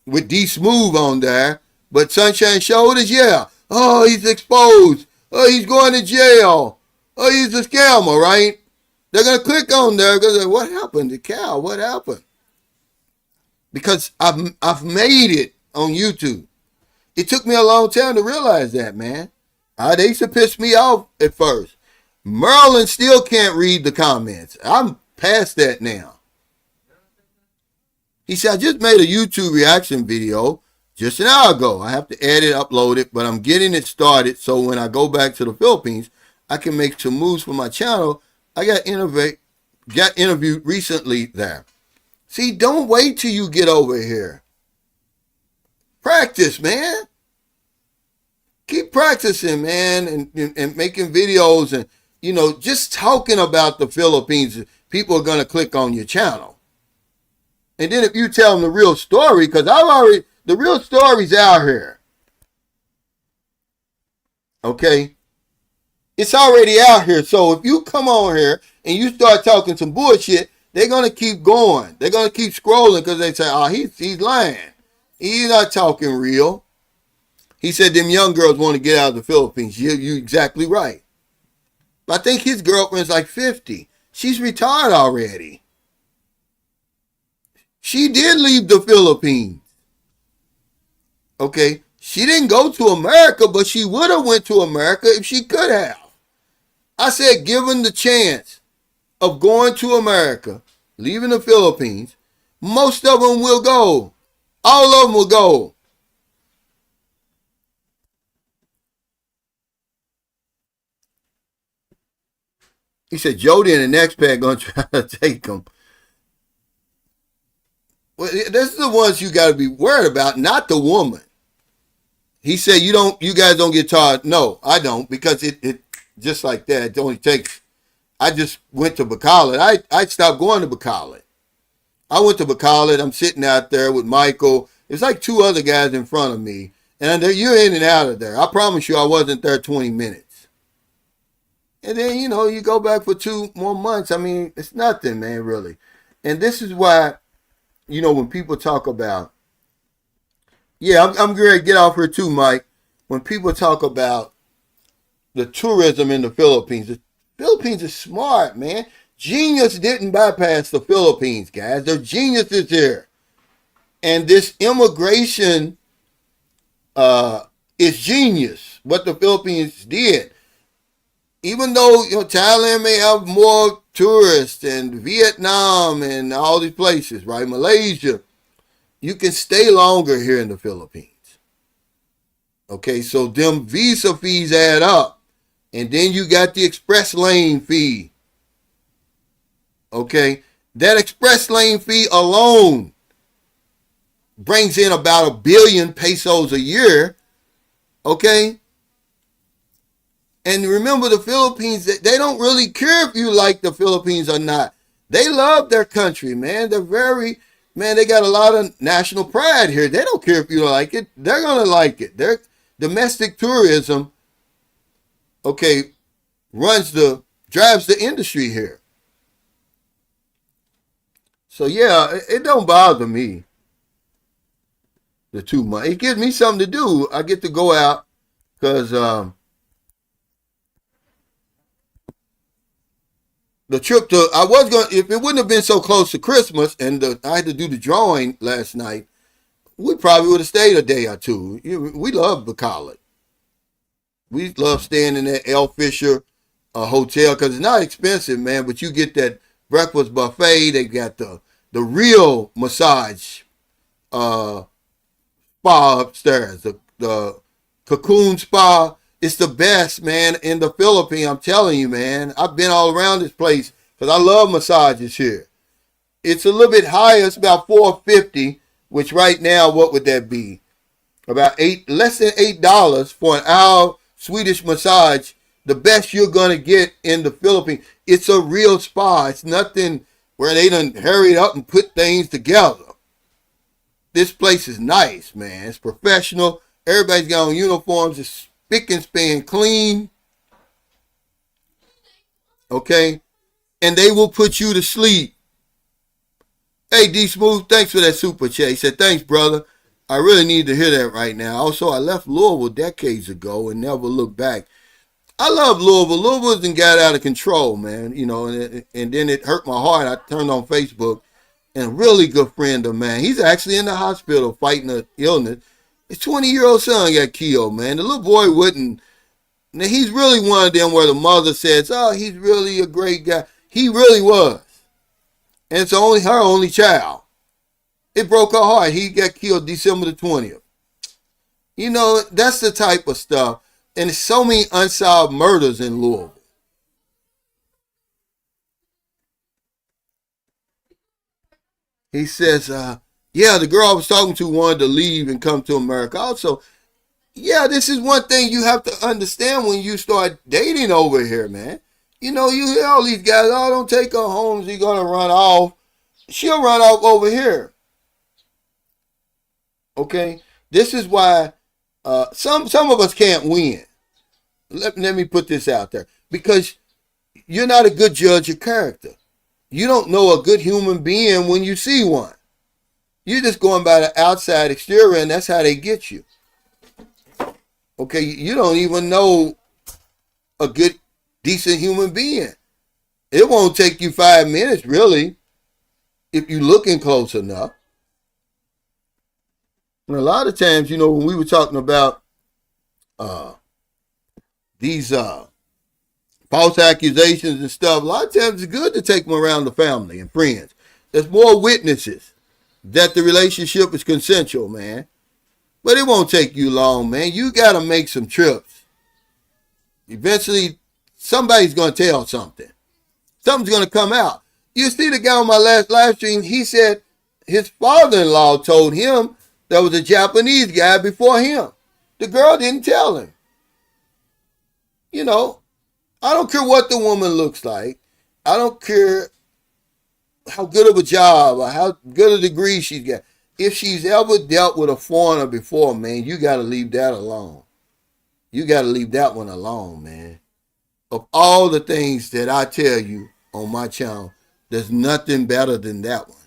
Speaker 1: with D-Smooth on there, but Sunshine Shoulders, yeah. Oh, he's exposed. Oh, he's going to jail. Oh, he's a scammer, right? They're going to click on there because what happened to Cal? What happened? Because I've made it on YouTube. It took me a long time to realize that, man. They used to piss me off at first. Merlin still can't read the comments. I'm past that now. He said, I just made a YouTube reaction video just an hour ago. I have to edit, upload it, but I'm getting it started so when I go back to the Philippines, I can make some moves for my channel. I got interviewed recently there. See, don't wait till you get over here. Practice, man. Keep practicing, man, and making videos and, you know, just talking about the Philippines. People are going to click on your channel. And then if you tell them the real story, because the real story's out here. Okay? It's already out here. So if you come on here and you start talking some bullshit, they're going to keep going. They're going to keep scrolling because they say, oh, he's lying. He's not talking real. He said them young girls want to get out of the Philippines. You're exactly right. But I think his girlfriend's like 50. She's retired already. She did leave the Philippines. Okay? She didn't go to America, but she would have went to America if she could have. I said, given the chance of going to America, leaving the Philippines, most of them will go. All of them will go. He said, Jody and the expat going to try to take them. Well, this is the ones you got to be worried about, not the woman. He said, you guys don't get tired. No, I don't, because it just like that, it only takes, I just went to Bacolod. I stopped going to Bacolod. I went to Bacolod. I'm sitting out there with Michael. There's like two other guys in front of me. And you're in and out of there. I promise you I wasn't there 20 minutes. And then, you go back for 2 more months. I mean, it's nothing, man, really. And this is why, when people talk about, I'm going to get off here too, Mike. When people talk about the tourism in the Philippines are smart, man. Genius didn't bypass the Philippines, guys. There's geniuses here. And this immigration is genius, what the Philippines did. Even though Thailand may have more tourists and Vietnam and all these places, right? Malaysia, you can stay longer here in the Philippines. Okay, so them visa fees add up. And then you got the express lane fee. Okay, that express lane fee alone brings in about 1 billion pesos a year. Okay. And remember, the Philippines, they don't really care if you like the Philippines or not. They love their country, man. They got a lot of national pride here. They don't care if you like it. They're going to like it. Their domestic tourism, okay, drives the industry here. So, yeah, it don't bother me. The 2 months. It gives me something to do. I get to go out because the trip if it wouldn't have been so close to Christmas and I had to do the drawing last night, we probably would have stayed a day or two. We love Bacolod. We love staying in that El Fisher hotel because it's not expensive, man, but you get that breakfast buffet. They got the real massage spa upstairs, the Cocoon Spa. It's the best, man, in the Philippines. I'm telling you, man. I've been all around this place because I love massages here. It's a little bit higher. It's about $4.50, which right now, what would that be? Less than $8 for an hour Swedish massage. The best you're gonna get in the Philippines. It's a real spa. It's nothing where they done hurried up and put things together. This place is nice, man. It's professional. Everybody's got on uniforms. It's spick and span clean. Okay? And they will put you to sleep. Hey, D Smooth, thanks for that super chat. He said, thanks, brother. I really need to hear that right now. Also, I left Louisville decades ago and never looked back. I love Louisville. Louisville done got out of control, man. And then it hurt my heart. I turned on Facebook, and a really good friend of mine, he's actually in the hospital fighting an illness. His 20-year-old son got killed, man. The little boy wouldn't. Now, he's really one of them where the mother says, oh, he's really a great guy. He really was. And it's her only child. It broke her heart. He got killed December the 20th. That's the type of stuff. And there's so many unsolved murders in Louisville. He says, the girl I was talking to wanted to leave and come to America. Also, this is one thing you have to understand when you start dating over here, man. You hear all these guys, oh, don't take her home. She's going to run off. She'll run off over here. Okay? This is why some of us can't win. Let me put this out there. Because you're not a good judge of character. You don't know a good human being when you see one. You're just going by the outside exterior, and that's how they get you. Okay? You don't even know a good, decent human being. It won't take you 5 minutes, really, if you're looking close enough. And a lot of times, when we were talking about these false accusations and stuff, a lot of times it's good to take them around the family and friends. There's more witnesses that the relationship is consensual, man. But it won't take you long, man. You got to make some trips. Eventually, somebody's going to tell something. Something's going to come out. You see the guy on my last live stream, he said his father-in-law told him there was a Japanese guy before him. The girl didn't tell him. I don't care what the woman looks like. I don't care how good of a job or how good a degree she's got. if she's ever dealt with a foreigner before, man, you got to leave that alone. You got to leave that one alone, man. Of all the things that I tell you on my channel, there's nothing better than that one.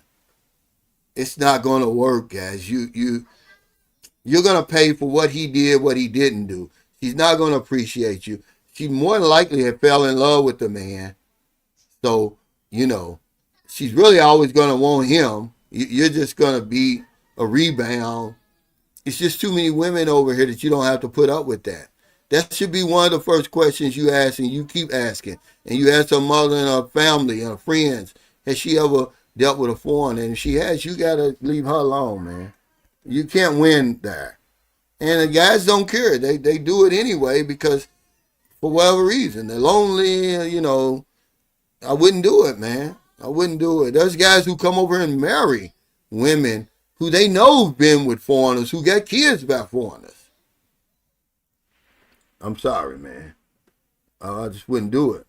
Speaker 1: It's not going to work, guys. You're going to pay for what he did, what he didn't do. She's not going to appreciate you. She more than likely had fell in love with the man. So, she's really always going to want him. You're just going to be a rebound. It's just too many women over here that you don't have to put up with that. That should be one of the first questions you ask, and you keep asking. And you ask her mother and her family and her friends, has she ever dealt with a foreigner? And if she has, you got to leave her alone, man. You can't win there. And the guys don't care. They do it anyway because for whatever reason. They're lonely, I wouldn't do it, man. I wouldn't do it. There's guys who come over and marry women who they know have been with foreigners, who got kids by foreigners. I'm sorry, man. I just wouldn't do it.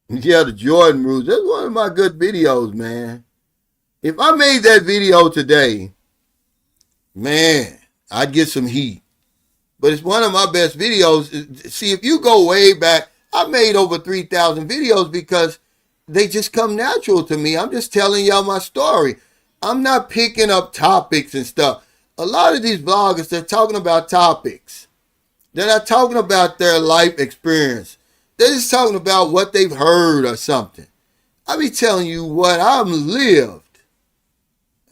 Speaker 1: Yeah, the Jordan rules. That's one of my good videos, man. If I made that video today, man, I'd get some heat. But it's one of my best videos. See, if you go way back, I made over 3,000 videos because they just come natural to me. I'm just telling y'all my story. I'm not picking up topics and stuff. A lot of these bloggers, they're talking about topics. They're not talking about their life experience. They're just talking about what they've heard or something. I be telling you what I've lived.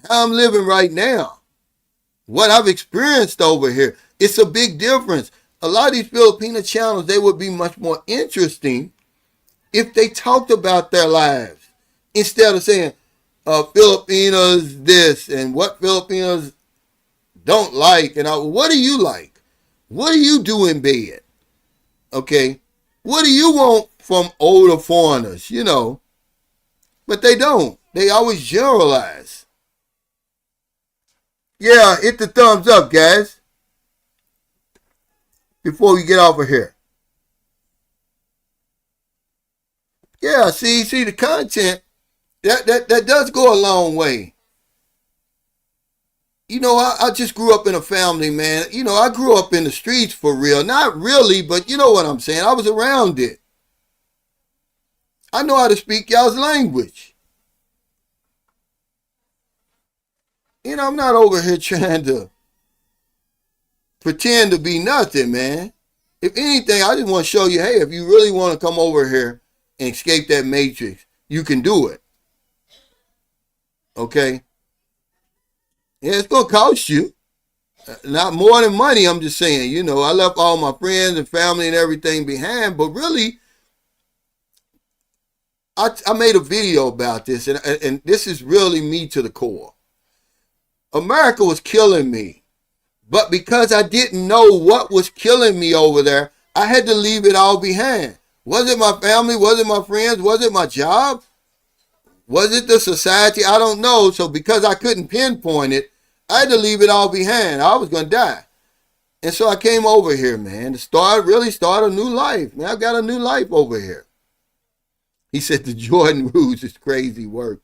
Speaker 1: How I'm living right now. What I've experienced over here. It's a big difference. A lot of these Filipino channels, they would be much more interesting if they talked about their lives. Instead of saying, Filipinos this and what Filipinos don't like. And what do you like? What do you do in bed? Okay? What do you want from older foreigners? But they don't. They always generalize. Yeah, hit the thumbs up, guys. Before we get off of here. Yeah, see the content, that does go a long way. I just grew up in a family, man. I grew up in the streets for real. Not really, but you know what I'm saying. I was around it. I know how to speak y'all's language. I'm not over here trying to pretend to be nothing, man. If anything, I just want to show you, hey, if you really want to come over here and escape that matrix, you can do it. Okay? Yeah, it's going to cost you. Not more than money, I'm just saying. I left all my friends and family and everything behind, but really, I made a video about this, and this is really me to the core. America was killing me. But because I didn't know what was killing me over there, I had to leave it all behind. Was it my family? Was it my friends? Was it my job? Was it the society? I don't know. So because I couldn't pinpoint it, I had to leave it all behind. I was going to die. And so I came over here, man, to really start a new life. Man, I've got a new life over here. He said the Jordan rules is crazy work.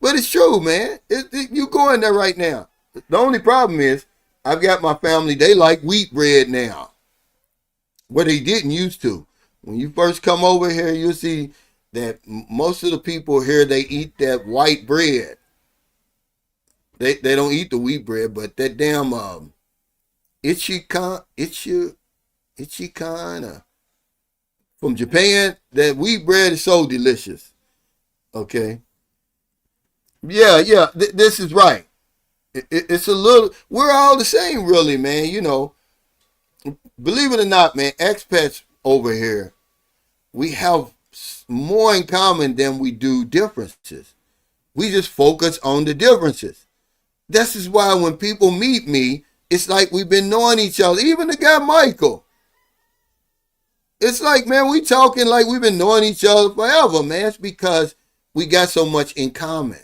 Speaker 1: But it's true, man. You go in there right now. The only problem is, I've got my family, they like wheat bread now. What they didn't used to. When you first come over here, you'll see that most of the people here, they eat that white bread. They don't eat the wheat bread, but that damn Ichikan from Japan, that wheat bread is so delicious. Okay. Yeah, this is right. It's a little, we're all the same really, man. Believe it or not, man, expats over here, we have more in common than we do differences. We just focus on the differences. This is why when people meet me, it's like we've been knowing each other. Even the guy Michael. It's like, man, we talking like we've been knowing each other forever, man. It's because we got so much in common.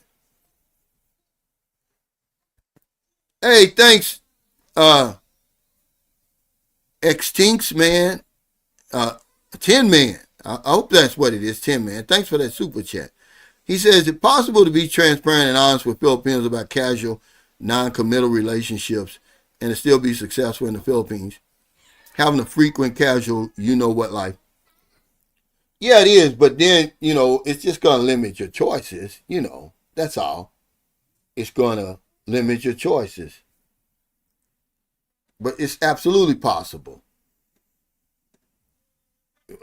Speaker 1: Hey, thanks, Extincts, man. 10 man. I hope that's what it is, 10 man. Thanks for that super chat. He says, is it possible to be transparent and honest with Filipinos about casual, non-committal relationships and to still be successful in the Philippines? Having a frequent, casual, you-know-what life. Yeah, it is, but then, it's just going to limit your choices, That's all. It's going to limit your choices. But it's absolutely possible.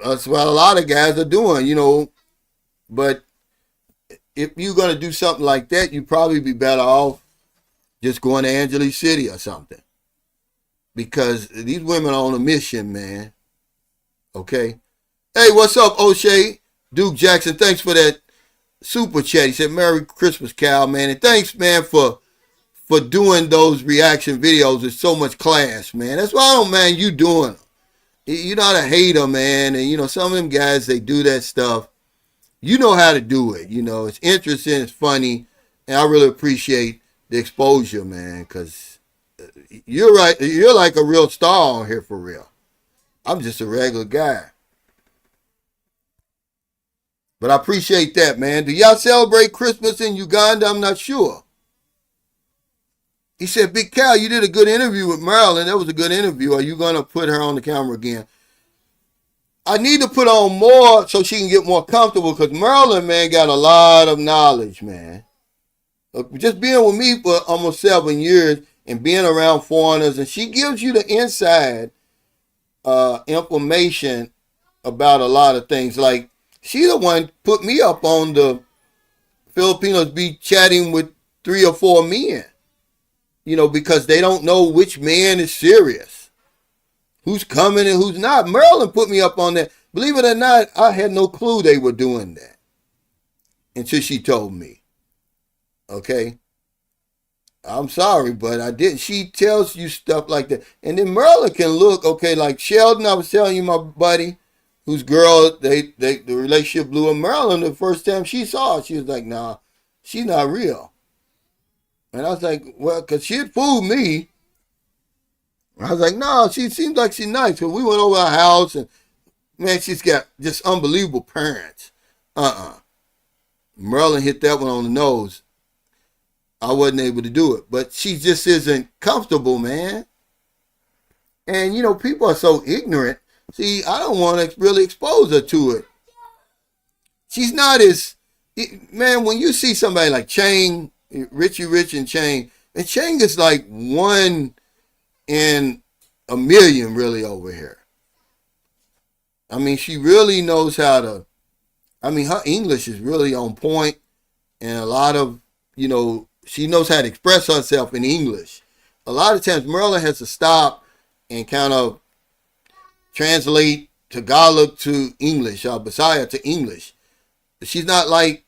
Speaker 1: That's what a lot of guys are doing, But if you're going to do something like that, you'd probably be better off just going to Angeles City or something. Because these women are on a mission, man. Okay? Hey, what's up, O'Shea? Duke Jackson, thanks for that super chat. He said, Merry Christmas, Cal, man. And thanks, man, for doing those reaction videos with so much class, man. That's why I don't mind you doing them. You're not a hater, man. And, some of them guys, they do that stuff. You know how to do it. It's interesting, it's funny. And I really appreciate the exposure, man, because you're right. You're like a real star on here for real. I'm just a regular guy. But I appreciate that, man. Do y'all celebrate Christmas in Uganda? I'm not sure. He said, Big Cal, you did a good interview with Marilyn. That was a good interview. Are you going to put her on the camera again? I need to put on more so she can get more comfortable because Marilyn, man, got a lot of knowledge, man. Just being with me for almost 7 years and being around foreigners, and she gives you the inside information about a lot of things. Like, she the one put me up on the Filipinos be chatting with 3 or 4 men, because they don't know which man is serious, who's coming and who's not. Marilyn put me up on that. Believe it or not, I had no clue they were doing that until she told me. Okay? I'm sorry, but I didn't. She tells you stuff like that. And then Marilyn can look, okay, like Sheldon, I was telling you, my buddy, whose girl, the relationship blew up. Marilyn, the first time she saw it, she was like, nah, she's not real. And I was like, well, because she had fooled me. I was like, no, she seems like she's nice. So we went over her house, and, man, she's got just unbelievable parents. Marilyn hit that one on the nose. I wasn't able to do it. But she just isn't comfortable, man. And, people are so ignorant. See, I don't want to really expose her to it. She's not as... Man, when you see somebody like Chang, Richie Rich and Chang is like 1 in a million really over here. I mean, she really knows how to... I mean, her English is really on point. And a lot of, she knows how to express herself in English. A lot of times, Merlin has to stop and kind of translate Tagalog to English, or Bisaya to English. She's not like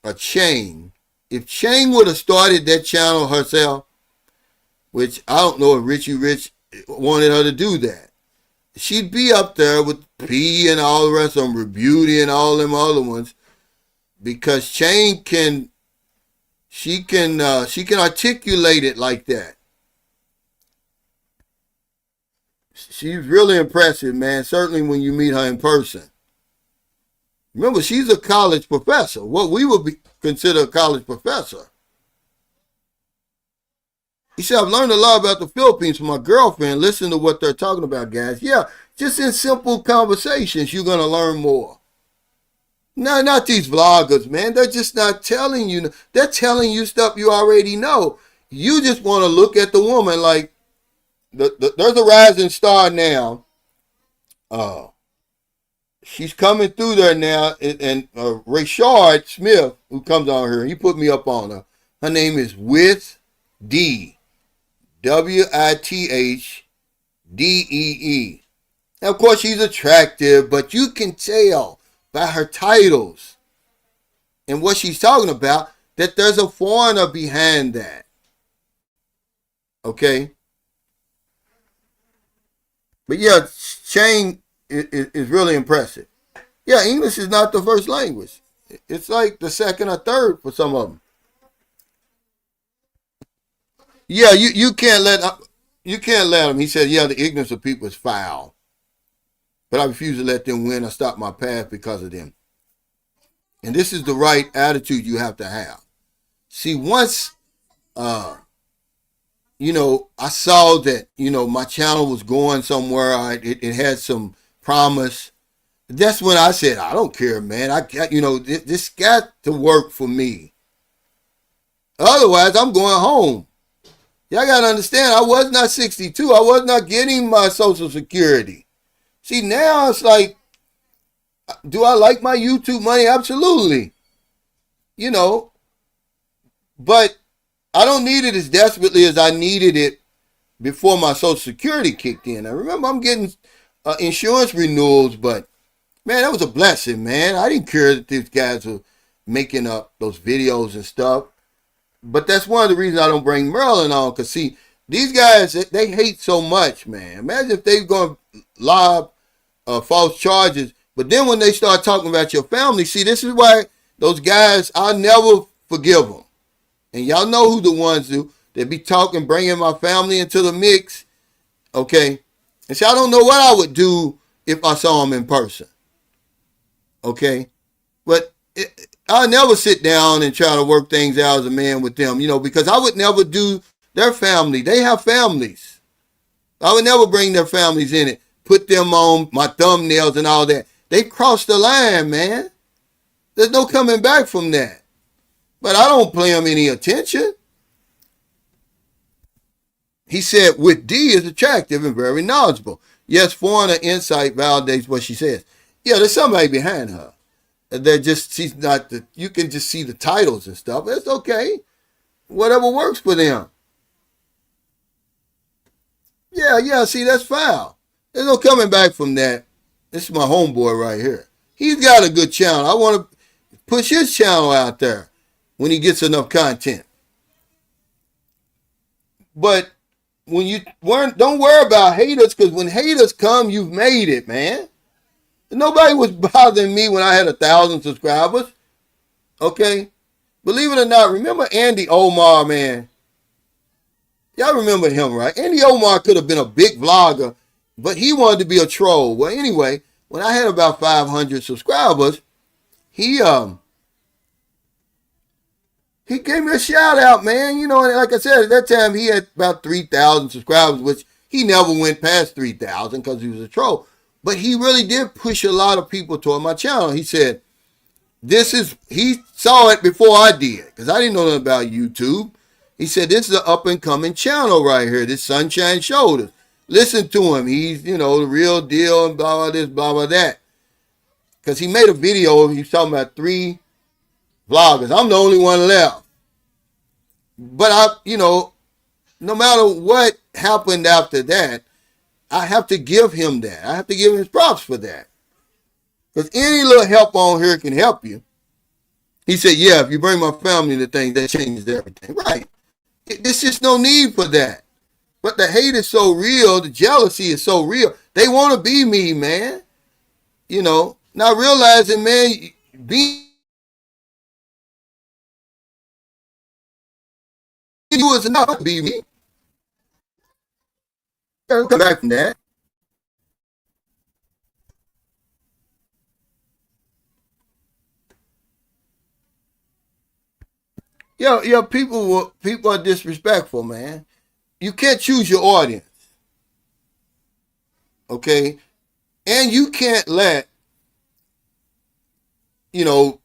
Speaker 1: a Chang. If Chang would have started that channel herself, which I don't know if Richie Rich wanted her to do that, she'd be up there with P and all the rest of them, Beauty and all them other ones, because Chang can articulate it like that. She's really impressive, man. Certainly when you meet her in person. Remember, she's a college professor. What we would consider a college professor. He said, I've learned a lot about the Philippines from my girlfriend. Listen to what they're talking about, guys. Yeah, just in simple conversations, you're going to learn more. No, not these vloggers, man. They're just not telling you. They're telling you stuff you already know. You just want to look at the woman like, there's a rising star now. She's coming through there now. And Rayshard Smith, who comes on here, he put me up on her. Her name is With D. WithDee. Now, of course, she's attractive, but you can tell by her titles and what she's talking about that there's a foreigner behind that. Okay? But yeah, Chang is really impressive. Yeah, English is not the first language. It's like the second or third for some of them. Yeah, you can't let them. He said, yeah, the ignorance of people is foul. But I refuse to let them win or stop my path because of them. And this is the right attitude you have to have. See, once I saw that, my channel was going somewhere. It had some promise. That's when I said, I don't care, man. I got, this got to work for me. Otherwise, I'm going home. Y'all got to understand, I was not 62. I was not getting my Social Security. See, now it's like, do I like my YouTube money? Absolutely. But I don't need it as desperately as I needed it before my Social Security kicked in. I remember I'm getting insurance renewals, but man, that was a blessing, man. I didn't care that these guys were making up those videos and stuff. But that's one of the reasons I don't bring Maryland on, because see, these guys, they hate so much, man. Imagine if they're going to lob false charges, but then when they start talking about your family, see, this is why those guys, I'll never forgive them. And y'all know who the ones do. They be talking, bringing my family into the mix, okay? And see, I don't know what I would do if I saw them in person, okay? But I'll never sit down and try to work things out as a man with them, because I would never do their family. They have families. I would never bring their families in it, put them on my thumbnails and all that. They crossed the line, man. There's no coming back from that. But I don't pay them any attention. He said, with D is attractive and very knowledgeable. Yes, foreigner insight validates what she says. Yeah, there's somebody behind her. She's not you can just see the titles and stuff. It's okay. Whatever works for them. Yeah, see, that's foul. There's no coming back from that. This is my homeboy right here. He's got a good channel. I want to push his channel out there when he gets enough content. But when don't worry about haters, because when haters come, you've made it, man. Nobody was bothering me when I had 1,000 subscribers. Okay? Believe it or not, remember Andy Omar, man? Y'all remember him, right? Andy Omar could have been a big vlogger, but he wanted to be a troll. Well, anyway, when I had about 500 subscribers, he gave me a shout out, man. And like I said, at that time, he had about 3,000 subscribers, which he never went past 3,000 because he was a troll. But he really did push a lot of people toward my channel. He said, he saw it before I did, because I didn't know nothing about YouTube. He said, this is an up-and-coming channel right here, this Sunshine Shoulders. Listen to him. He's, the real deal and blah, blah, this, blah, blah, that. Because he made a video, he was talking about 3 vloggers. I'm the only one left. But no matter what happened after that, I have to give him that. I have to give him his props for that. Because any little help on here can help you. He said, yeah, if you bring my family into things, that changes everything. Right. There's just no need for that. But the hate is so real. The jealousy is so real. They want to be me, man. Not realizing, man, being you is enough to be me. Come back from that. People are disrespectful, man. You can't choose your audience. Okay? And you can't let, 1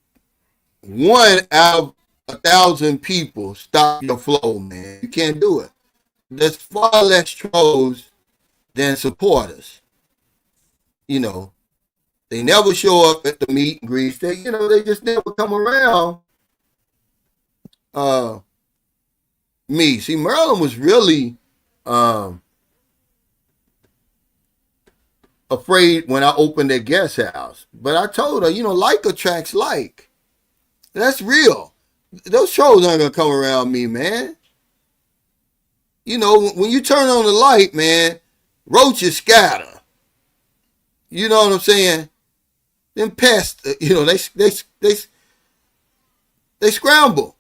Speaker 1: out of 1,000 people stop your flow, man. You can't do it. There's far less trolls than supporters. They never show up at the meet and greets. They just never come around me. See, Marilyn was really afraid when I opened their guest house. But I told her, like attracts like. That's real. Those trolls aren't going to come around me, man. When you turn on the light, man, roaches scatter. You know what I'm saying? Them pests, they scramble.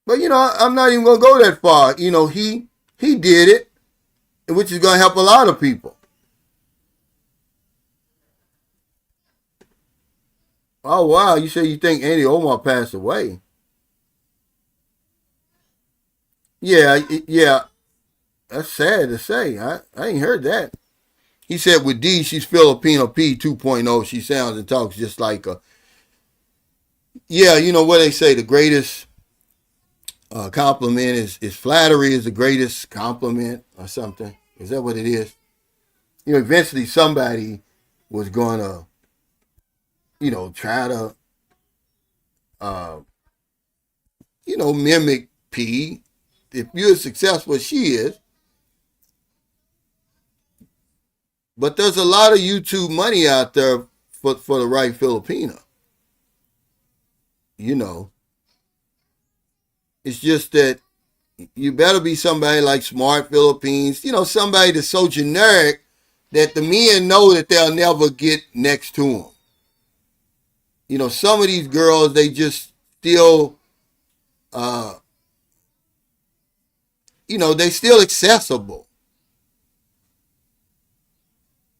Speaker 1: But I'm not even gonna go that far. He did it, which is gonna help a lot of people. Oh wow, you say you think Andy Omar passed away? Yeah, yeah. That's sad to say. I ain't heard that. He said with D, she's Filipino P 2.0. She sounds and talks just like a. Yeah, you know what they say. The greatest compliment is flattery is the greatest compliment or something. Is that what it is? You know, eventually somebody was gonna, try to, uh, mimic P. If you're as successful as she is, but there's a lot of YouTube money out there for the right Filipina. You know, it's just that you better be somebody like Smart Philippines. You know, somebody that's so generic that the men know that they'll never get next to them. You know, some of these girls, they just still, uh, they still accessible.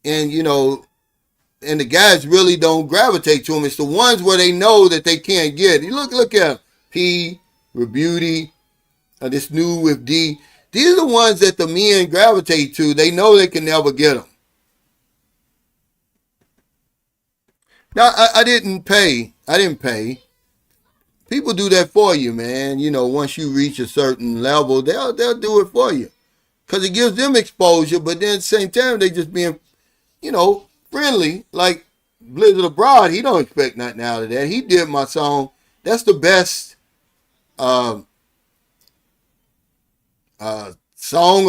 Speaker 1: And, and the guys really don't gravitate to them. It's the ones where they know that they can't get. You look at P, Rebuty, this new with D. These are the ones that the men gravitate to. They know they can never get them. Now, I didn't pay. I didn't pay. People do that for you, man. You know, once you reach a certain level, they'll do it for you. Because it gives them exposure, but then at the same time, they just being, friendly. Like Blizzard Abroad, he don't expect nothing out of that. He did my song. That's the best song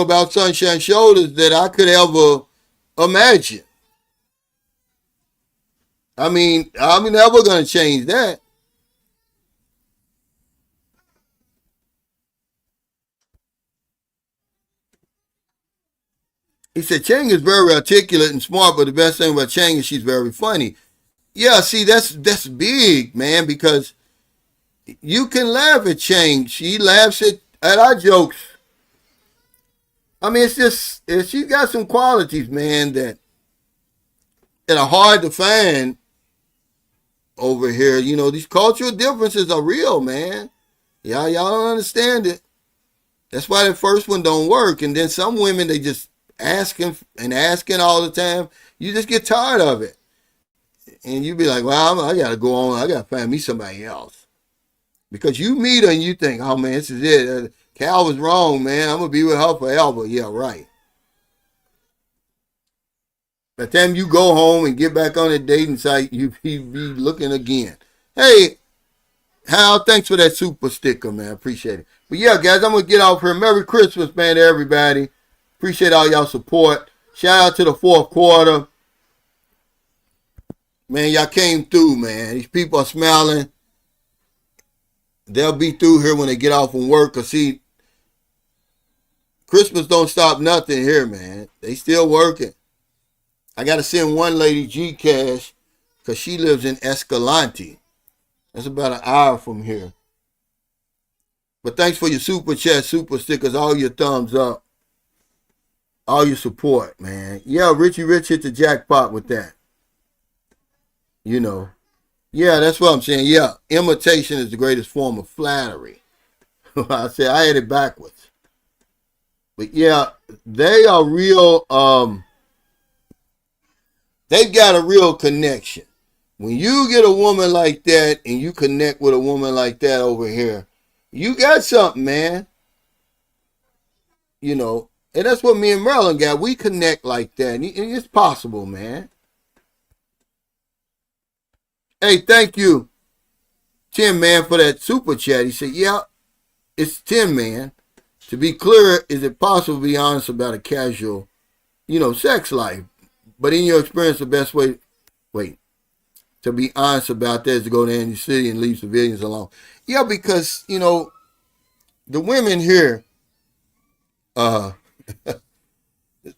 Speaker 1: about Sunshine Shoulders that I could ever imagine. I mean, I'm never going to change that. He said, Chang is very articulate and smart, but the best thing about Chang is she's very funny. Yeah, see, that's big, man, because you can laugh at Chang. She laughs at our jokes. I mean, she got some qualities, man, that are hard to find over here. You know, these cultural differences are real, man. Y'all don't understand it. That's why the first one don't work. And then some women, they just asking and asking all the time. You just get tired of it. And you be like, well, I got to go on. I got to find me somebody else. Because you meet her and you think, oh, man, this is it. Cal was wrong, man. I'm going to be with her forever. Yeah, right. By the time you go home and get back on the dating site, you be looking again. Hey, Hal, thanks for that super sticker, man. Appreciate it. But yeah, guys, I'm going to get off here. Merry Christmas, man, to everybody. Appreciate all y'all support. Shout out to the fourth quarter. Man, y'all came through, man. These people are smiling. They'll be through here when they get off from work. Because, see, Christmas don't stop nothing here, man. They still working. I got to send one lady Gcash because she lives in Escalante. That's about an hour from here. But thanks for your super chat, super stickers, all your thumbs up, all your support, man. Yeah, Richie Rich hit the jackpot with that. You know. Yeah, that's what I'm saying. Yeah, imitation is the greatest form of flattery. I said I had it backwards. But yeah, they are real, they've got a real connection. When you get a woman like that and you connect with a woman like that over here, you got something, man. You know, and that's what me and Merlin got. We connect like that. And it's possible, man. Hey, thank you, Tim, man, for that super chat. He said, yeah, it's Tim, man. To be clear, is it possible to be honest about a casual, sex life? But in your experience, the best way, to be honest about that is to go to any city and leave civilians alone. Yeah, because, the women here,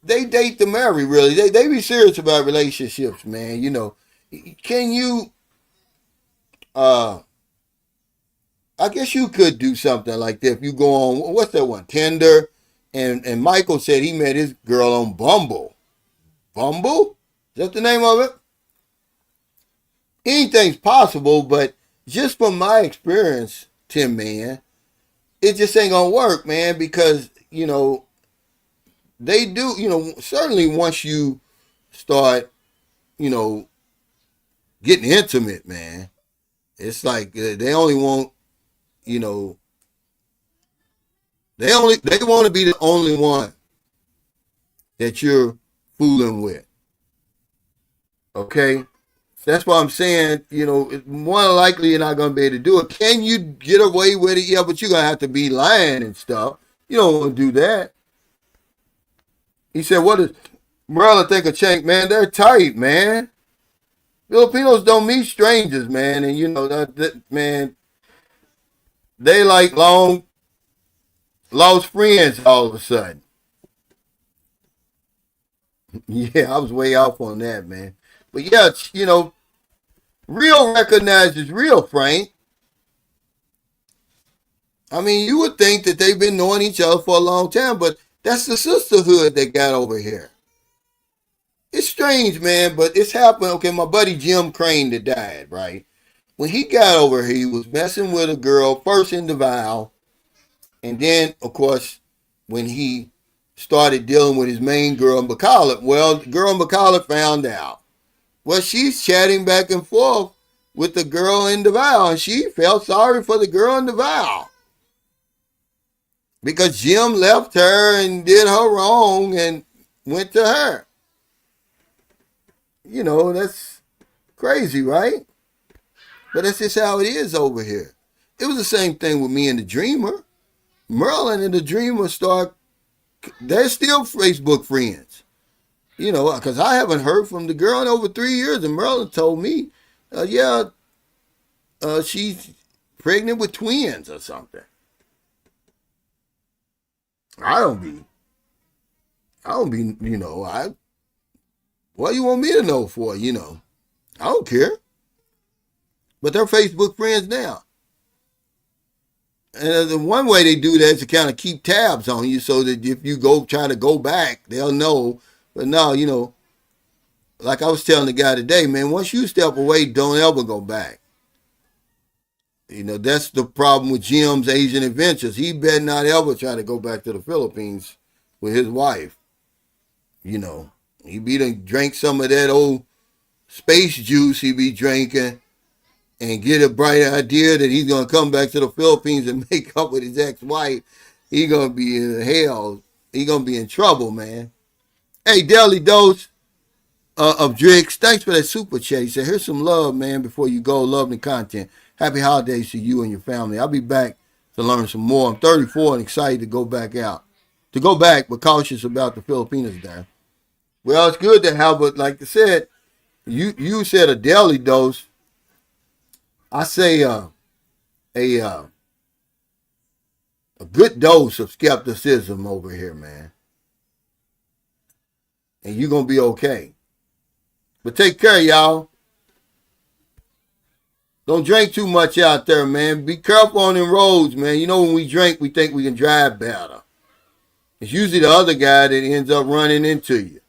Speaker 1: they date to marry, really. They be serious about relationships, man. Can you, I guess you could do something like that if you go on, what's that one, Tinder? And Michael said he met his girl on Bumble. Bumble? Is that the name of it? anything's possible, but just from my experience, Tim, man, it just ain't gonna work, man, because, they do, certainly once you start, you know, getting intimate, man, it's like they only want, you know, they want to be the only one that you're fooling with. Okay? That's why I'm saying, more than likely you're not going to be able to do it. Can you get away with it? Yeah, but you're going to have to be lying and stuff. You don't want to do that. He said, what does Maryland think of Chank? Man, they're tight, man. Filipinos don't meet strangers, man. And, man, they like long lost friends all of a sudden. Yeah, I was way off on that, man. But yeah, real recognizes real, Frank. I mean, you would think that they've been knowing each other for a long time, but that's the sisterhood they got over here. It's strange, man, but it's happened. Okay, my buddy Jim Crane that died, right? When he got over here, he was messing with a girl, first in Davao, and then, of course, when he started dealing with his main girl in Bacolod, well, the girl in Bacolod found out. Well, she's chatting back and forth with the girl in Davao, and she felt sorry for the girl in Davao because Jim left her and did her wrong and went to her. That's crazy, right? But that's just how it is over here. It was the same thing with me and the Dreamer. Merlin and the Dreamer they're still Facebook friends. Because I haven't heard from the girl in over 3 years, and Merlin told me, she's pregnant with twins or something. I don't be, what do you want me to know for, I don't care. But they're Facebook friends now. And the one way they do that is to kind of keep tabs on you so that if you try to go back, they'll know. But no, like I was telling the guy today, man, once you step away, don't ever go back. That's the problem with Jim's Asian Adventures. He better not ever try to go back to the Philippines with his wife. He be drank some of that old space juice he be drinking and get a bright idea that he's going to come back to the Philippines and make up with his ex-wife. He's going to be in hell. He's going to be in trouble, man. Hey, Daily Dose of Drix, thanks for that super chat. He said, here's some love, man, before you go. Love and content. Happy holidays to you and your family. I'll be back to learn some more. I'm 34 and excited to go back out. To go back, but cautious about the Filipinos there. Well, it's good to have, but like I said, you said a daily dose. I say a good dose of skepticism over here, man. And you're going to be okay. But take care, y'all. Don't drink too much out there, man. Be careful on them roads, man. When we drink, we think we can drive better. It's usually the other guy that ends up running into you.